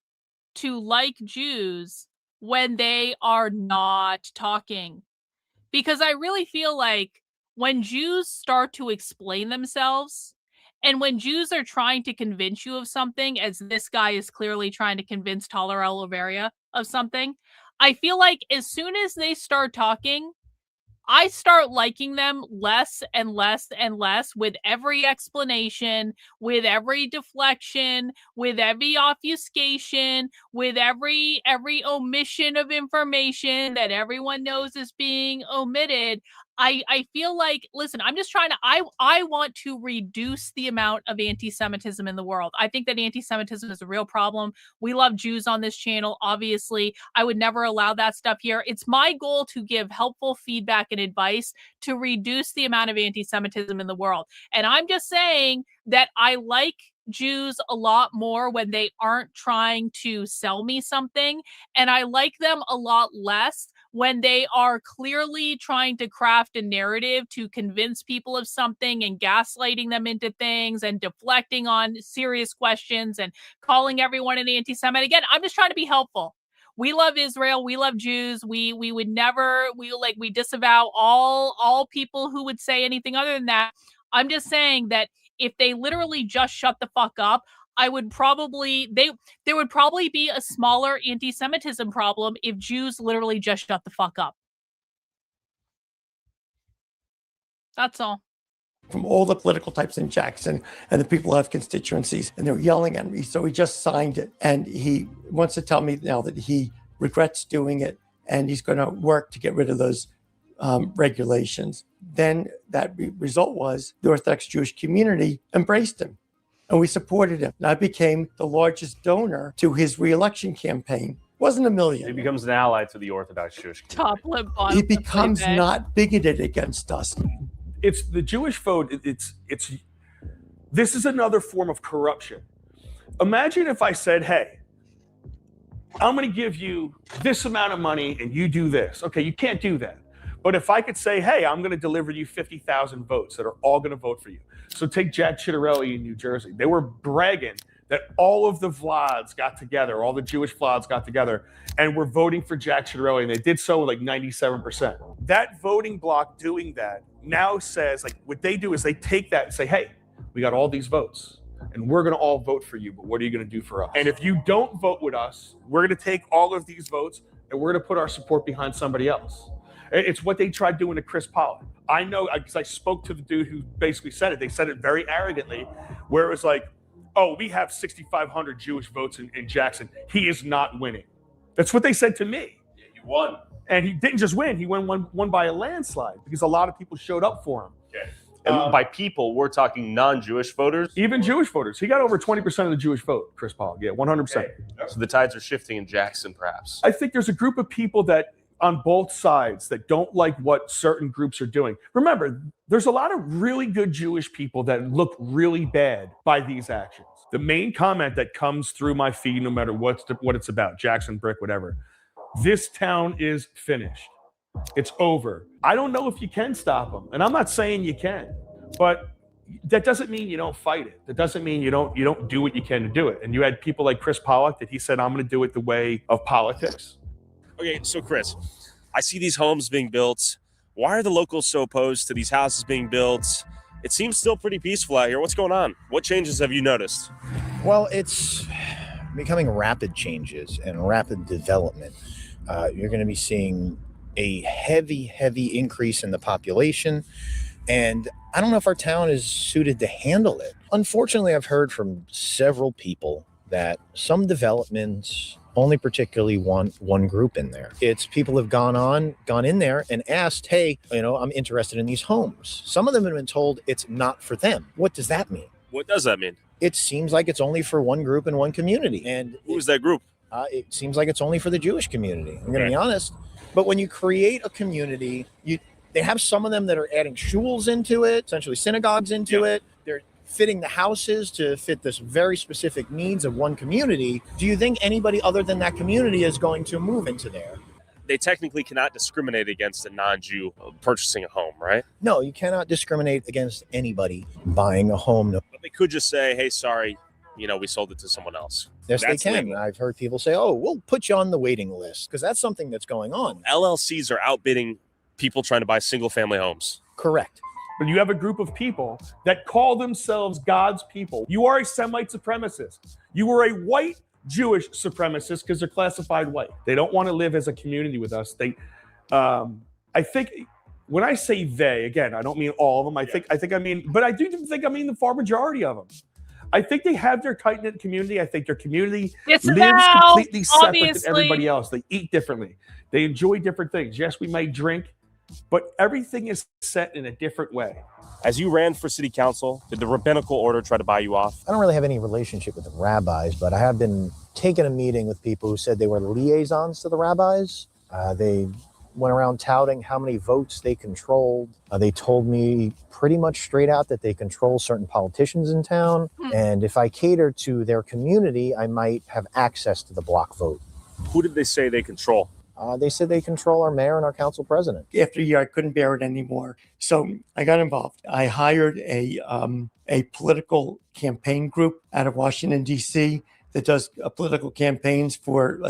to like Jews when they are not talking. Because I really feel like when Jews start to explain themselves, and when Jews are trying to convince you of something, as this guy is clearly trying to convince Taller Oliveira of something, I feel like as soon as they start talking, I start liking them less and less and less with every explanation, with every deflection, with every obfuscation, with every omission of information that everyone knows is being omitted. I feel like, listen, I'm just trying to, I want to reduce the amount of anti-Semitism in the world. I think that anti-Semitism is a real problem. We love Jews on this channel, obviously. I would never allow that stuff here. It's my goal to give helpful feedback and advice to reduce the amount of anti-Semitism in the world. And I'm just saying that I like Jews a lot more when they aren't trying to sell me something. And I like them a lot less when they are clearly trying to craft a narrative to convince people of something and gaslighting them into things and deflecting on serious questions and calling everyone an anti-Semite. Again, I'm just trying to be helpful. We love Israel. We love Jews. We would never, we disavow all people who would say anything other than that. I'm just saying that if they literally just shut the fuck up, there would probably be a smaller anti-Semitism problem if Jews literally just shut the fuck up. That's all. From all the political types in Jackson and the people who have constituencies, and they're yelling at me. So he just signed it, and he wants to tell me now that he regrets doing it, and he's going to work to get rid of those regulations. Then that result was the Orthodox Jewish community embraced him. And we supported him. And I became the largest donor to his re-election campaign. Wasn't $1 million. He becomes an ally to the Orthodox Jewish community. Top lip, bottom He becomes not bigoted against us. It's the Jewish vote. This is another form of corruption. Imagine if I said, hey, I'm going to give you this amount of money and you do this. Okay, you can't do that. But if I could say, hey, I'm going to deliver you 50,000 votes that are all going to vote for you. So take Jack Ciattarelli in New Jersey. They were bragging that all of the Vlads got together, all the Jewish Vlads got together, and were voting for Jack Ciattarelli, and they did so with like 97%. That voting bloc doing that now says, like, what they do is they take that and say, hey, we got all these votes, and we're going to all vote for you, but what are you going to do for us? And if you don't vote with us, we're going to take all of these votes, and we're going to put our support behind somebody else. It's what they tried doing to Chris Pollock. I know, because I spoke to the dude who basically said it. They said it very arrogantly, where it was like, oh, we have 6,500 Jewish votes in Jackson. He is not winning. That's what they said to me. Yeah, he won. And he didn't just win. He won by a landslide because a lot of people showed up for him. Okay. And by people, we're talking non-Jewish voters? Even Jewish voters. He got over 20% of the Jewish vote, Chris Pollock. Yeah, 100%. Okay. So the tides are shifting in Jackson, perhaps. I think there's a group of people that on both sides that don't like what certain groups are doing. Remember, there's a lot of really good Jewish people that look really bad by these actions. The main comment that comes through my feed, no matter what it's about, Jackson, Brick, whatever, this town is finished. It's over. I don't know if you can stop them, and I'm not saying you can, but that doesn't mean you don't fight it. That doesn't mean you don't do what you can to do it. And you had people like Chris Pollock that he said, I'm going to do it the way of politics. Okay, so Chris, I see these homes being built. Why are the locals so opposed to these houses being built? It seems still pretty peaceful out here. What's going on? What changes have you noticed? Well, it's becoming rapid changes and rapid development. You're going to be seeing a heavy increase in the population. And I don't know if our town is suited to handle it. Unfortunately, I've heard from several people that some developments only particularly want one group in there. It's people have gone in there and asked, hey, I'm interested in these homes. Some of them have been told it's not for them. What does that mean? What does that mean? It seems like it's only for one group in one community. And who's that group? It seems like it's only for the Jewish community. I'm going to be honest. But when you create a community, they have some of them that are adding shuls into it, essentially synagogues into it. They're fitting the houses to fit this very specific needs of one community. Do you think anybody other than that community is going to move into there? They technically cannot discriminate against a non-Jew purchasing a home, right? No, you cannot discriminate against anybody buying a home. But they could just say, hey, sorry, we sold it to someone else. Yes, they can. Legal. I've heard people say, oh, we'll put you on the waiting list, because that's something that's going on. LLCs are outbidding people trying to buy single-family homes. Correct. But you have a group of people that call themselves God's people. You are a Semite supremacist. You are a white Jewish supremacist because they're classified white. They don't want to live as a community with us. I think when I say they, again, I don't mean all of them. I mean the far majority of them. I think they have their tight-knit community. I think their community lives completely separate than everybody else. They eat differently. They enjoy different things. Yes, we might drink, but everything is set in a different way. As you ran for city council, did the rabbinical order try to buy you off? I don't really have any relationship with the rabbis, but I have been taking a meeting with people who said they were liaisons to the rabbis. They went around touting how many votes they controlled. They told me pretty much straight out that they control certain politicians in town. And if I cater to their community, I might have access to the block vote. Who did they say they control? They said they control our mayor and our council president. After a year, I couldn't bear it anymore. So I got involved. I hired a political campaign group out of Washington, D.C. that does political campaigns for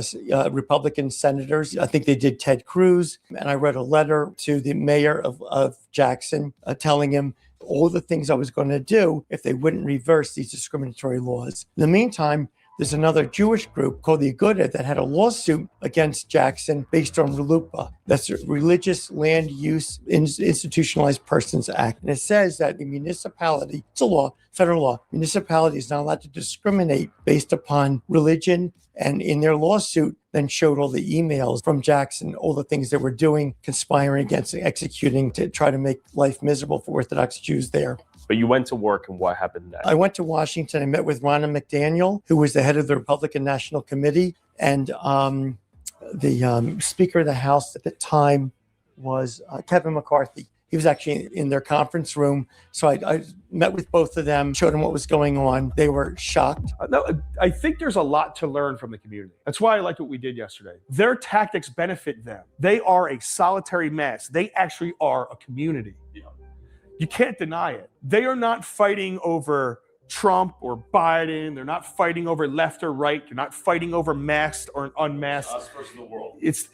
Republican senators. I think they did Ted Cruz. And I wrote a letter to the mayor of Jackson telling him all the things I was going to do if they wouldn't reverse these discriminatory laws. In the meantime, there's another Jewish group called the Aguda that had a lawsuit against Jackson based on RLUIPA. That's a Religious Land Use Institutionalized Persons Act. And it says that the municipality, it's a law, federal law, municipality is not allowed to discriminate based upon religion. And in their lawsuit, then showed all the emails from Jackson, all the things they were doing, conspiring against and executing to try to make life miserable for Orthodox Jews there. But you went to work, and what happened next? I went to Washington. I met with Ronna McDaniel, who was the head of the Republican National Committee. And the Speaker of the House at the time was Kevin McCarthy. He was actually in their conference room. So I met with both of them, showed them what was going on. They were shocked. No, I think there's a lot to learn from the community. That's why I liked what we did yesterday. Their tactics benefit them. They are a solitary mass. They actually are a community. Yeah. You can't deny it. They are not fighting over Trump or Biden. They're not fighting over left or right. They're not fighting over masked or unmasked. Us versus the world. It's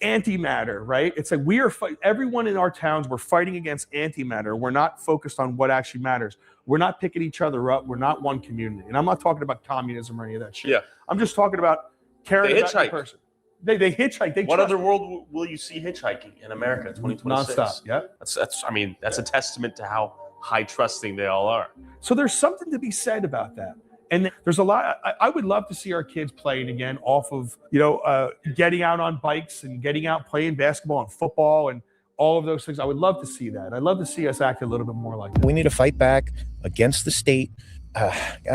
antimatter, right? It's like we are everyone in our towns, we're fighting against antimatter. We're not focused on what actually matters. We're not picking each other up. We're not one community. And I'm not talking about communism or any of that shit. Yeah. I'm just talking about caring about the person. They hitchhike. What other world will you see hitchhiking in America in 2026? Nonstop, yeah. That's a testament to how high trusting they all are. So there's something to be said about that. And there's a lot, I would love to see our kids playing again off of, getting out on bikes and getting out playing basketball and football and all of those things. I would love to see that. I'd love to see us act a little bit more like that. We need to fight back against the state.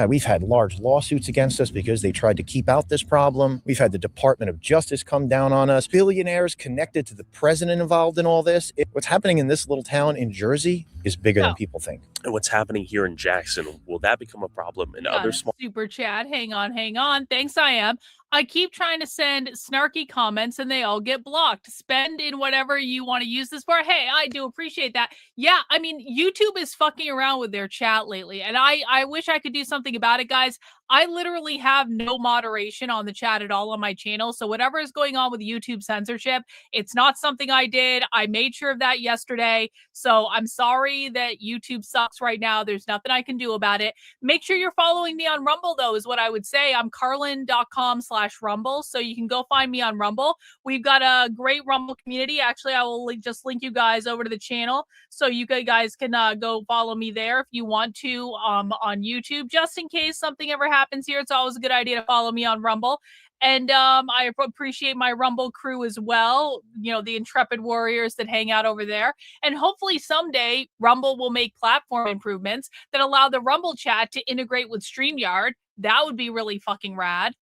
We've had large lawsuits against us because they tried to keep out this problem. We've had the Department of Justice come down on us. Billionaires connected to the president involved in all this. What's happening in this little town in Jersey is bigger than people think. And what's happening here in Jackson, will that become a problem in other small... Super chat. Hang on. Thanks, I am. I keep trying to send snarky comments and they all get blocked. Spend in whatever you want to use this for. Hey, I do appreciate that. Yeah, I mean, YouTube is fucking around with their chat lately. And I wish I could do something about it, guys. I literally have no moderation on the chat at all on my channel. So whatever is going on with YouTube censorship, it's not something I did. I made sure of that yesterday. So I'm sorry that YouTube sucks right now. There's nothing I can do about it. Make sure you're following me on Rumble, though, is what I would say. I'm Karlyn.com/Rumble. So you can go find me on Rumble. We've got a great Rumble community. Actually, I will just link you guys over to the channel so you guys can go follow me there if you want to on YouTube, just in case something ever happens here. It's always a good idea to follow me on Rumble. And I appreciate my Rumble crew as well, you know, the intrepid warriors that hang out over there. And hopefully someday Rumble will make platform improvements that allow the Rumble chat to integrate with StreamYard. That would be really fucking rad.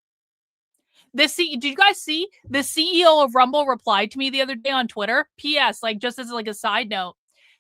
Did you guys see the CEO of Rumble replied to me the other day on Twitter? P.S. Like, just as like a side note.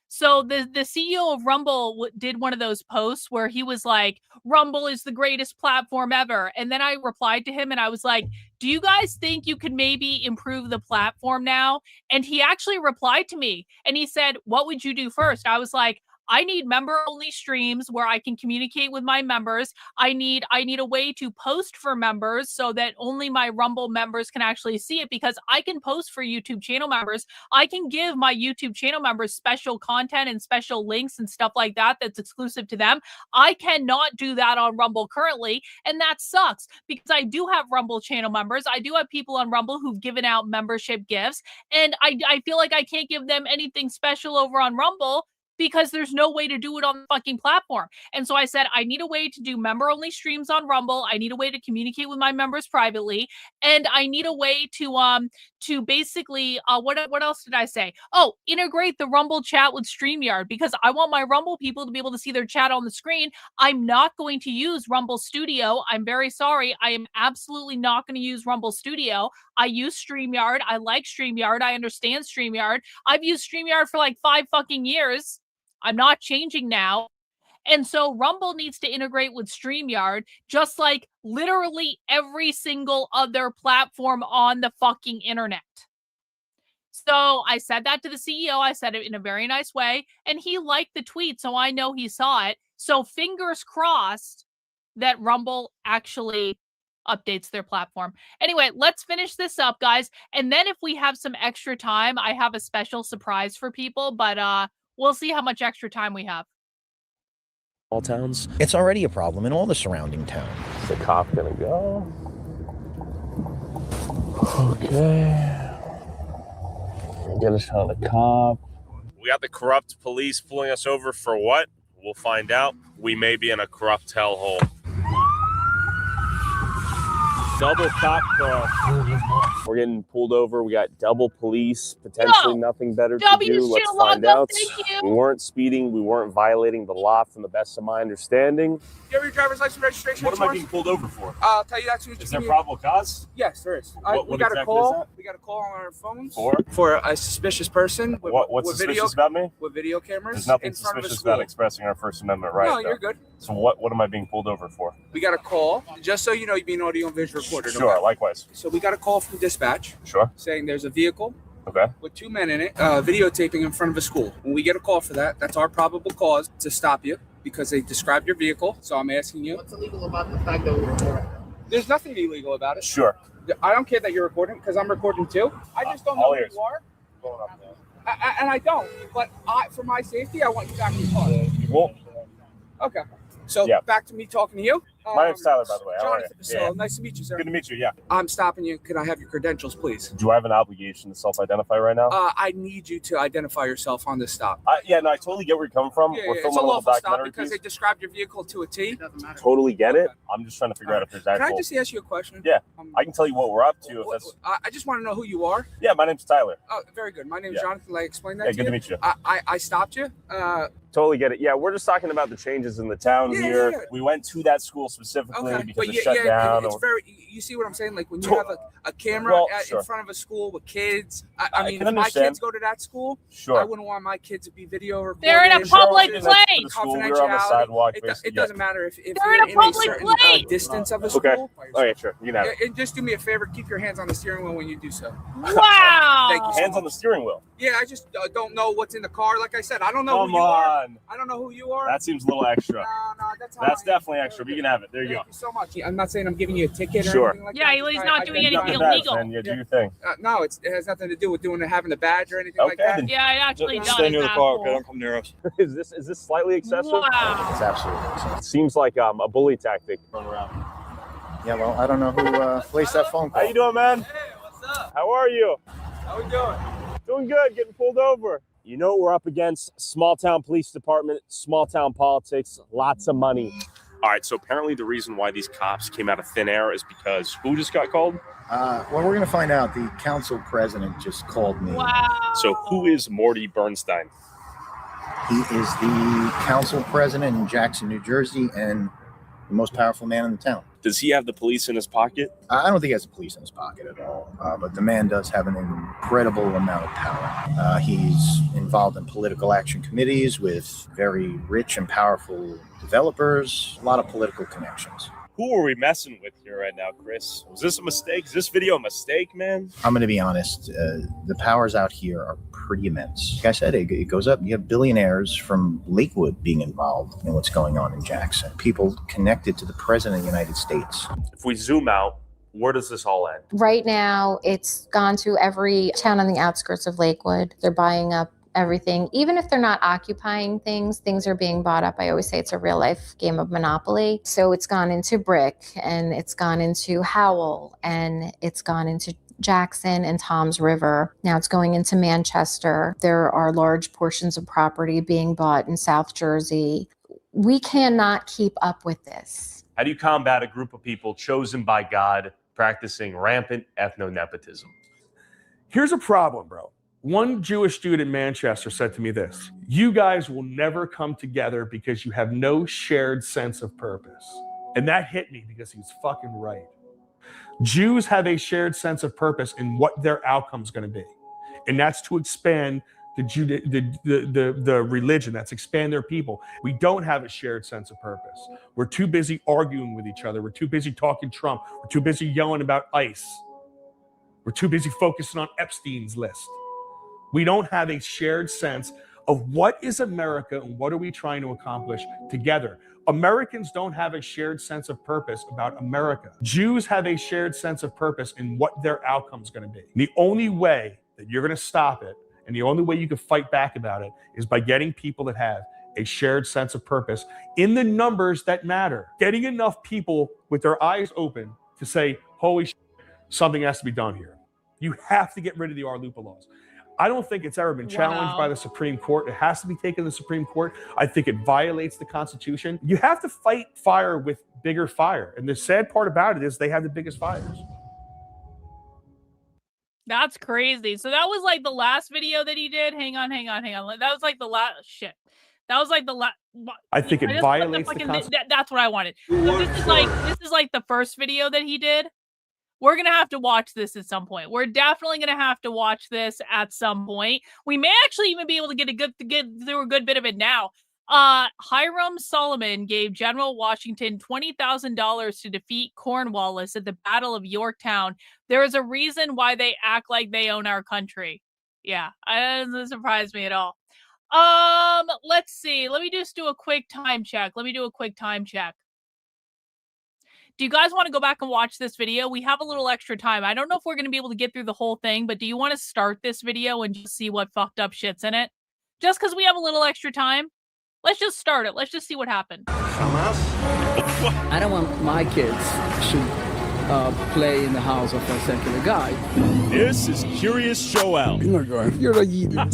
So the CEO of Rumble did one of those posts where he was like, Rumble is the greatest platform ever. And then I replied to him and I was like, do you guys think you could maybe improve the platform now? And he actually replied to me and he said, what would you do first? I was like, I need member-only streams where I can communicate with my members. I need a way to post for members so that only my Rumble members can actually see it, because I can post for YouTube channel members. I can give my YouTube channel members special content and special links and stuff like that that's exclusive to them. I cannot do that on Rumble currently, and that sucks because I do have Rumble channel members. I do have people on Rumble who've given out membership gifts, and I feel like I can't give them anything special over on Rumble because there's no way to do it on the fucking platform. And so I said, I need a way to do member-only streams on Rumble. I need a way to communicate with my members privately. And I need a way to basically, what else did I say? Oh, integrate the Rumble chat with StreamYard, because I want my Rumble people to be able to see their chat on the screen. I'm not going to use Rumble Studio. I'm very sorry. I am absolutely not going to use Rumble Studio. I use StreamYard. I like StreamYard. I understand StreamYard. I've used StreamYard for like 5 fucking years. I'm not changing now. And so Rumble needs to integrate with StreamYard, just like literally every single other platform on the fucking internet. So I said that to the CEO. I said it in a very nice way, and he liked the tweet, so I know he saw it. So fingers crossed that Rumble actually updates their platform. Anyway, let's finish this up, guys. And then if we have some extra time, I have a special surprise for people, but we'll see how much extra time we have. All towns. It's already a problem in all the surrounding towns. Is the cop gonna go? Okay. Get us on the cop. We got the corrupt police pulling us over for what? We'll find out. We may be in a corrupt hellhole. Double cop cross. We're getting pulled over. We got double police. Potentially nothing better to do. Let's find out. We weren't speeding. We weren't violating the law, from the best of my understanding. Do you have your driver's license registration? What am I being pulled over for? I'll tell you that soon as you Is there give me- probable cause? Yes, there is. What got a exactly call. is that? We got a call on our phones For a suspicious person. With, what's with suspicious video, about me? With video cameras. There's nothing in front of a suspicious school. about expressing our First Amendment right. No, you're good. So what am I being pulled over for? We got a call, just so you know, you're being audio and visual recorded. Sure, okay? likewise. So we got a call from dispatch. Sure. Saying there's a vehicle. Okay. With 2 men in it, videotaping in front of a school. When we get a call for that, that's our probable cause to stop you because they described your vehicle. So I'm asking you. What's illegal about the fact that we're recording? There's nothing illegal about it. Sure. I don't care that you're recording because I'm recording too. I just don't know who you are. And I don't. But for my safety, I want you back in the car. Well, okay. So back to me talking to you. My name's Tyler, by the way. How are you? Jonathan, so nice to meet you, sir. Good to meet you, yeah. I'm stopping you. Could I have your credentials, please? Do I have an obligation to self-identify right now? I need you to identify yourself on this stop. I totally get where you're coming from. We're It's filming a a little lawful stop documentary because piece. they described your vehicle to a T. Totally get it. I'm just trying to figure out if there's Can actual... I just ask you a question? Yeah, I can tell you what we're up to if that's... I just want to know who you are. Yeah, my name's Tyler. Oh, very good. My name's Yeah. Jonathan. Like, explain that Yeah, to good you. to meet you. I stopped you. Totally get it. Yeah, we're just talking about the changes in the town here. yeah. We went to that school specifically Okay, because but it shut down. it's or- very. You see what I'm saying? Like when you have a camera sure. in front of a school with kids. I I mean, can if my understand. kids go to that school, Sure. I wouldn't want my kids to be video recorded. They're in a public Confidentiality. place. The school, we were on the sidewalk. It doesn't matter if They're you're in a public certain place. distance of a Okay. school. Okay, sure. You can have it. And just do me a favor. Keep your hands on the steering wheel when you do so. Wow. Thank you so Hands much. on the steering wheel. Yeah, I just don't know what's in the car. Like I said, I don't know Come who you are. on. I don't know who you are. That seems a little extra. No, that's how That's I am. definitely extra. But you can have it. it. There you go. Thank you so much. I'm not saying I'm giving you a ticket or Sure. anything like Yeah, that. he's not doing anything Nothing bad, illegal. man. Yeah, do your thing. No, it has nothing to do with having a badge or anything like that. Yeah, it actually does. Stay near the car, okay? asshole. Don't come near us. Is this slightly excessive? Wow. It's absolutely excessive. Seems like a bully tactic going around. Yeah, well, I don't know who placed that phone call. How you doing, man? Hey, what's up? How are you? How we doing? Doing good, getting pulled over. You know what we're up against? Small town police department, small town politics, lots of money. All right, so apparently the reason why these cops came out of thin air is because who just got called? Well, we're going to find out. The council president just called me. Wow. So who is Morty Bernstein? He is the council president in Jackson, New Jersey, and the most powerful man in the town. Does he have the police in his pocket? I don't think he has the police in his pocket at all, but the man does have an incredible amount of power. He's involved in political action committees with very rich and powerful developers, a lot of political connections. Who are we messing with here right now, Chris? Was this a mistake? Is this video a mistake, man? I'm going to be honest. The powers out here are pretty immense. Like I said, it goes up. You have billionaires from Lakewood being involved in what's going on in Jackson. People connected to the president of the United States. If we zoom out, where does this all end? Right now, it's gone to every town on the outskirts of Lakewood. They're buying up everything. Even if they're not occupying things, things are being bought up. I always say it's a real life game of Monopoly. So it's gone into Brick, and it's gone into Howell, and it's gone into Jackson and Toms River. Now it's going into Manchester. There are large portions of property being bought in South Jersey. We cannot keep up with this. How do you combat a group of people chosen by God practicing rampant ethno-nepotism? Here's a problem, bro. One Jewish student in Manchester said to me this: you guys will never come together because you have no shared sense of purpose. And that hit me because he was fucking right. Jews have a shared sense of purpose in what their outcome's going to be. And that's to expand the religion, that's expand their people. We don't have a shared sense of purpose. We're too busy arguing with each other. We're too busy talking Trump. We're too busy yelling about ICE. We're too busy focusing on Epstein's list. We don't have a shared sense of what is America and what are we trying to accomplish together. Americans don't have a shared sense of purpose about America. Jews have a shared sense of purpose in what their outcome's going to be. The only way that you're going to stop it, and the only way you can fight back about it, is by getting people that have a shared sense of purpose in the numbers that matter. Getting enough people with their eyes open to say, holy shit, something has to be done here. You have to get rid of the RLUIPA laws. I don't think it's ever been challenged by the Supreme Court. It has to be taken to the Supreme Court. I think it violates the Constitution. You have to fight fire with bigger fire. And the sad part about it is they have the biggest fires. That's crazy. So that was like the last video that he did. Hang on. That was like the last shit. That was like the last. I think it violates the Constitution. That's what I wanted. So this is like the first video that he did. We're going to have to watch this at some point. We're definitely going to have to watch this at some point. We may actually even be able to get through a good bit of it now. Hiram Solomon gave General Washington $20,000 to defeat Cornwallis at the Battle of Yorktown. There is a reason why they act like they own our country. Yeah, it doesn't surprise me at all. Let's see. Let me just do a quick time check. Do you guys want to go back and watch this video? We have a little extra time. I don't know if we're going to be able to get through the whole thing, but do you want to start this video and just see what fucked up shit's in it? Just because we have a little extra time? Let's just start it. Let's just see what happened. I don't want my kids to play in the house of a secular guy. This is Curious Joel. You're a heathen.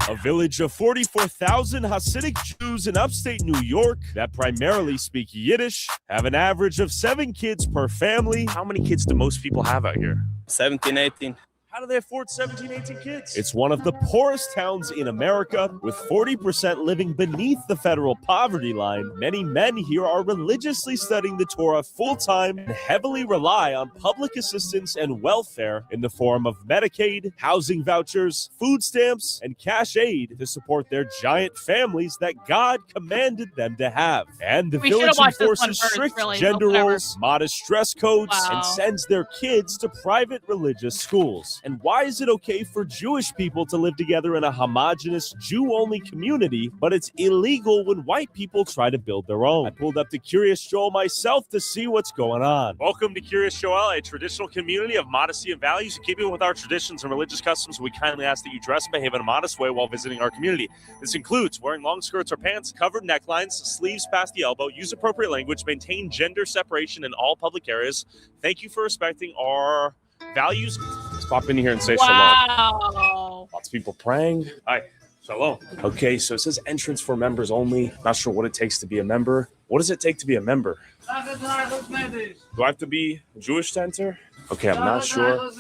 A village of 44,000 Hasidic Jews in upstate New York that primarily speak Yiddish have an average of 7 kids per family. How many kids do most people have out here? 17, 18. How do they afford 17, 18 kids? It's one of the poorest towns in America, with 40% living beneath the federal poverty line. Many men here are religiously studying the Torah full-time and heavily rely on public assistance and welfare in the form of Medicaid, housing vouchers, food stamps, and cash aid to support their giant families that God commanded them to have. And the village enforces strict gender roles, modest dress codes, and sends their kids to private religious schools. Jews? And why is it okay for Jewish people to live together in a homogenous Jew-only community, but it's illegal when white people try to build their own? I pulled up to Curious Joel myself to see what's going on. Welcome to Curious Joel, a traditional community of modesty and values. In keeping with our traditions and religious customs, we kindly ask that you dress and behave in a modest way while visiting our community. This includes wearing long skirts or pants, covered necklines, sleeves past the elbow, use appropriate language, maintain gender separation in all public areas. Thank you for respecting our values. Let's pop in here and say shalom. Lots of people praying. Hi. Shalom. Okay, so it says entrance for members only. Not sure what it takes to be a member. What does it take to be a member? Do I have to be Jewish to enter? Okay, I'm not sure.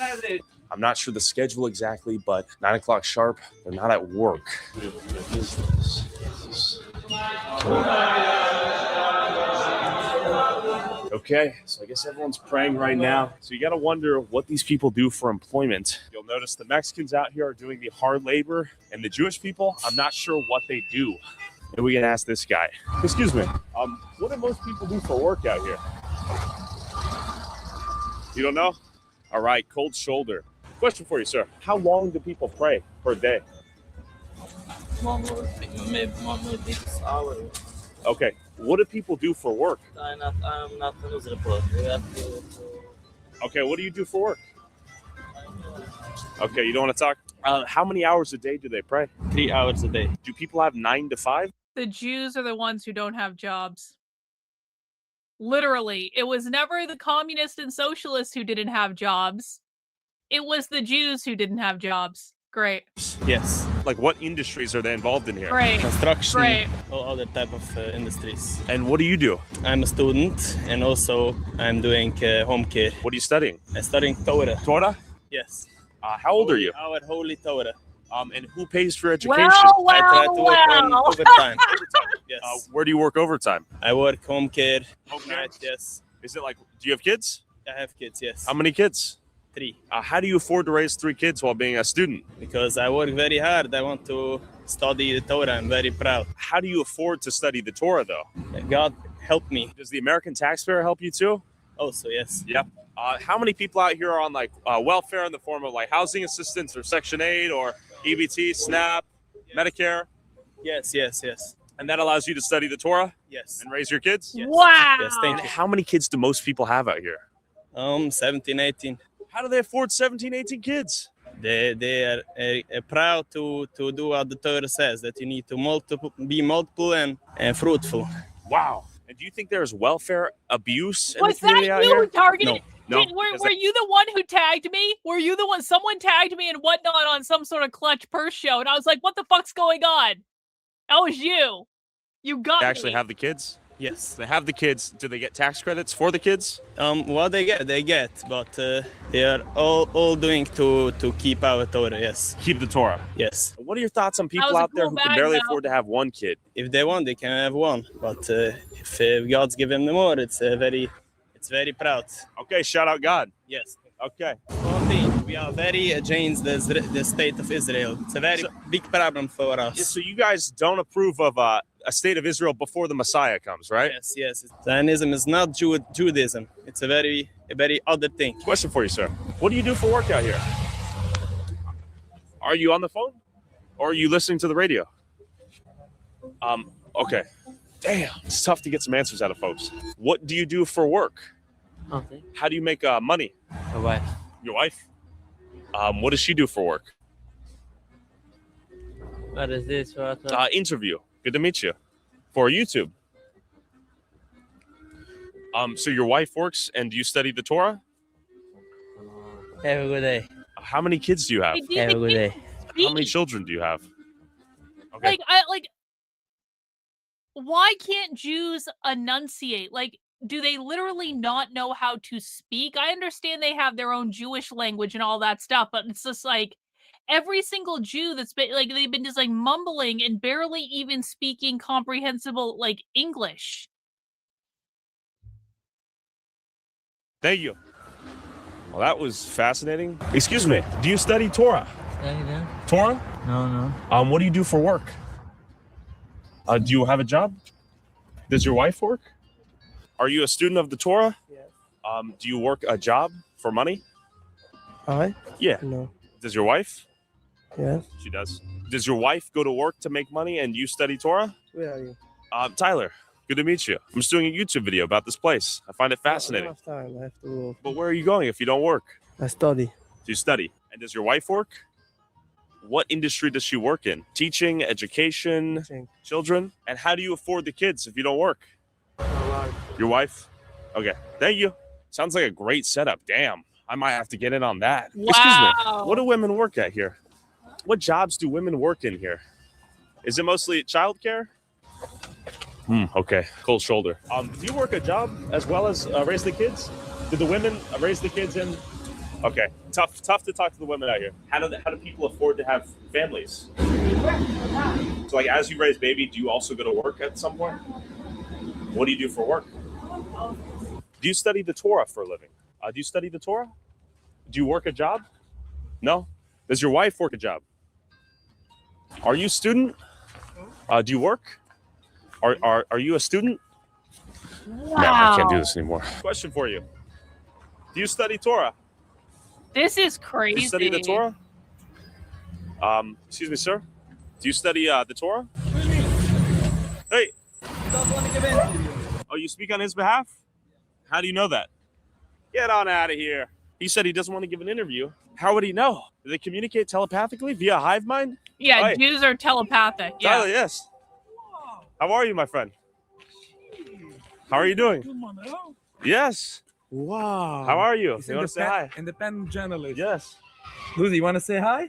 I'm not sure the schedule exactly, but 9 o'clock sharp, they're not at work. What is this? Okay, so I guess everyone's praying right now. So you got to wonder what these people do for employment. You'll notice the Mexicans out here are doing the hard labor, and the Jewish people, I'm not sure what they do. And we can ask this guy. Excuse me. What do most people do for work out here? You don't know? All right, cold shoulder. Question for you, sir. How long do people pray per day? Maybe 6 hours. Okay. What do people do for work? I'm not a Muslim. We have to. Okay, what do you do for work? Okay, you don't want to talk? How many hours a day do they pray? 3 hours a day. Do people have 9 to 5? The Jews are the ones who don't have jobs. Literally, it was never the communists and socialists who didn't have jobs. It was the Jews who didn't have jobs. Great. Yes. Like what industries are they involved in here? Great. Construction, Great. or other type of industries. And what do you do? I'm a student, and also I'm doing home care. What are you studying? I'm studying Torah. Torah? Yes. How old are you? Our holy Torah. And who pays for education? I try to work on overtime. Yes. Where do you work overtime? I work home care. Night, yes. Is it like, do you have kids? I have kids, yes. How many kids? 3. How do you afford to raise 3 kids while being a student? Because I work very hard. I want to study the Torah. I'm very proud. How do you afford to study the Torah, though? God help me. Does the American taxpayer help you too? Also, yes. Yep. How many people out here are on like welfare in the form of like housing assistance or Section 8 or EBT, SNAP, Medicare? Yes. And that allows you to study the Torah? Yes. And raise your kids? Yes. Wow. Yes, thank you. How many kids do most people have out here? 17, 18. How do they afford 17, 18 kids? They are proud to do what the Torah says, that you need to be multiple and fruitful. Wow. And do you think there's welfare abuse in Was the community that out you here? who targeted? No. Were you the one who tagged me? Were you the one? Someone tagged me and whatnot on some sort of clutch purse show, and I was like, "What the fuck's going on?" That was you. You got They actually me. have the kids? Yes. They have the kids. Do they get tax credits for the kids? What they get, but they are all doing to keep our Torah. Yes. Keep the Torah. Yes. What are your thoughts on people was a out there cool who can bag, barely though. afford to have one kid? If they want, they can have one. But if God's given them more, it's very proud. Okay, shout out God. Yes. Okay. We are very against the state of Israel. It's a very big problem for us. So you guys don't approve of a state of Israel before the Messiah comes, right? Yes. Zionism is not Judaism. It's a very other thing. Question for you, sir. What do you do for work out here? Are you on the phone? Or are you listening to the radio? Okay. Damn, it's tough to get some answers out of folks. What do you do for work? Okay. How do you make money? My wife. Your wife? What does she do for work? What is this? Interview. Good to meet you. For YouTube. So your wife works and you study the Torah? Have a good day. How many kids do you have? Have a good day. How many children do you have? Okay. Why can't Jews enunciate? Like, do they literally not know how to speak? I understand they have their own Jewish language and all that stuff, but it's just like every single Jew that's been like they've been just like mumbling and barely even speaking comprehensible like English. Thank you. Well, that was fascinating. Excuse me. Do you study Torah? Torah? No. What do you do for work? Do you have a job? Does your wife work? Are you a student of the Torah? Yes. Do you work a job for money? I? Yeah. No. Does your wife? Yes. She does. Does your wife go to work to make money and you study Torah? Where are you? Tyler, good to meet you. I'm just doing a YouTube video about this place. I find it I fascinating. don't have time. I have to work. But where are you going if you don't work? I study. Do you study? And does your wife work? What industry does she work in? Teaching, education, children? And how do you afford the kids if you don't work? Your wife? Okay, thank you. Sounds like a great setup. Damn, I might have to get in on that. Wow. Excuse me, what do women work at here? What jobs do women work in here? Is it mostly childcare? Okay, cold shoulder. Do you work a job as well as raise the kids? Do the women raise the kids in? Okay, tough to talk to the women out here. How do people afford to have families? So like as you raise baby, do you also go to work at some point? What do you do for work? Do you study the Torah for a living? Do you study the Torah? Do you work a job? No? Does your wife work a job? Are you a student? Do you work? Are you a student? Wow. No, I can't do this anymore. Question for you. Do you study Torah? This is crazy. Do you study the Torah? Excuse me, sir. Do you study the Torah? Hey. Oh, you speak on his behalf? How do you know that? Get on out of here. He said he doesn't want to give an interview. How would he know? Do they communicate telepathically via hive mind? Yeah, Hey. Jews are telepathic. Yeah. Tyler, yes. How are you, my friend? How are you doing? Yes. Wow. How are you? You want to say hi? Independent journalist. Yes. Lucy, you want to say hi?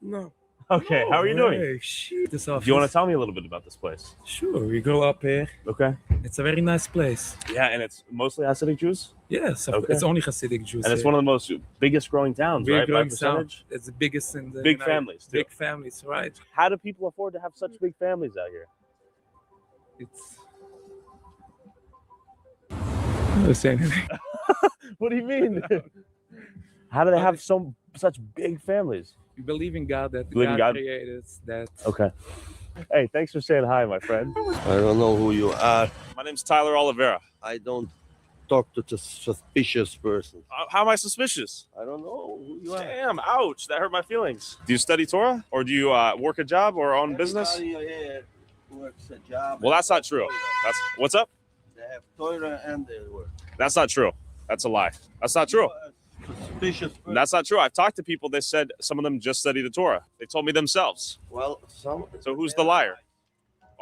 No. Okay, how are you doing? Hey, shit, this office. Do you want to tell me a little bit about this place? Sure, we go up here. Okay. It's a very nice place. Yeah, and it's mostly Hasidic Jews? Yes, Okay. it's only Hasidic Jews. And it's one of the most biggest growing towns, right? By percentage? It's the biggest in the Big United- families, too. Big families, right? How do people afford to have such big families out here? It's. I'm not saying anything. What do you mean? How do they have such big families? We believe in God, that Believe in God? created that. Okay. Hey, thanks for saying hi, my friend. I don't know who you are. My name's Tyler Oliveira. I don't talk to a suspicious person. How am I suspicious? I don't know who you are. Damn, ouch, that hurt my feelings. Do you study Torah? Or do you work a job or own business? Everybody here works a job. Well, that's not true. What's up? They have Torah and they work. That's not true. That's a lie. That's not true. Suspicious person. That's not true. I've talked to people. They said some of them just study the Torah. They told me themselves. Well, So who's the liar?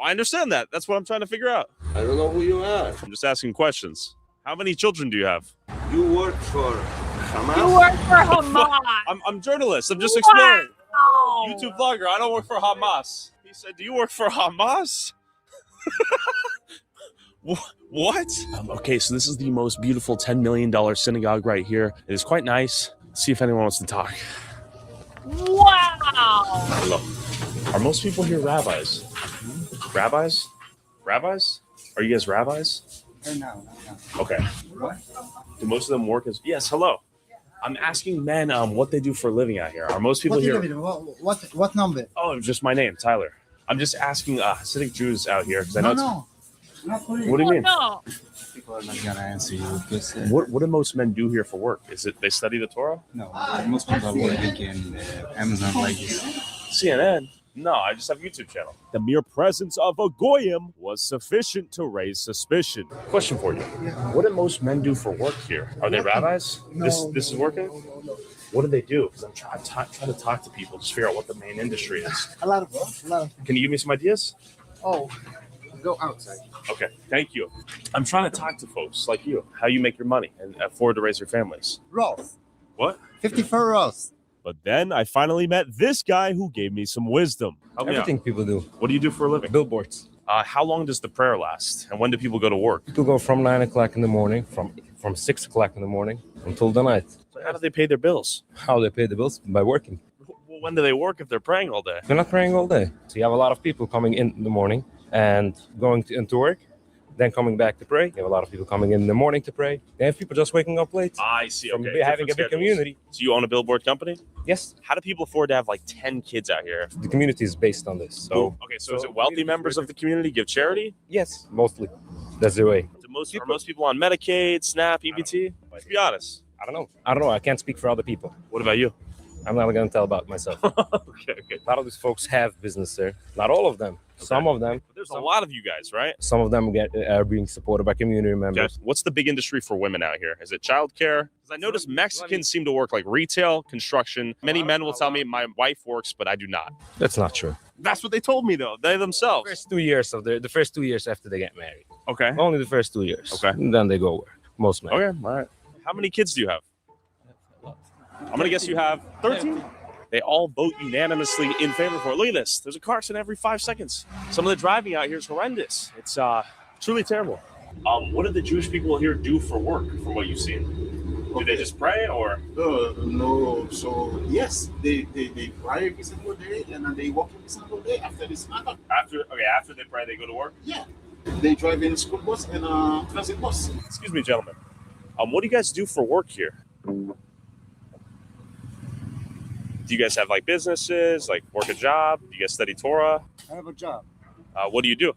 I understand that. That's what I'm trying to figure out. I don't know who you are. I'm just asking questions. How many children do you have? You work for Hamas? You work for Hamas. I'm journalist. I'm just exploring. Wow. YouTube vlogger. I don't work for Hamas. He said, do you work for Hamas? What? Okay, so this is the most beautiful $10 million synagogue right here. It is quite nice. Let's see if anyone wants to talk. Wow. Hello. Are most people here rabbis? Rabbis? Rabbis? Are you guys rabbis? No. Okay. Do most of them work as... Yes, hello. I'm asking men what they do for a living out here. Are most people here... What number? Oh, just my name, Tyler. I'm just asking Hasidic Jews out here because I know No. What do you mean? No. People are not gonna answer you because What do most men do here for work? Is it they study the Torah? no, most people are working in Amazon like this. CNN? No, I just have a YouTube channel. The mere presence of a goyim was sufficient to raise suspicion. Question for you. What do most men do for work here? Are they rabbis? This is working? What do they do? Because I'm trying to talk to people, just figure out what the main industry is. A lot of. Can you give me some ideas? Oh, go outside. Okay, thank you. I'm trying to talk to folks like you, how you make your money and afford to raise your families. Rolls. What? 54 rolls. But then I finally met this guy who gave me some wisdom. Help me out. Everything people do. What do you do for a living? Billboards. How long does the prayer last? And when do people go to work? People go from 9 o'clock in the morning, from 6 o'clock in the morning until the night. So how do they pay their bills? How they pay the bills? By working. Well, when do they work if they're praying all day? They're not praying all day. So you have a lot of people coming in the morning and going into work, then coming back to pray. You have a lot of people coming in the morning to pray. They have people just waking up late. I see. From Okay. having a big community. So you own a billboard company? Yes. How do people afford to have like 10 kids out here? The community is based on this. So So is it wealthy members of the community give charity? yes, mostly. That's the way. Are most people on Medicaid, SNAP, EBT? Let's be honest. I don't know. I can't speak for other people. What about you? I'm not going to tell about myself. Okay. A lot of these folks have business there. Not all of them. Okay. Some of them. But there's a lot of you guys, right? Some of them are being supported by community members. Okay. What's the big industry for women out here? Is it childcare? Because I notice Mexicans seem to work like retail, construction. Many men will tell me my wife works, but I do not. That's not true. That's what they told me, though. They themselves. The first 2 years after they get married. Okay. Only the first 2 years. Okay. And then they go work. Most men. Okay. All right. How many kids do you have? I'm going to guess you have 13. They all vote unanimously in favor for it. Look at this. There's a car accident every 5 seconds. Some of the driving out here is horrendous. It's truly terrible. What do the Jewish people here do for work, from what you've seen? Do they just pray, or? No. So, yes, they pray every single day, and then they work every single day after this matter. After they pray, they go to work? Yeah. They drive in a school bus and a transit bus. Excuse me, gentlemen. What do you guys do for work here? Do you guys have like businesses, like work a job? Do you guys study Torah? I have a job. What do you do?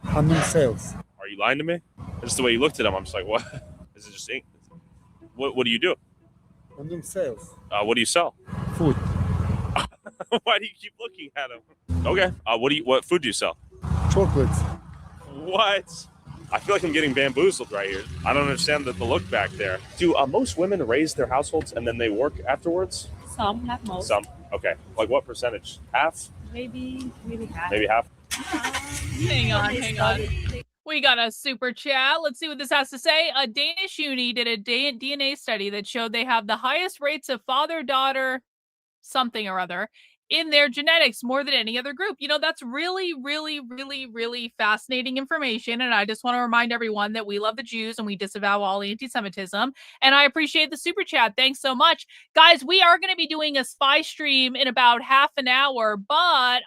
I'm in sales. Are you lying to me? Just the way you looked at him, I'm just like, what? Is it just ink? What do you do? I'm doing sales. What do you sell? Food. Why do you keep looking at him? Okay. What food do you sell? Chocolates. What? I feel like I'm getting bamboozled right here. I don't understand the look back there. Do most women raise their households and then they work afterwards? Some, not most. Some. Okay. Like what percentage? Half? Maybe half. Maybe half? Hang on. We got a super chat. Let's see what this has to say. A Danish uni did a DNA study that showed they have the highest rates of father-daughter something or other in their genetics more than any other group. You know, that's really, really, really, really fascinating information. And I just want to remind everyone that we love the Jews and we disavow all anti-Semitism. And I appreciate the super chat. Thanks so much. Guys, we are going to be doing a spy stream in about half an hour, but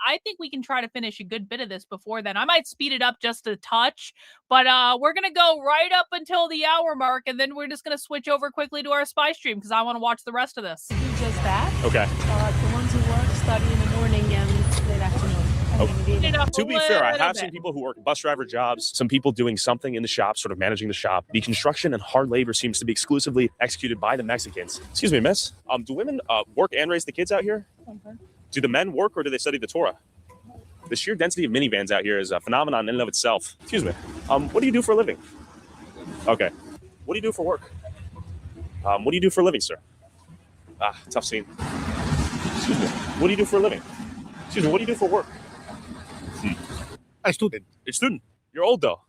I think we can try to finish a good bit of this before then. I might speed it up just a touch, but we're going to go right up until the hour mark. And then we're just going to switch over quickly to our spy stream because I want to watch the rest of this. Do just that. Okay. The ones who work, study in the morning and late afternoon. To be fair, I have seen people who work bus driver jobs, some people doing something in the shop, sort of managing the shop. The construction and hard labor seems to be exclusively executed by the Mexicans. Excuse me, miss. Do women work and raise the kids out here? Do the men work or do they study the Torah? The sheer density of minivans out here is a phenomenon in and of itself. Excuse me. What do you do for a living? Okay. What do you do for work? What do you do for a living, sir? Tough scene. Excuse me. What do you do for a living? Excuse me. What do you do for work? A student. You're a student. You're old, though.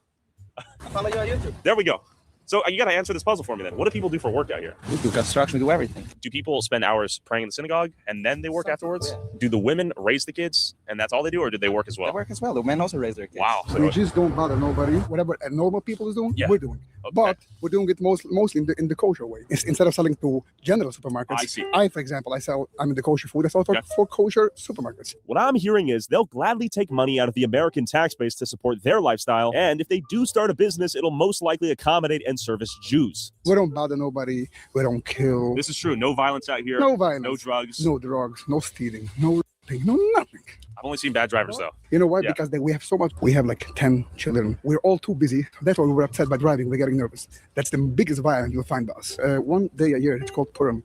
I follow you on YouTube. There we go. So you got to answer this puzzle for me then. What do people do for work out here? We do construction, we do everything. Do people spend hours praying in the synagogue and then they work afterwards? Yeah. Do the women raise the kids and that's all they do, or do they work as well? They work as well. The men also raise their kids. Wow. We just don't bother nobody. Whatever a normal people is doing, we're doing. Okay. But we're doing it mostly in the kosher way. Instead of selling to general supermarkets, I see. for example, I'm in the kosher food. I sell for kosher supermarkets. What I'm hearing is they'll gladly take money out of the American tax base to support their lifestyle, and if they do start a business, it'll most likely accommodate and service Jews. We don't bother nobody. We don't kill. This is true. No violence out here. No violence. No drugs. No drugs. No stealing. No thing. No nothing. I've only seen bad drivers, though. You know why? Yeah. Because we have so much. We have like 10 children. We're all too busy. That's why we were upset by driving. We're getting nervous. That's the biggest violence you'll find us. One day a year, it's called Purim.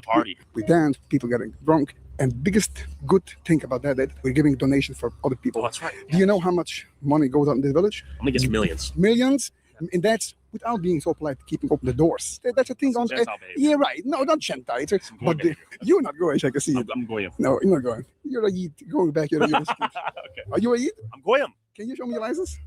Party. We dance, people getting drunk. And biggest good thing about that we're giving donations for other people. Oh, that's right. Do you know how much money goes out in this village? I'm going to guess millions. Millions? And that's without being so polite, keeping open the doors. That's a thing on. Yeah, right. No, not Gentile. But you're not going. I can see it. I'm going. No, you're not going. You're a Yid. Going back. You're a Yid. Okay. Are you a Yid? I'm Goyim. Can you show me your license?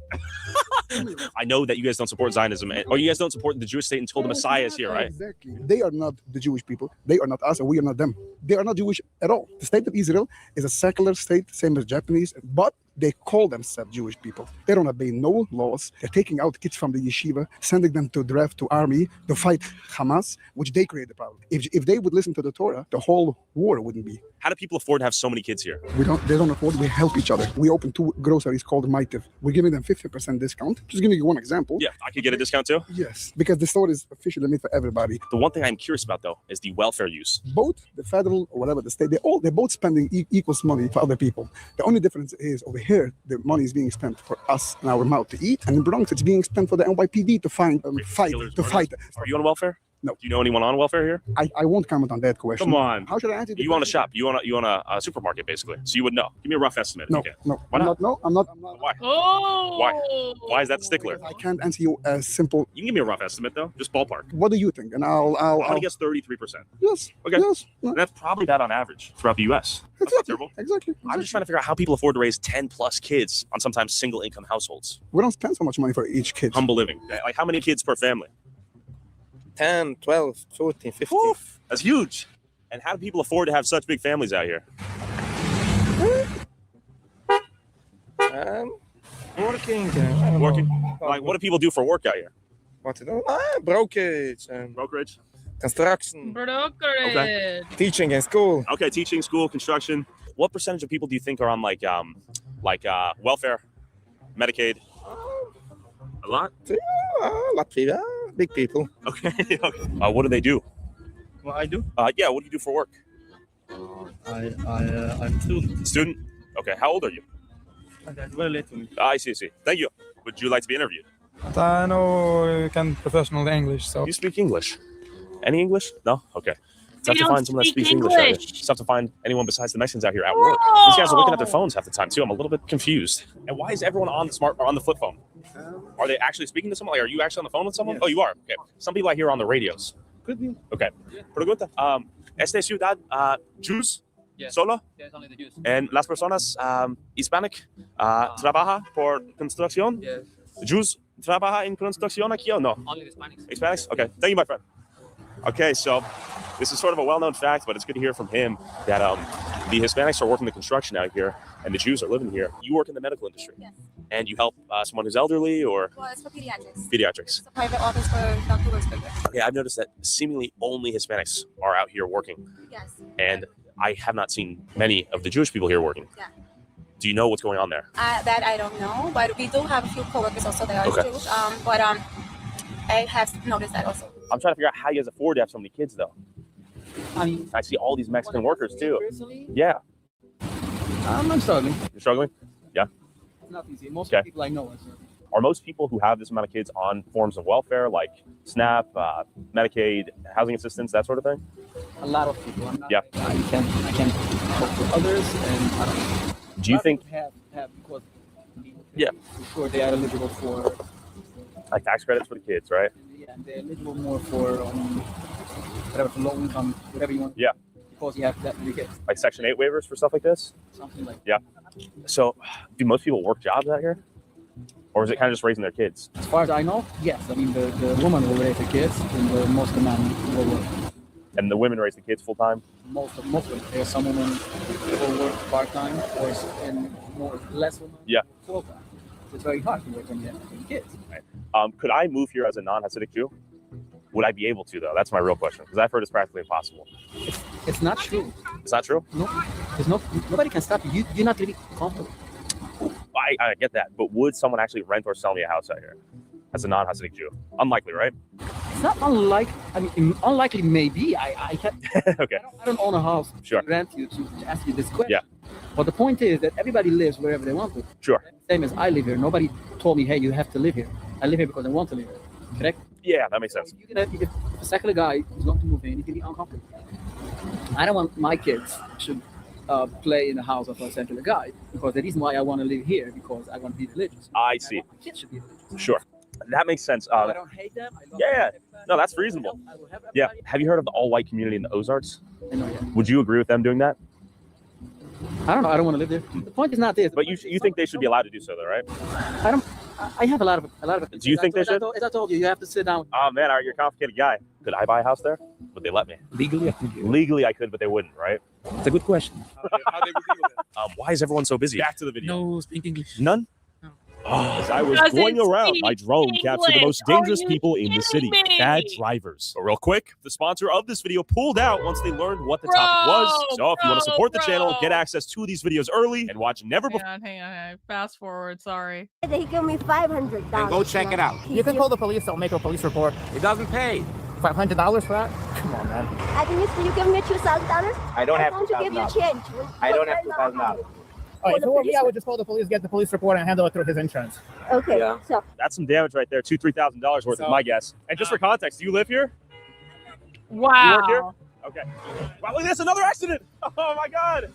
I know that you guys don't support Zionism, or you guys don't support the Jewish state until the Messiah is here, right? Exactly. They are not the Jewish people. They are not us, and we are not them. They are not Jewish at all. The state of Israel is a secular state, same as Japanese, but they call themselves Jewish people. They don't obey no laws. They're taking out kids from the yeshiva, sending them to draft to army to fight Hamas, which they create the problem. If they would listen to the Torah, the whole war wouldn't be. How do people afford to have so many kids here? They don't afford. We help each other. We open 2 groceries called Maitiv. We're giving them 50% discount. Just giving you one example. Yeah, I could get a discount too? Yes, because the store is officially made for everybody. The one thing I'm curious about, though, is the welfare use. Both the federal or whatever the state, they're both spending equals money for other people. The only difference is over here, the money is being spent for us and our mouth to eat, and in Bronx, it's being spent for the NYPD to fight. Are you on welfare? No. Do you know anyone on welfare here? I won't comment on that question. Come on. How should I answer? You own a shop. You own a supermarket, basically. So you would know. Give me a rough estimate. No, if you can. no. Why not? No, I'm not. Why? Oh. Why? Why is that stickler? I can't answer you as simple. You can give me a rough estimate, though. Just ballpark. What do you think? And I'm gonna guess 33%. Yes. Okay. Yes. That's probably that on average throughout the U.S. That's not terrible. Exactly. I'm just trying to figure out how people afford to raise 10 plus kids on sometimes single income households. We don't spend so much money for each kid. Humble living. Like how many kids per family? 10, 12, 14, 15. Oof, that's huge. And how do people afford to have such big families out here? Working. Working? Like, what do people do for work out here? What to do? Brokerage. Brokerage? Construction. Brokerage. Okay. Teaching in school. Okay, teaching, school, construction. What percentage of people do you think are on like welfare, Medicaid? A lot? Latvia. Big people. Okay. What do they do? What I do? Yeah, what do you do for work? I'm student. Student? Okay, how old are you? That's very late to me. I see. Thank you. Would you like to be interviewed? I know you can professional English, so. You speak English? Any English? No? Okay. It's They tough to don't find someone that speak speaks English out here. English. It's tough to find anyone besides the Mexicans out here at work. These guys are looking at their phones half the time too. I'm a little bit confused. And why is everyone on the flip phone? Are they actually speaking to someone? Like, are you actually on the phone with someone? Yes. Oh, you are. Okay. Some people I hear on the radios. Could be. Okay. Pregunta. Este ciudad Jews? Yes. Solo? Yes, only the Jews. And las personas hispanic trabaja por construcción? Yes. Jews trabaja en construcción aquí o no? Only the Hispanics. Hispanics? Okay. Thank you, my friend. Okay, so this is sort of a well-known fact, but it's good to hear from him that the Hispanics are working the construction out here and the Jews are living here. You work in the medical industry. Yes. And you help someone who's elderly or? Well, it's for pediatrics. Pediatrics. It's a private office for Dr. Workspaper. Okay, I've noticed that seemingly only Hispanics are out here working. Yes. And I have not seen many of the Jewish people here working. Yeah. Do you know what's going on there? That I don't know, but we do have a few coworkers also that are Okay. Jewish. But I have noticed that also. I'm trying to figure out how you guys afford to have so many kids, though. I mean, I see all these Mexican workers, too. personally, Yeah. I'm struggling. You're struggling? Yeah. It's not easy. Most Okay. people I know are struggling. Are most people who have this amount of kids on forms of welfare, like SNAP, Medicaid, housing assistance, that sort of thing? A lot of people. I'm not, Yeah. I can't talk to others, and I don't. Do you think, have because yeah, before they are eligible for like tax credits for the kids, right? yeah, they're eligible more for whatever, for low income, whatever you want. Yeah. Because you have that many kids. Like Section 8 waivers for stuff like this? Something like Yeah. So, do most people work jobs out here? Or is it kind of just raising their kids? As far as I know, yes. I mean, the woman will raise the kids, and most of the men will work. And the women raise the kids full time? Most of them. There are some women who will work part time, or and less women Yeah. full time. It's very hard to work when you have kids. Right. Could I move here as a non-Hasidic Jew? Would I be able to, though? That's my real question, because I've heard it's practically impossible. It's not true. It's not true? No, nobody can stop you. You're not living comfortable. I get that, but would someone actually rent or sell me a house out here as a non-Hasidic Jew? Unlikely, right? It's not unlikely. I mean, unlikely maybe. I can't. Okay. I don't own a house. Sure. To rent you to ask you this question. Yeah. But the point is that everybody lives wherever they want to. Sure. Same as I live here. Nobody told me, hey, you have to live here. I live here because I want to live here. Correct? Yeah, that makes sense. If a secular guy is going to move in, he's going to be uncomfortable. I don't want my kids to play in the house of a secular guy, because the reason why I want to live here because I want to be religious. I see. My kids should be religious. Sure. That makes sense. I don't hate them. I love Yeah. them. No, that's reasonable. I will have Yeah. Have you heard of the all-white community in the Ozarks? I know, yeah. Would you agree with them doing that? I don't know. I don't want to live there. The point is not this. But you think they should be allowed to do so, though, right? I have a lot of. Do you think they should? As I told you, you have to sit down. Oh man, you're a complicated guy. Could I buy a house there? Would they let me? Legally, I think you. Legally, I could, but they wouldn't, right? It's a good question. Why is everyone so busy? Back to the video. No, speak English. None? Oh, as I was Doesn't going around, my speak drone captured the most English. Are dangerous you people in the city, kidding me? bad drivers. But real quick, the sponsor of this video pulled out once they learned what the topic was. So if you want to support the channel, get access to these videos early and watch never before. Hang on. Fast forward. Sorry. He gave me $500. Then go check it out. You can call the police. They'll make a police report. It doesn't pay. $500 for that? Come on, man. I think you give me $2,000. I don't have I'm going to give you $2,000. change. I don't have $2,000. Oh, if it were me, I would just call the police, get the police report, and handle it through his insurance. Okay. Yeah. So That's some damage right there. $2,000-$3,000 worth, is my guess. And just for context, do you live here? Wow. You work here? Okay. Wow, look at this, another accident. Oh my God.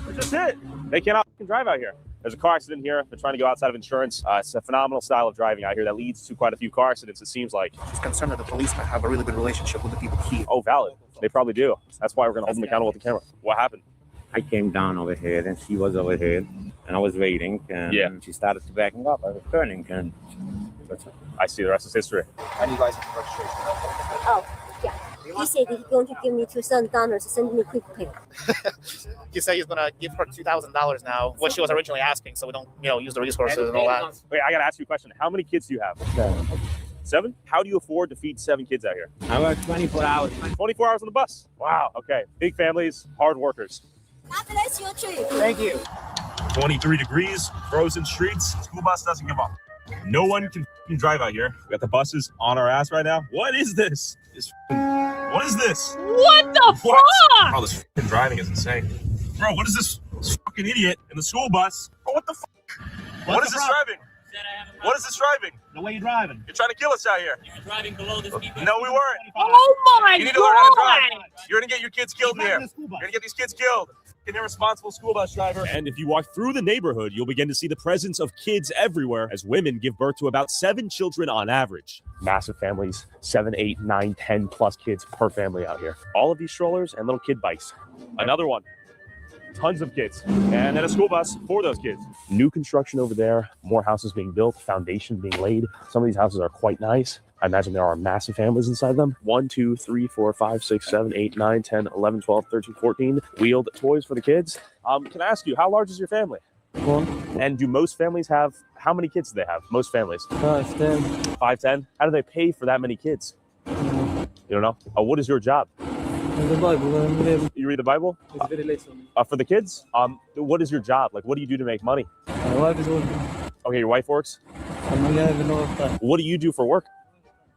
We just hit. They cannot drive out here. There's a car accident here. They're trying to go outside of insurance. It's a phenomenal style of driving out here that leads to quite a few car accidents, it seems like. It's concerned that the policemen have a really good relationship with the people here. Oh, valid. They probably do. That's why we're going to hold them accountable with the camera. What happened? I came down over here, and she was over here, and I was waiting, and she started to backing up. I was turning, and that's it. I see. The rest is history. How do you guys have registration? oh yeah. He said he's going to give me $2,000 to send me quick pay. He said he's gonna give her $2,000 now, what she was originally asking, so we don't, use the resources and all that. Wait, I got to ask you a question. How many kids do you have? 7? How do you afford to feed 7 kids out here? I work 24 hours. 24 hours on the bus. Wow. Okay. Big families, hard workers. God bless you too. Thank you. 23 degrees, frozen streets. School bus doesn't give up. No one can drive out here. We got the buses on our ass right now. What is this? What is this? What the fuck? Oh, this driving is insane. Bro, what is this fucking idiot in the school bus? Bro, what the fuck? What is this driving? What is this driving? The way you're driving. You're trying to kill us out here. You're driving below the speed. No, we weren't. Oh my You need to learn how to drive. God. You're gonna get your kids killed in here. You're gonna get these kids killed. An irresponsible school bus driver. And if you walk through the neighborhood, you'll begin to see the presence of kids everywhere as women give birth to about 7 children on average. Massive families, 7, 8, 9, 10 plus kids per family out here. All of these strollers and little kid bikes. Another one. Tons of kids. And then a school bus for those kids. New construction over there, more houses being built, foundation being laid. Some of these houses are quite nice. I imagine there are massive families inside them. 1, 2, 3, 4, 5, 6, 7, 8, 9, 10, 11, 12, 13, 14. Wheeled toys for the kids. Can I ask you, how large is your family? 1. And do most families have, how many kids do they have? Most families? 5, 10. 5, 10? How do they pay for that many kids? You don't know? What is your job? The Bible. You read the Bible? It's very late for me. For the kids? What is your job? Like, what do you do to make money? My wife is working. Okay, your wife works? I'm not having no time. What do you do for work?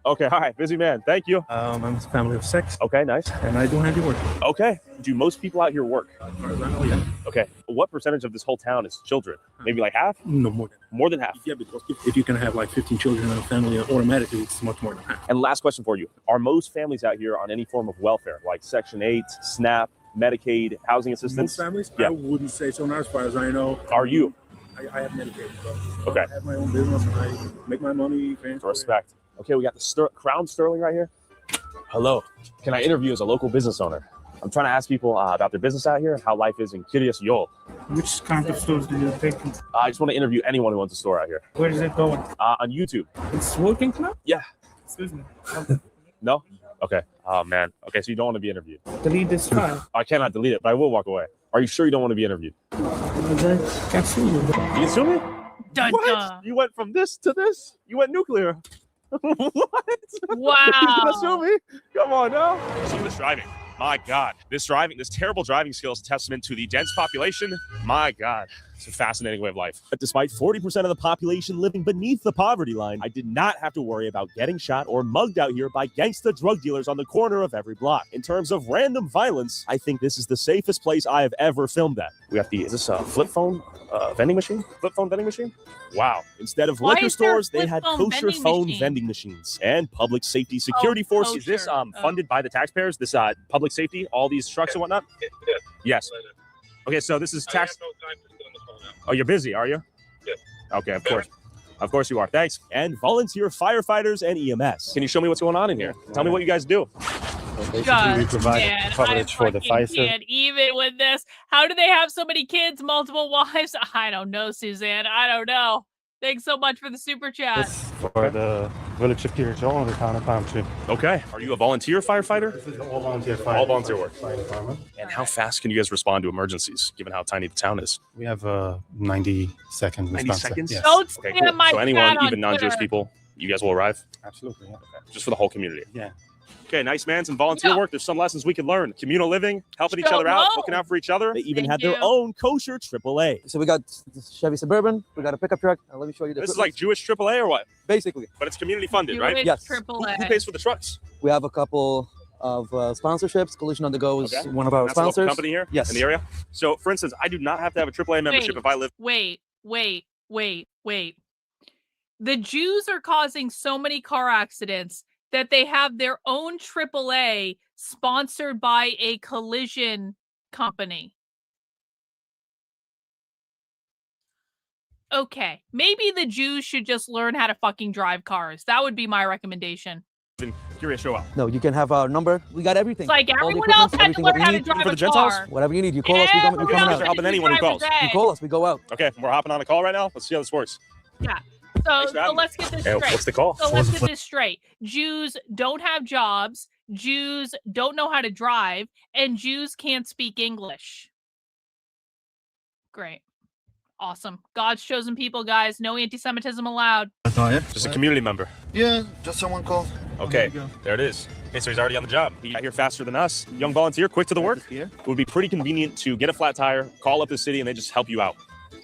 Okay, all right, busy man. Thank you. I'm a family of 6. Okay, nice. And I do heavy work. Okay. Do most people out here work? As far as I know, yeah. Okay. What percentage of this whole town is children? Maybe like half? No, more than half. More than half? Yeah, because if you can have like 15 children in a family, automatically it's much more than half. And last question for you. Are most families out here on any form of welfare, like Section 8, SNAP, Medicaid, housing assistance? Most families? Yeah. I wouldn't say so, not as far as I know. Are you? I have Medicaid, so Okay. I have my own business and I make my money. Respect. Okay, we got the Crown Sterling right here. Hello. Can I interview as a local business owner? I'm trying to ask people about their business out here, how life is in Kiryas Yol. Which kind of stores do you take? I just want to interview anyone who owns a store out here. Where is it going? On YouTube. It's working now? Yeah. Excuse me. No? Okay. Oh, man. Okay, so you don't want to be interviewed. Delete this file. I cannot delete it, but I will walk away. Are you sure you don't want to be interviewed? I can't sue you. You can sue me? Dun, What? dun. You went from this to this? You went nuclear. What? Wow. You're gonna sue me? Come on now. See this driving. My God. This terrible driving skill is a testament to the dense population. My God. It's a fascinating way of life. But despite 40% of the population living beneath the poverty line, I did not have to worry about getting shot or mugged out here by gangsta drug dealers on the corner of every block. In terms of random violence, I think this is the safest place I have ever filmed at. We have is this a flip phone vending machine? Flip phone vending machine? Wow. Instead of Why liquor is there a stores, they flip had phone kosher vending phone machine? vending machines and public safety security force. Is this kosher. funded by the taxpayers? This public safety, all these trucks and whatnot? Yes. Okay, so this is tax. Oh, you're busy, are you? Yes. Okay, of course. Of course you are. Thanks. And volunteer firefighters and EMS. Can you show me what's going on in here? Tell me what you guys do. God, we provide man, coverage I for the fucking FISA. can't even with this. How do they have so many kids, multiple wives? I don't know, Suzanne. I don't know. Thanks so much for the super chat. For the village of Kiryas and the town of Palm Tree. Okay. Are you a volunteer firefighter? This is all volunteer fire. All volunteer work. Fire department. And how fast can you guys respond to emergencies, given how tiny the town is? We have a 90-second 90 response. seconds? Yes. Don't Okay, spam my So anyone, chat on even non-Jewish Twitter. people, you guys will arrive? Absolutely. Yeah. Just for the whole community? Yeah. Okay, nice, man. Some volunteer Yeah. work. There's some lessons we can learn. Communal living, helping each Show other out, home. looking out for each other. They even Thank had their you. own kosher AAA. So we got this Chevy Suburban, we got a pickup truck, and let me show you the This is like Jewish AAA or what? basically. But it's community funded, right? Jewish Yes. Who AAA. pays for the trucks? We have a couple of sponsorships. Collision on the Go is Okay. one of our That's a local sponsors. company here Yes. in the area. So, for instance, I do not have to have a AAA membership if I live. Wait. The Jews are causing so many car accidents that they have their own AAA sponsored by a collision company. Okay, maybe the Jews should just learn how to fucking drive cars. That would be my recommendation. Curious show up. No, you can have our number. We got everything. It's like All the everyone equipment, else had to everything learn that we how to need. drive for the a Gentiles? car. Whatever you need. You call us. We're coming Everyone out. else Helping anyone who calls. You call us. We go out. Okay, we're hopping on a call right now. Let's see how this works. Yeah. Thanks for So having let's me. get this Hey, straight. what's the call? So let's get this straight. Jews don't have jobs. Jews don't know how to drive, and Jews can't speak English. Great. Awesome. God's chosen people, guys. No anti-Semitism allowed. Just a community member. Yeah, just someone called. Okay, there it is. Okay, so he's already on the job. He got here faster than us. Young volunteer, quick to the work. It would be pretty convenient to get a flat tire, call up the city, and they just help you out.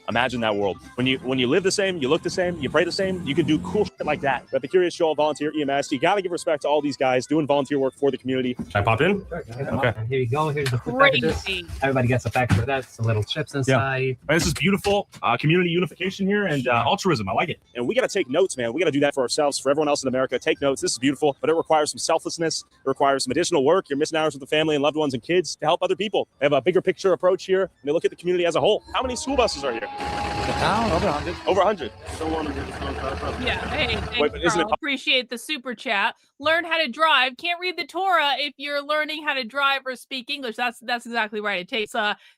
Imagine that world. When you live the same, you look the same, you pray the same, you can do cool shit like that. But the Curious Show, Volunteer EMS, you gotta give respect to all these guys doing volunteer work for the community. Should I pop in? Okay. Here you go. Here's the food Crazy. packages. Everybody gets a package of that. Some little chips inside. And this is beautiful. Community unification here and altruism. I like it. And we got to take notes, man. We got to do that for ourselves, for everyone else in America. Take notes. This is beautiful, but it requires some selflessness. It requires some additional work. You're missing hours with the family and loved ones and kids to help other people. They have a bigger picture approach here, and they look at the community as a whole. How many school buses are here? Over 100. Over 100. Yeah. Hey, thanks, Wait, but isn't it- Carl. Appreciate the super chat. Learn how to drive. Can't read the Torah if you're learning how to drive or speak English. That's exactly right. It takes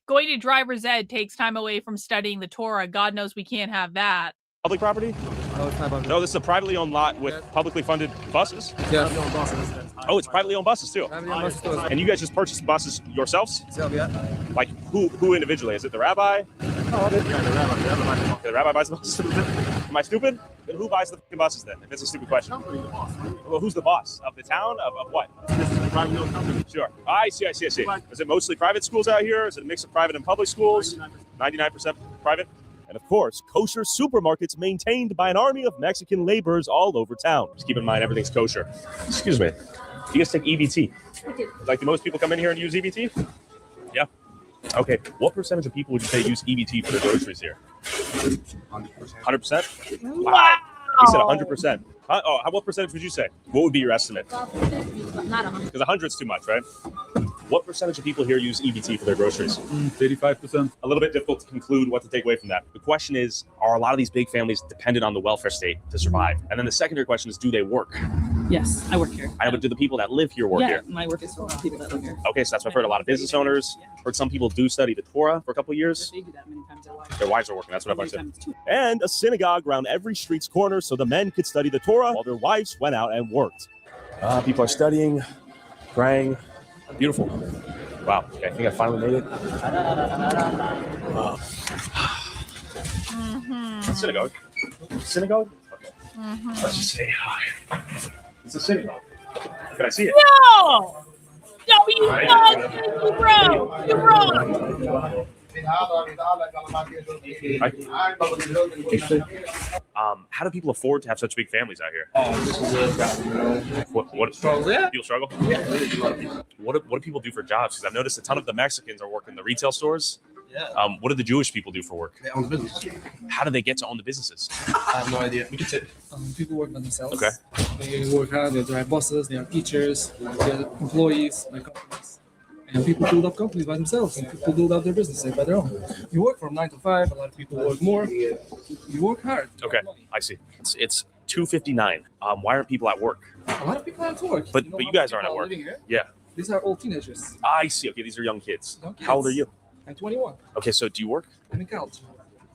going to driver's ed takes time away from studying the Torah. God knows we can't have that. Public property? No, it's not public. No, this is a privately owned lot with publicly funded buses. Yes. Oh, it's privately owned buses too. And you guys just purchased buses yourselves? Yeah. Like who individually? Is it the rabbi? The rabbi buys the buses. Am I stupid? Then who buys the fucking buses then? If it's a stupid question. Well, who's the boss of the town? Of what? Sure. I see. Is it mostly private schools out here? Is it a mix of private and public schools? 99% private. And of course, kosher supermarkets maintained by an army of Mexican laborers all over town. Just keep in mind everything's kosher. Excuse me. You guys take EBT? Like, do most people come in here and use EBT? Yeah. Okay. What percentage of people would you say use EBT for their groceries here? 100%? Wow. You said 100%. What percentage would you say? What would be your estimate? Not 100. Because 100 is too much, right? What percentage of people here use EBT for their groceries? 35%. A little bit difficult to conclude what to take away from that. The question is, are a lot of these big families dependent on the welfare state to survive? And then the secondary question is, do they work? Yes, I work here. I know, but do the people that live here work here? My work is for people that live here. Okay, so that's what I've heard. A lot of business owners. Heard some people do study the Torah for a couple of years. They do that many times their life. Their wives are working. That's what I've said. And a synagogue around every street's corner so the men could study the Torah while their wives went out and worked. People are studying, praying. Beautiful. Wow. Okay, I think I finally made it. Synagogue. Synagogue? Okay. Let's just say hi. It's a synagogue. Can I see it? No! No, you wrong. You wrong. How do people afford to have such big families out here? What people struggle? What do people do for jobs? Because I've noticed a ton of the Mexicans are working the retail stores. What do the Jewish people do for work? They own business. How do they get to own the businesses? I have no idea. We can say people work by themselves. Okay. They work hard. They drive buses. They are teachers. They are employees. Like companies. And people build up companies by themselves. And people build up their businesses by their own. You work from 9 to 5. A lot of people work more. You work hard. Okay, I see. It's 2:59. Why aren't people at work? A lot of people are at work. But you guys aren't at work. Yeah. These are all teenagers. I see. Okay, these are young kids. How old are you? I'm 21. Okay, so do you work? I'm in college.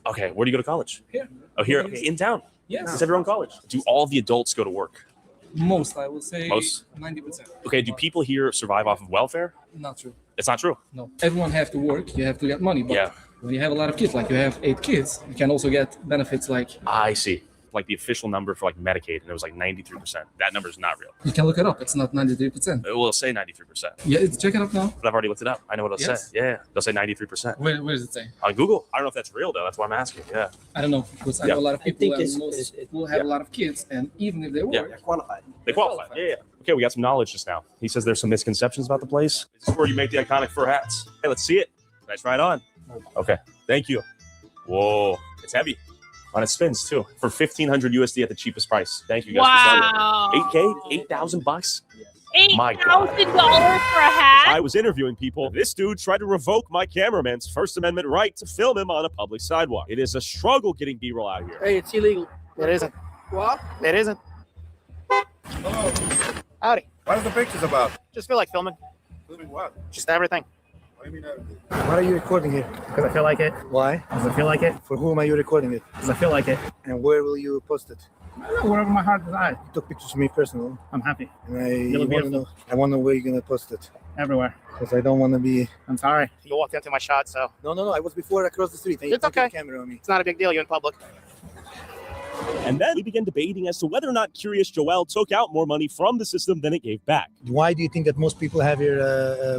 Okay, where do you go to college? Here. Oh, here. Okay, in town. Yes. Is everyone college? Do all the adults go to work? Most, I will say. Most? 90%. Okay, do people here survive off of welfare? Not true. It's not true. No. Everyone have to work. You have to get money. But Yeah. when you have a lot of kids, like you have 8 kids, you can also get benefits like I see. Like the official number for like Medicaid, and it was like 93%. That number is not real. you can look it up. It's not 93%. It will say 93%. Yeah, check it up now. But I've already looked it up. I know what it'll Yes. say. Yeah, they'll say 93%. Where does it say? On Google. I don't know if that's real though. That's why I'm asking. Yeah. I don't know because I Yeah. know a lot of I people think and it's- most will have a lot of kids, and even if they work, They qualify. Yeah. Okay, we got some knowledge just now. He says there's some misconceptions about the place. Is this where you make the iconic fur hats? Hey, let's see it. Nice, right on. Okay, thank you. Whoa, it's heavy. And it spins too for 1,500 USD at the cheapest price. Thank you guys Wow. for selling it. 8K, $8,000. $8,000 for a hat? I was interviewing people. This dude tried to revoke my cameraman's First Amendment right to film him on a public sidewalk. It is a struggle getting B-roll out here. Hey, it's illegal. It isn't. What? It isn't. Howdy. What are the pictures about? Just feel like filming. Filming what? Just everything. What do you mean everything? Why are you recording it? Because I feel like it. Why? Because I feel like it. For whom are you recording it? Because I feel like it. And where will you post it? I don't know, wherever my heart desires. You took pictures of me personally. I'm happy. And You look want to know. I want to know where you're gonna post it. Everywhere. Because I don't want to be. I'm sorry. You walked into my shot, so. No. I was before across the street. And It's you took okay. the camera on me. It's not a big deal. You're in public. And then we began debating as to whether or not Curious Joel took out more money from the system than it gave back. Why do you think that most people have your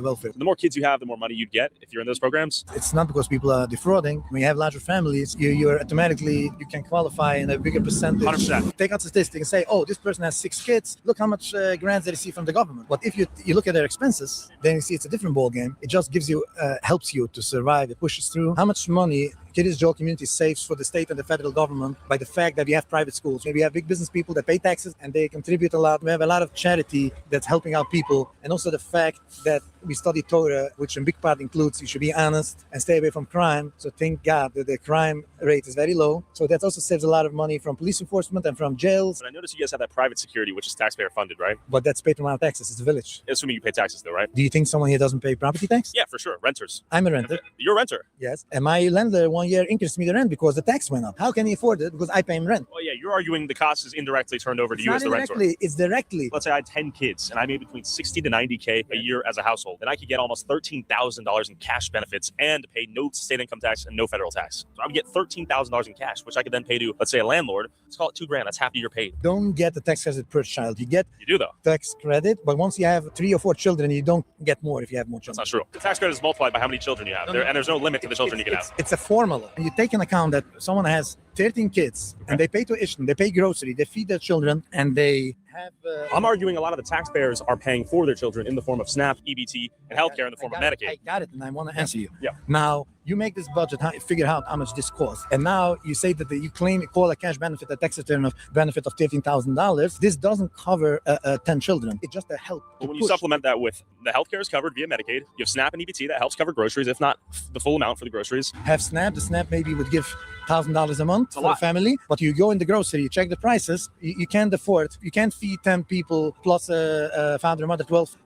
welfare? The more kids you have, the more money you'd get if you're in those programs. It's not because people are defrauding. When you have larger families, you're automatically, you can qualify in a bigger percentage. 100%. Take out statistics and say, oh, this person has 6 kids. Look how much grants they receive from the government. But if you look at their expenses, then you see it's a different ballgame. It just gives you, helps you to survive. It pushes through. How much money Curious Joel community saves for the state and the federal government by the fact that we have private schools. Maybe we have big business people that pay taxes and they contribute a lot. We have a lot of charity that's helping out people. And also the fact that we study Torah, which in big part includes you should be honest and stay away from crime. So thank God that the crime rate is very low. So that also saves a lot of money from police enforcement and from jails. But I noticed you guys have that private security, which is taxpayer funded, right? But that's paid from our taxes. It's a village. Assuming you pay taxes though, right? Do you think someone here doesn't pay property tax? Yeah, for sure. Renters. I'm a renter. You're a renter. Yes. And my lender 1 year increased me the rent because the tax went up. How can he afford it? Because I pay him rent. Well, yeah, you're arguing the cost is indirectly turned over to you It's as not the renter. indirectly, it's directly. Let's say I had 10 kids and I made between 60 to 90K a year as a household. Then I could get almost $13,000 in cash benefits and pay no state income tax and no federal tax. So I would get $13,000 in cash, which I could then pay to, let's say, a landlord. Let's call it $2,000. That's half of your paid. Don't get the tax credit per child. You get You do though. tax credit, but once you have 3 or 4 children, you don't get more if you have more children. That's not true. The tax credit is multiplied by how many children you have. And there's no limit to the children you can have. It's a formula. And you take into account that someone has 13 kids and they pay tuition, they pay grocery, they feed their children, and they have. I'm arguing a lot of the taxpayers are paying for their children in the form of SNAP, EBT, and healthcare in the form of Medicaid. I got it, and I want to answer you. Yeah. Now, you make this budget, figure out how much this costs. And now you say that you call a cash benefit, a tax return of benefit of $13,000. This doesn't cover 10 children. It's just a help. But when you supplement that with the healthcare is covered via Medicaid, you have SNAP and EBT that helps cover groceries, if not the full amount for the groceries. Have SNAP. The SNAP maybe would give $1,000 a month for a lot. family, but you go in the grocery, you check the prices, you can't afford, you can't feed 10 people plus a father and mother, 12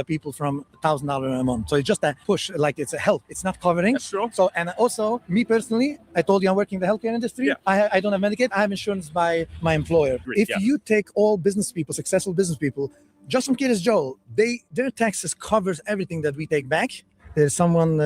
people from $1,000 a month. So it's just a push, like it's a help. It's not covering. That's true. So, and also me personally, I told you I'm working in the healthcare industry. Yeah. I don't have Medicaid. I have insurance by my employer. Agreed, If yeah. you take all business people, successful business people, just from Curious Joel, their taxes covers everything that we take back. There's someone,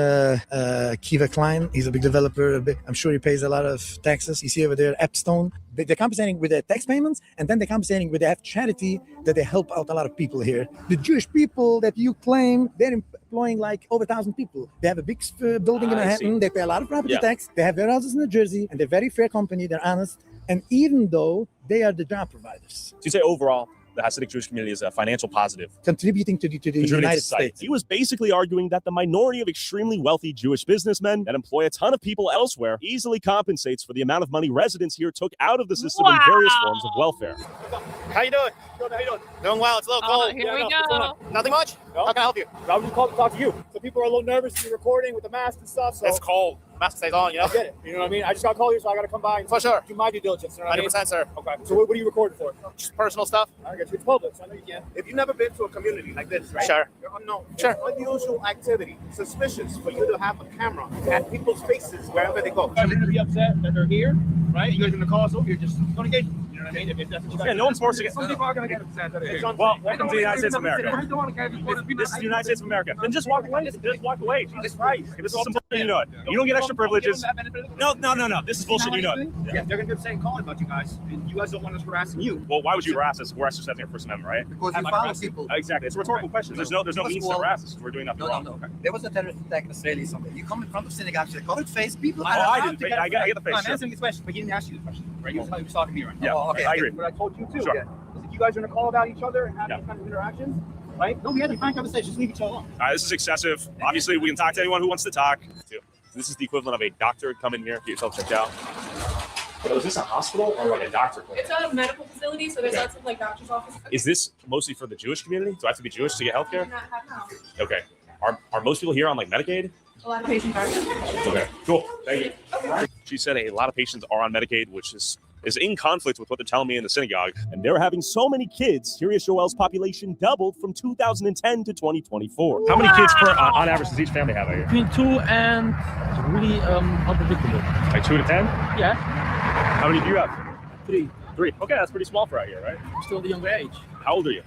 Kiva Klein, he's a big developer. I'm sure he pays a lot of taxes. You see over there, Epstone. They're compensating with their tax payments, and then they're compensating with they have charity that they help out a lot of people here. The Jewish people that you claim, they're employing like over 1,000 people. They have a big building in Manhattan. They pay a lot of property tax. They have warehouses in New Jersey, and they're a very fair company. They're honest. And even though they are the job providers. So you say overall, the Hasidic Jewish community is a financial positive. Contributing to the United States. He was basically arguing that the minority of extremely wealthy Jewish businessmen that employ a ton of people elsewhere easily compensates for the amount of money residents here took out of the system in various forms of welfare. How you doing? Good, how you doing? Doing well. It's a little cold. Here we go. Nothing much? No? How can I help you? I was just called to talk to you. So people are a little nervous to be recording with the mask and stuff. So It's cold. Mask stays on, you know? I get it. You know what I mean? I just got to call you, so I got to come by and For sure. do my due diligence. You know what I mean? 100%, sir. Okay. So what are you recording for? Just personal stuff. I got you. It's public, so I know you can. If you've never been to a community like this, right? Sure. You're unknown. Sure. Unusual activity. Suspicious for you to have a camera at people's faces wherever they go. You're going to be upset that they're here, right? You guys are going to call us over. You're just going to get. You know what I mean? If that's what you guys Yeah, no one's forcing it. Some people are going to get upset that they're here. Well, welcome to the United States of America. I don't want to get This is the United States of America. Then just walk away. Just walk away. Jesus Christ. This is some bullshit, you know it. You don't get extra privileges. No. This is bullshit, you know it. Yeah, they're going to be saying calling about you guys, and you guys don't want us harassing you. Well, why would you harass us? We're exercising our First Amendment, right? Because you follow people. Exactly. It's a rhetorical question. There's no means to harass us. We're doing nothing wrong. No. There was a terrorist attack in Australia somewhere. You come in front of synagogues, you covered face, people. I didn't. I get the face. I'm answering this question, but he didn't ask you the question. Right? He was talking to me right now. Yeah, Oh, okay. I agree. But I told you too. Sure. Yeah. you guys are gonna call about each other and have these kind of interactions, right? No, we had to find conversations. Leave each other alone. This is excessive. Obviously, we can talk to anyone who wants to talk. This is the equivalent of a doctor. Come in here, get yourself checked out. So is this a hospital or like a doctor clinic? It's a medical facility, so there's lots of like doctor's offices. Is this mostly for the Jewish community? Do I have to be Jewish to get healthcare? Not have now. Okay. Are most people here on like Medicaid? A lot of patients are. Okay, cool. Thank you. She said a lot of patients are on Medicaid, which is in conflict with what they're telling me in the synagogue. And they're having so many kids, Curious Joel's population doubled from 2010 to 2024. How many kids on average does each family have out here? Between 2 and really unpredictable. Like 2 to 10? Yeah. How many do you have? 3. 3. Okay, that's pretty small for out here, right? I'm still the younger age. How old are you?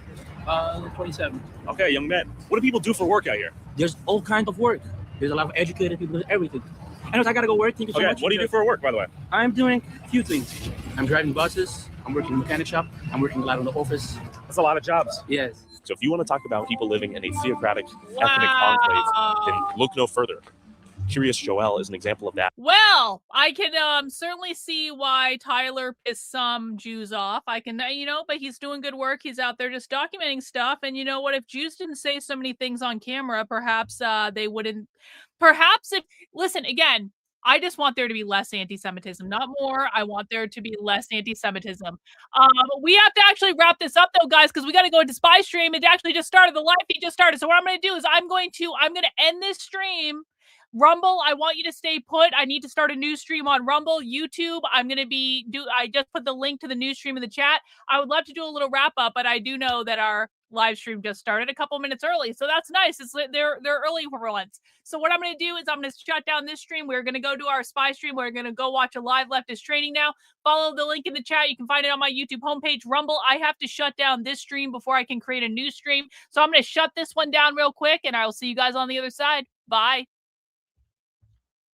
27. Okay, young men. What do people do for work out here? There's all kinds of work. There's a lot of educated people, everything. Anyways, I gotta go work. Thank you so much. What do you do for work, by the way? I'm doing a few things. I'm driving buses. I'm working in the mechanic shop. I'm working a lot in the office. That's a lot of jobs. Yes. So if you want to talk about people living in a theocratic ethnic enclave, then look no further. Curious Joel is an example of that. Well, I can certainly see why Tyler pissed some Jews off. I can, but he's doing good work. He's out there just documenting stuff. And you know what? If Jews didn't say so many things on camera, perhaps they wouldn't. Perhaps listen, again, I just want there to be less anti-Semitism, not more. I want there to be less anti-Semitism. We have to actually wrap this up though, guys, because we got to go into Spy Stream. It actually just started. The live feed just started. So what I'm going to do is I'm going to end this stream. Rumble, I want you to stay put. I need to start a new stream on Rumble. YouTube, I just put the link to the new stream in the chat. I would love to do a little wrap up, but I do know that our live stream just started a couple minutes early, so that's nice. They're early for once. So what I'm going to do is I'm going to shut down this stream. We're going to go to our Spy Stream. We're going to go watch a live leftist training now. Follow the link in the chat. You can find it on my YouTube homepage. Rumble, I have to shut down this stream before I can create a new stream. So I'm going to shut this one down real quick, and I will see you guys on the other side. Bye.